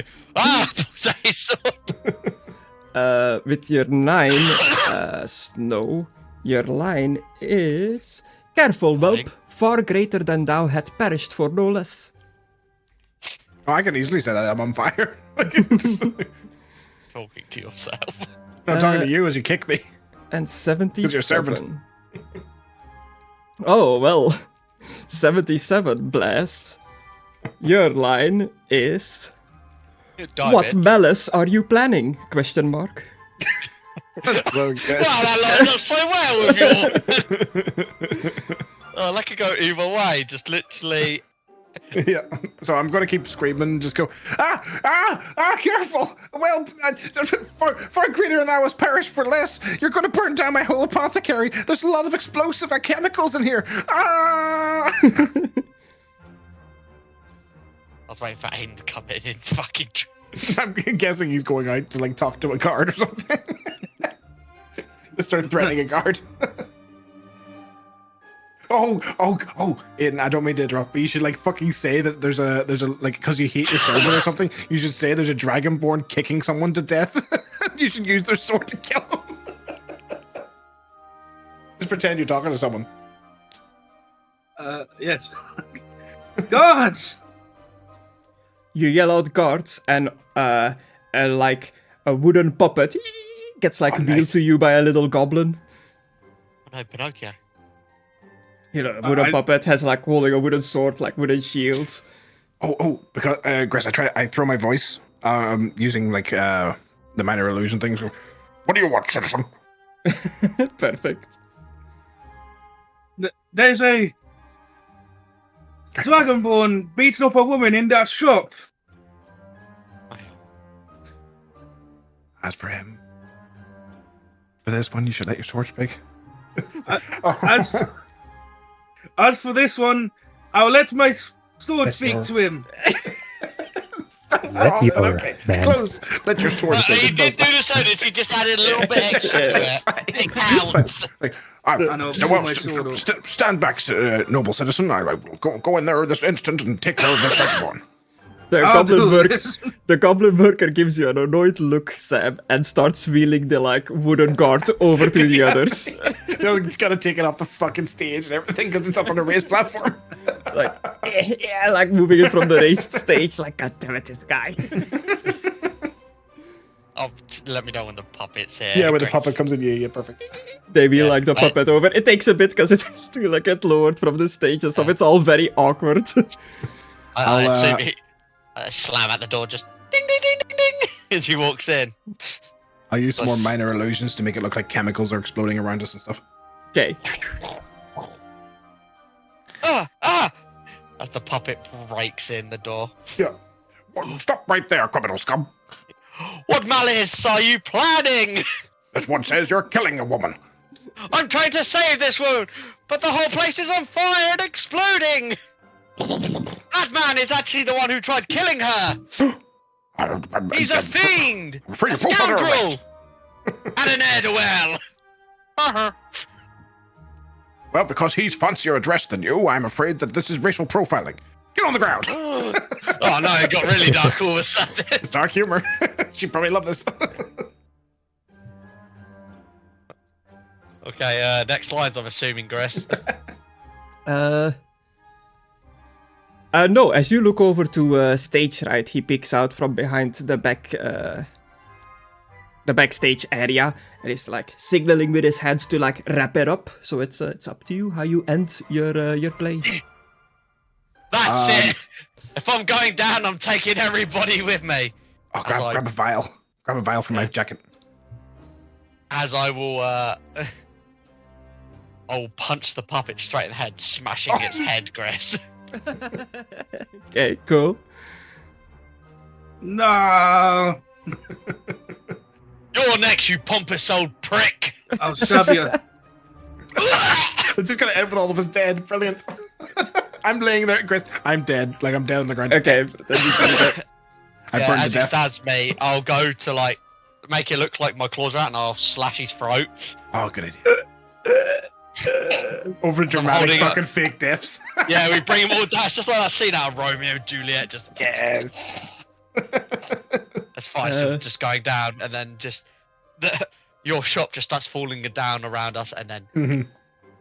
Speaker 2: say sword.
Speaker 1: With your 9, Snow, your line is, careful, whelp, far greater than thou had perished for no less.
Speaker 4: Oh, I can easily say that I'm on fire.
Speaker 2: Talking to yourself.
Speaker 4: I'm talking to you as you kick me.
Speaker 1: And 77.
Speaker 4: Who's your servant?
Speaker 1: Oh, well, 77, Blaz. Your line is, what malice are you planning? Question mark.
Speaker 4: That's so good.
Speaker 2: Wow, that lines up so well with your... Oh, that could go either way. Just literally...
Speaker 4: Yeah. So I'm going to keep screaming and just go, careful! Well, far greater than I was perished for less. You're going to burn down my whole apothecary. There's a lot of explosive chemicals in here. Ah!
Speaker 2: I was waiting for Aidan to come in and fucking...
Speaker 4: I'm guessing he's going out to like talk to a guard or something. To start threatening a guard. Oh, Aidan, I don't mean to interrupt, but you should like fucking say that there's a like, because you hate your servant or something, you should say there's a Dragonborn kicking someone to death. You should use their sword to kill them. Just pretend you're talking to someone.
Speaker 5: Yes. Gods!
Speaker 1: You yell out guards, and like a wooden puppet gets like wheeled to you by a little goblin.
Speaker 2: Oh no, Pinocchio.
Speaker 1: You know, a wooden puppet has like holding a wooden sword, like wooden shield.
Speaker 4: Oh, because Griss, I throw my voice, using like the minor illusion things. What do you want, citizen?
Speaker 1: Perfect.
Speaker 5: There's a Dragonborn beating up a woman in that shop.
Speaker 4: As for him, for this one, you should let your sword speak.
Speaker 5: As for this one, I'll let my sword
Speaker 4: Yes,
Speaker 5: speak
Speaker 4: Lord.
Speaker 5: to him.
Speaker 6: Let your
Speaker 4: Okay,
Speaker 6: man.
Speaker 4: close. Let your sword speak.
Speaker 2: He
Speaker 4: It
Speaker 2: did
Speaker 4: does
Speaker 2: do the sodas, he just added a little bit extra to it. It counts.
Speaker 4: Like,
Speaker 5: I know, pull my sword up.
Speaker 4: stand back, noble citizen. I will go in there this instant and take care of this Dragonborn.
Speaker 1: The goblin worker gives you an annoyed look, Sam, and starts wheeling the like wooden guard over to the others.
Speaker 4: You know, he's got to take it off the fucking stage and everything because it's up on a raised platform.
Speaker 1: Like, yeah, like moving it from the raised stage. Like, God damn it, this guy.
Speaker 2: Oh, let me know when the puppet's here.
Speaker 4: Yeah, when the
Speaker 2: Grace.
Speaker 4: puppet comes in, yeah, perfect.
Speaker 1: They wheel
Speaker 2: Yeah,
Speaker 1: like the
Speaker 2: but-
Speaker 1: puppet over. It takes a bit because it has to like get lowered from the stage and stuff. It's all very awkward.
Speaker 2: I slam at the door, just ding, ding, ding, ding, ding, as he walks in.
Speaker 4: I'll use some more
Speaker 2: Plus-
Speaker 4: minor illusions to make it look like chemicals are exploding around us and stuff.
Speaker 1: Okay.
Speaker 2: As the puppet breaks in the door.
Speaker 4: Yeah. Well, stop right there, criminal scum.
Speaker 2: What malice are you planning?
Speaker 4: This one says you're killing a woman.
Speaker 2: I'm trying to save this woman, but the whole place is on fire and exploding. That man is actually the one who tried killing her. He's a fiend!
Speaker 4: I'm afraid
Speaker 2: A
Speaker 4: you're both under
Speaker 2: scoundrel!
Speaker 4: arrest.
Speaker 2: And an ne'er-do-well!
Speaker 4: Well, because he's fancier dressed than you, I'm afraid that this is racial profiling. Get on the ground!
Speaker 2: Oh no, it got really dark all of a sudden.
Speaker 4: It's dark humor. She'd probably love this.
Speaker 2: Okay, next lines I'm assuming, Griss.
Speaker 1: No, as you look over to stage right, he peeks out from behind the backstage area, and he's like signaling with his hands to like wrap it up. So it's up to you how you end your play.
Speaker 2: That's it! If I'm going down, I'm taking everybody with me.
Speaker 4: Oh, grab a vial. Grab a vial from my jacket.
Speaker 2: As I will, I'll punch the puppet straight in the head, smashing its head, Griss.
Speaker 1: Okay, cool.
Speaker 5: No!
Speaker 2: You're next, you pompous old prick!
Speaker 5: I'll stab you.
Speaker 4: It's just gonna end with all of us dead. Brilliant. I'm laying there, Chris. I'm dead. Like, I'm dead on the ground.
Speaker 1: Okay, then you can do that.
Speaker 4: I burned
Speaker 2: as
Speaker 4: to
Speaker 2: he
Speaker 4: death.
Speaker 2: stabs me, I'll go to like make it look like my claws are out, and I'll slash his throat.
Speaker 4: Oh, good idea. Over dramatic
Speaker 2: holding
Speaker 4: fucking fake deaths.
Speaker 2: Yeah, we bring him all down. It's just like that scene out of Romeo and Juliet. Just
Speaker 4: Yes.
Speaker 2: That's fine. So just going down, and then just your shop just starts falling down around us, and then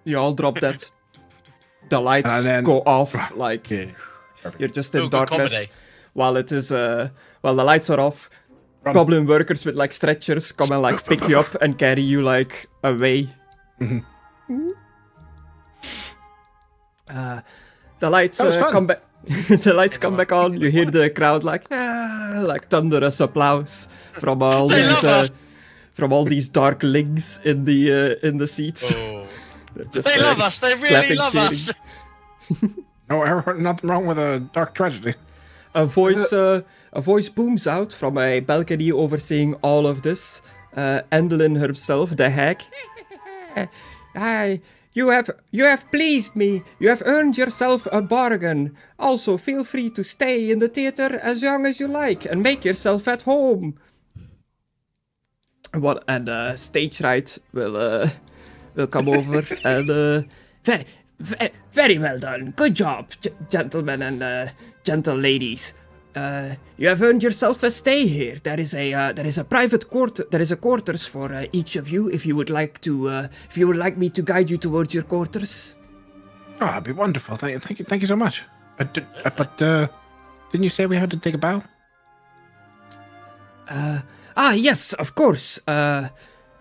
Speaker 1: You all drop dead. The lights
Speaker 4: And then-
Speaker 1: go off, like
Speaker 4: Okay. Perfect.
Speaker 1: you're just in
Speaker 2: Good
Speaker 1: darkness.
Speaker 2: comedy.
Speaker 1: While it is, while the lights are off, goblin workers with like stretchers come and like pick you up and carry you like away. The lights
Speaker 4: That was fun.
Speaker 1: come back. The lights come back on. You hear the crowd like thunderous applause from all
Speaker 2: They
Speaker 1: these
Speaker 2: love us.
Speaker 1: from all these darklings in the seats.
Speaker 2: oh.
Speaker 1: They're just,
Speaker 2: They love us. They really
Speaker 1: clapping,
Speaker 2: love
Speaker 1: cheering.
Speaker 2: us.
Speaker 4: No, nothing wrong with a dark tragedy.
Speaker 1: A voice booms out from a balcony overseeing all of this. Endlin herself, the hag. Hi, you have pleased me. You have earned yourself a bargain. Also, feel free to stay in the theater as long as you like and make yourself at home. Stage right will come over and very well done. Good job, gentlemen and gentle ladies. You have earned yourself a stay here. There is a private quarter. There is a quarters for each of you. If you would like me to guide you towards your quarters.
Speaker 4: Oh, that'd be wonderful. Thank you so much. But didn't you say we had to take a bow?
Speaker 1: Yes, of course.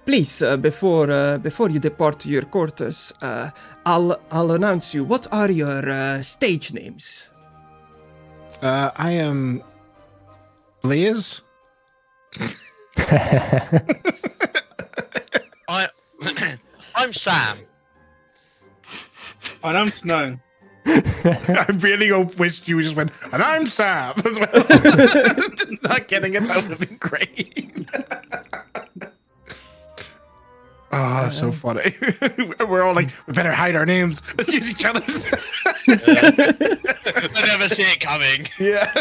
Speaker 1: Please, before you depart to your quarters, I'll announce you. What are your stage names?
Speaker 4: I am Blaz.
Speaker 2: I'm Sam.
Speaker 5: And I'm Snow.
Speaker 4: I really wish you just went, and I'm Sam as well. Not getting it, that would have been great. Oh, that's so funny. We're all like, we better hide our names. Let's use each other's.
Speaker 2: I never see it coming.
Speaker 4: Yeah.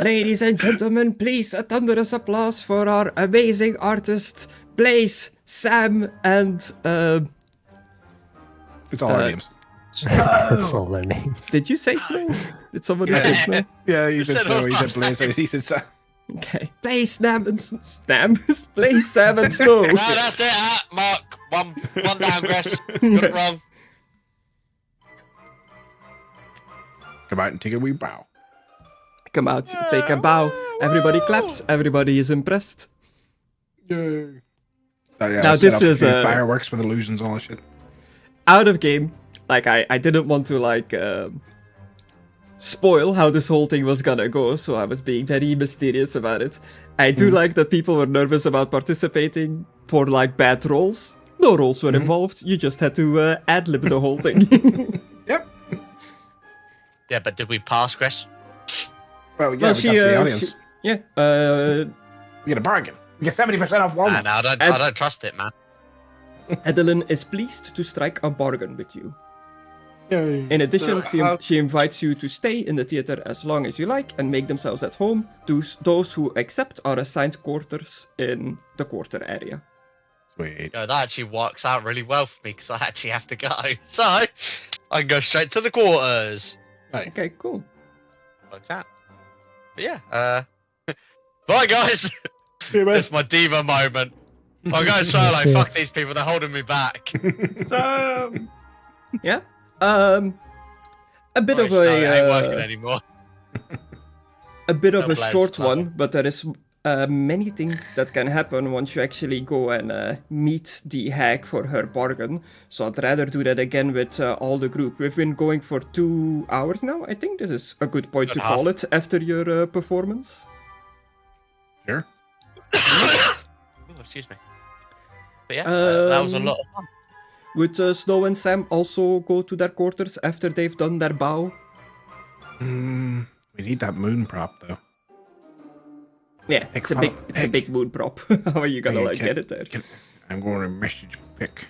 Speaker 1: Ladies and gentlemen, please a thunderous applause for our amazing artists, Blaz, Sam, and
Speaker 4: It's all our names.
Speaker 6: That's all their names.
Speaker 1: Did you say Snow? Did somebody say Snow?
Speaker 4: Yeah, he said
Speaker 2: said
Speaker 4: Snow, he
Speaker 2: all-
Speaker 4: said Blaz, he said Sam.
Speaker 1: Okay. Blaz, Sam, and Blaz, Sam, and Snow.
Speaker 2: No, that's it. Mark. One down, Griss. Got it wrong.
Speaker 4: Come out and take a wee bow.
Speaker 1: Come out, take a bow. Everybody claps. Everybody is impressed.
Speaker 4: Yay.
Speaker 1: Now this is,
Speaker 4: fireworks with illusions, all that shit.
Speaker 1: Out of game. Like, I didn't want to, spoil how this whole thing was gonna go, so I was being very mysterious about it. I do like that people were nervous about participating for, like, bad rolls. No rolls were involved. You just had to ad-lib the whole thing.
Speaker 4: Yep.
Speaker 2: Yeah, but did we pass, Griss?
Speaker 4: Well, yeah,
Speaker 1: Well,
Speaker 4: we got the audience.
Speaker 1: Yeah,
Speaker 4: We get a bargain. We get 70% off Walmart.
Speaker 2: No, I don't trust it, man.
Speaker 1: Adeline is pleased to strike a bargain with you.
Speaker 4: Yay.
Speaker 1: In addition,
Speaker 5: how-
Speaker 1: she invites you to stay in the theater as long as you like and make themselves at home. Those who accept are assigned quarters in the quarter area.
Speaker 4: Sweet.
Speaker 2: that actually works out really well for me because I actually have to go. So I can go straight to the quarters.
Speaker 3: Right.
Speaker 1: Okay, cool.
Speaker 2: Works out. But yeah, bye guys. It's my diva moment. I'm going solo.
Speaker 6: That's it.
Speaker 2: Fuck these people. They're holding me back.
Speaker 1: Yeah. A bit of
Speaker 2: Right, no, it ain't working
Speaker 1: a
Speaker 2: anymore.
Speaker 1: bit of
Speaker 2: No
Speaker 1: a
Speaker 2: Blaz
Speaker 1: short
Speaker 2: level.
Speaker 1: one, but there is many things that can happen once you actually go and meet the hag for her bargain. So I'd rather do that again with all the group. We've been going for 2 hours now. I think this is a good point to
Speaker 2: Good half.
Speaker 1: call it after your performance.
Speaker 4: Sure.
Speaker 2: Oh, excuse me. But yeah, that was a lot of fun.
Speaker 1: Would Snow and Sam also go to their quarters after they've done their bow?
Speaker 4: We need that moon prop though.
Speaker 1: Yeah,
Speaker 4: Pick
Speaker 1: it's a
Speaker 4: follow-
Speaker 1: big
Speaker 4: pick.
Speaker 1: mood prop. How are you gonna
Speaker 4: Hey,
Speaker 1: like get it there?
Speaker 4: I'm going to message Pick.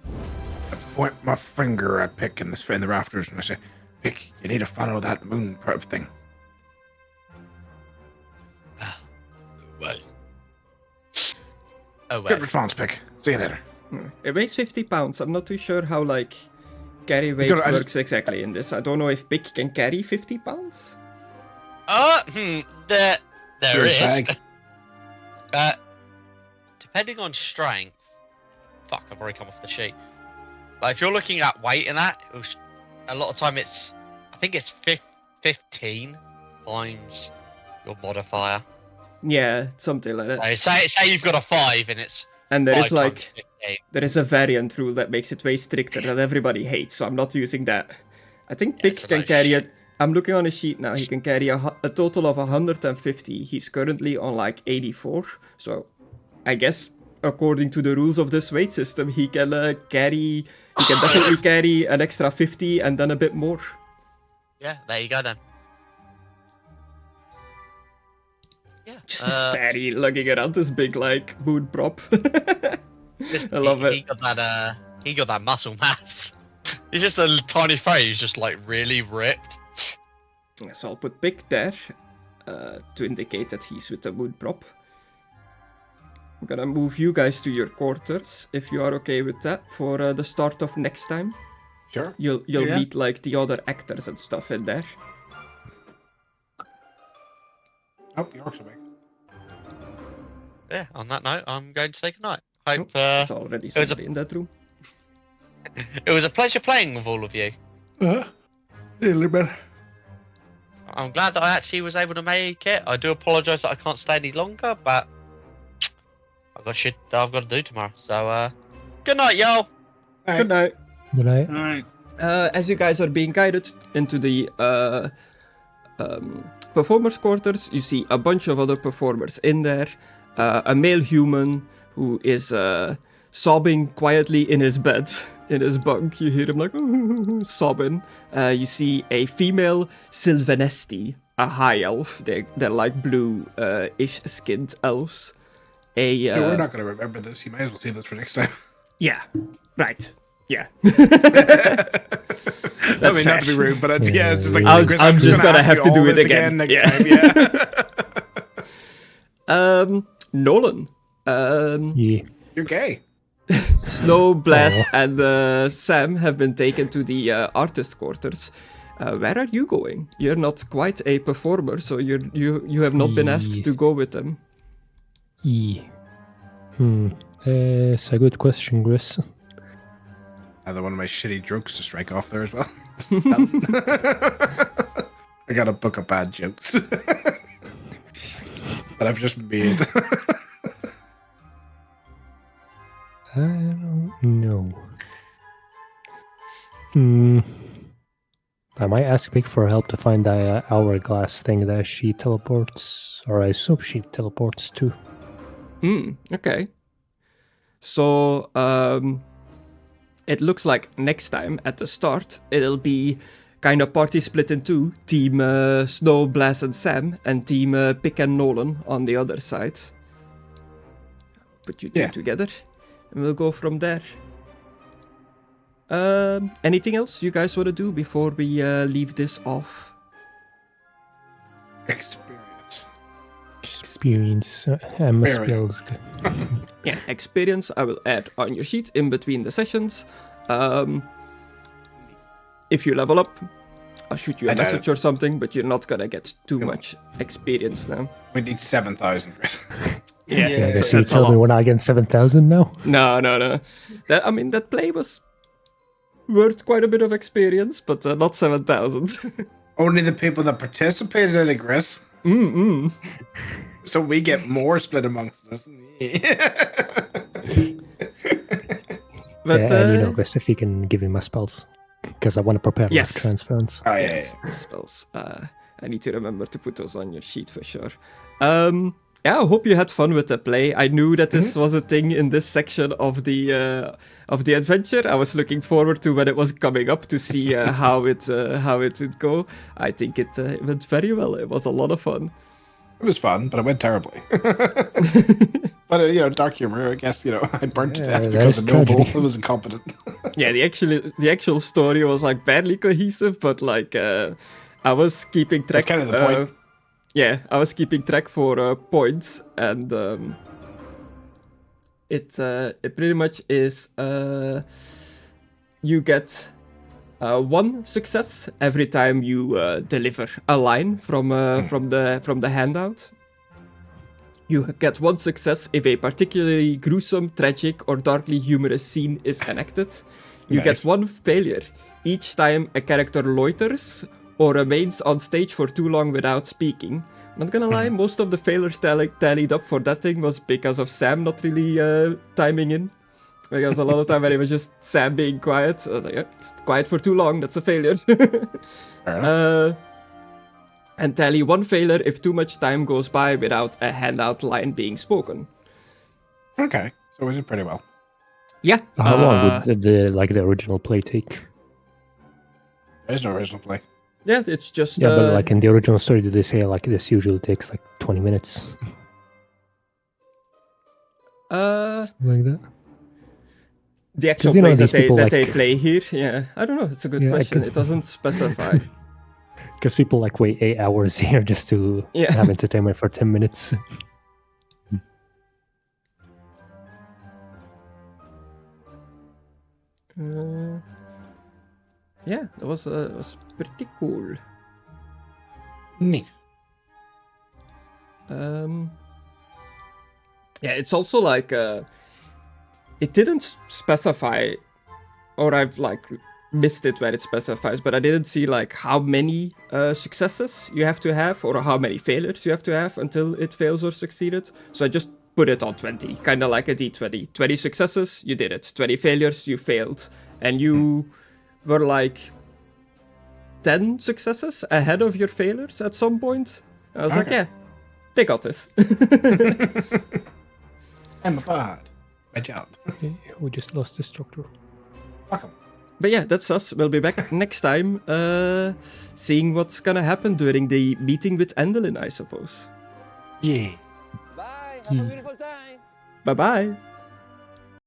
Speaker 4: I point my finger at Pick in the rafters and I say, Pick, you need to follow that moon prop thing.
Speaker 2: Well. Oh
Speaker 4: Good
Speaker 2: well.
Speaker 4: response, Pick. See you later.
Speaker 1: It weighs 50 pounds. I'm not too sure how like carry weight
Speaker 4: gonna- I
Speaker 1: works exactly in this. I don't know if Pick can carry 50 pounds.
Speaker 2: There
Speaker 4: Here's
Speaker 2: is.
Speaker 4: bag.
Speaker 2: Depending on strength. Fuck, I've already come off the sheet. Like if you're looking at weight and that, a lot of time it's, I think it's 15 times your modifier.
Speaker 1: Yeah, something like that.
Speaker 2: Like, say you've got a 5 and it's
Speaker 1: And there
Speaker 2: 5
Speaker 1: is like
Speaker 2: times 15.
Speaker 1: there is a variant rule that makes it way stricter that everybody hates. So I'm not using that. I think
Speaker 2: Yeah,
Speaker 1: Pick
Speaker 2: it's a
Speaker 1: can
Speaker 2: lot of
Speaker 1: carry
Speaker 2: shit.
Speaker 1: it. I'm looking on a sheet now. He can carry a total of 150. He's currently on like 84. So I guess according to the rules of this weight system, he can carry. He can definitely carry an extra 50 and then a bit more.
Speaker 2: Yeah, there you go then. Yeah.
Speaker 1: Just this fairy lugging around this big like moon prop.
Speaker 2: Listen,
Speaker 1: I love it.
Speaker 2: He got that muscle mass. He's just a tiny fairy. He's just like really ripped.
Speaker 1: So I'll put Pick there to indicate that he's with the moon prop. I'm gonna move you guys to your quarters if you are okay with that for the start of next time.
Speaker 4: Sure.
Speaker 1: You'll
Speaker 5: Yeah.
Speaker 1: meet like the other actors and stuff in there.
Speaker 4: Oh, the orcs are back.
Speaker 2: Yeah. On that note, I'm going to say goodnight. Hope
Speaker 1: There's already
Speaker 2: was a-
Speaker 1: somebody in that room.
Speaker 2: it was a pleasure playing with all of you.
Speaker 4: A little bit.
Speaker 2: I'm glad that I actually was able to make it. I do apologise that I can't stay any longer, but I've got shit that I've got to do tomorrow. So, good night, y'all.
Speaker 1: Good night.
Speaker 6: Good night.
Speaker 5: All right.
Speaker 1: As you guys are being guided into the performers' quarters, you see a bunch of other performers in there. A male human who is sobbing quietly in his bed, in his bunk. You hear him like sobbing. You see a female Sylvanesti, a high elf. They're like blue-ish skinned elves.
Speaker 4: Yeah, we're not going to remember this. You might as well save this for next time.
Speaker 1: Yeah, right. Yeah.
Speaker 4: I
Speaker 1: That's
Speaker 4: mean, not to be
Speaker 1: fair.
Speaker 4: rude, but yeah, it's just like
Speaker 1: I'm just gonna have to do it again.
Speaker 4: next
Speaker 1: Yeah.
Speaker 4: time. Yeah.
Speaker 1: Nolen.
Speaker 6: Yeah.
Speaker 4: You're gay.
Speaker 1: Snow, Blaz,
Speaker 6: Oh.
Speaker 1: and Sam have been taken to the artist quarters. Where are you going? You're not quite a performer, so you have not been asked to
Speaker 6: Yes.
Speaker 1: go with them.
Speaker 6: Yeah. It's a good question, Griss.
Speaker 4: Another one of my shitty jokes to strike off there as well. I got a book of bad jokes that I've just made.
Speaker 6: I don't know. I might ask Vic for help to find the hourglass thing that she teleports, or I assume she teleports to.
Speaker 1: Okay. So, it looks like next time at the start, it'll be kind of party split in two. Team Snow, Blaz, and Sam, and Team Pick and Nolen on the other side. Put you two
Speaker 4: Yeah.
Speaker 1: together, and we'll go from there. Anything else you guys want to do before we leave this off?
Speaker 4: Experience.
Speaker 6: Experience. I'm a
Speaker 4: Very.
Speaker 6: spells.
Speaker 1: Yeah, experience I will add on your sheet in between the sessions. If you level up, I'll shoot you a message or something, but you're not gonna get too much experience now.
Speaker 4: We need 7,000, Chris.
Speaker 1: Yeah,
Speaker 6: So you tell me we're not getting 7,000 now?
Speaker 1: No. That play was worth quite a bit of experience, but not 7,000.
Speaker 4: Only the people that participated in it, Chris. So we get more split amongst us.
Speaker 1: But
Speaker 6: and Chris, if you can give me my spells, because I want to prepare my transference.
Speaker 4: Oh,
Speaker 1: yes, the spells. I need to remember to put those on your sheet for sure. I hope you had fun with the play. I knew that this was a thing in this section of the adventure. I was looking forward to when it was coming up to see how it would go. I think it went very well. It was a lot of fun.
Speaker 4: It was fun, but it went terribly. But dark humor. I guess I burnt to death because the noble was incompetent.
Speaker 1: Yeah, the actual story was like barely cohesive, but like I was keeping track.
Speaker 4: That's kind of the point.
Speaker 1: Yeah, I was keeping track for points, and it pretty much is you get 1 success every time you deliver a line from the handout. You get 1 success if a particularly gruesome, tragic, or darkly humorous scene is enacted. You get 1 failure each time a character loiters or remains on stage for too long without speaking. Not gonna lie, most of the failures tallied up for that thing was because of Sam not really timing in. Because a lot of time when it was just Sam being quiet, I was like, it's quiet for too long, that's a failure.
Speaker 4: Fair enough.
Speaker 1: And tally 1 failure if too much time goes by without a handout line being spoken.
Speaker 4: Okay, so we did pretty well.
Speaker 1: Yeah.
Speaker 6: How long would the original play take?
Speaker 4: There's no original play.
Speaker 1: Yeah, it's just...
Speaker 6: Yeah, but like in the original story, did they say like this usually takes like 20 minutes? Something like that?
Speaker 1: The actual plays that they play here, yeah. I don't know, it's a good question. It doesn't specify.
Speaker 6: Because people wait 8 hours here just to have entertainment for 10 minutes.
Speaker 1: Yeah, it was pretty cool.
Speaker 4: Neat.
Speaker 1: Yeah, it's also like it didn't specify, or I've missed it where it specifies, but I didn't see how many successes you have to have or how many failures you have to have until it fails or succeeded. So I just put it on 20, kind of like a D20. 20 successes, you did it. 20 failures, you failed. And you were 10 successes ahead of your failures at some point. I was like, yeah, they got this.
Speaker 4: I'm a bard. My job.
Speaker 6: Okay, we just lost Destructore.
Speaker 4: Welcome.
Speaker 1: But yeah, that's us. We'll be back next time, seeing what's gonna happen during the meeting with Endelin, I suppose.
Speaker 4: Yeah.
Speaker 7: Bye. Have a beautiful time.
Speaker 1: Bye-bye.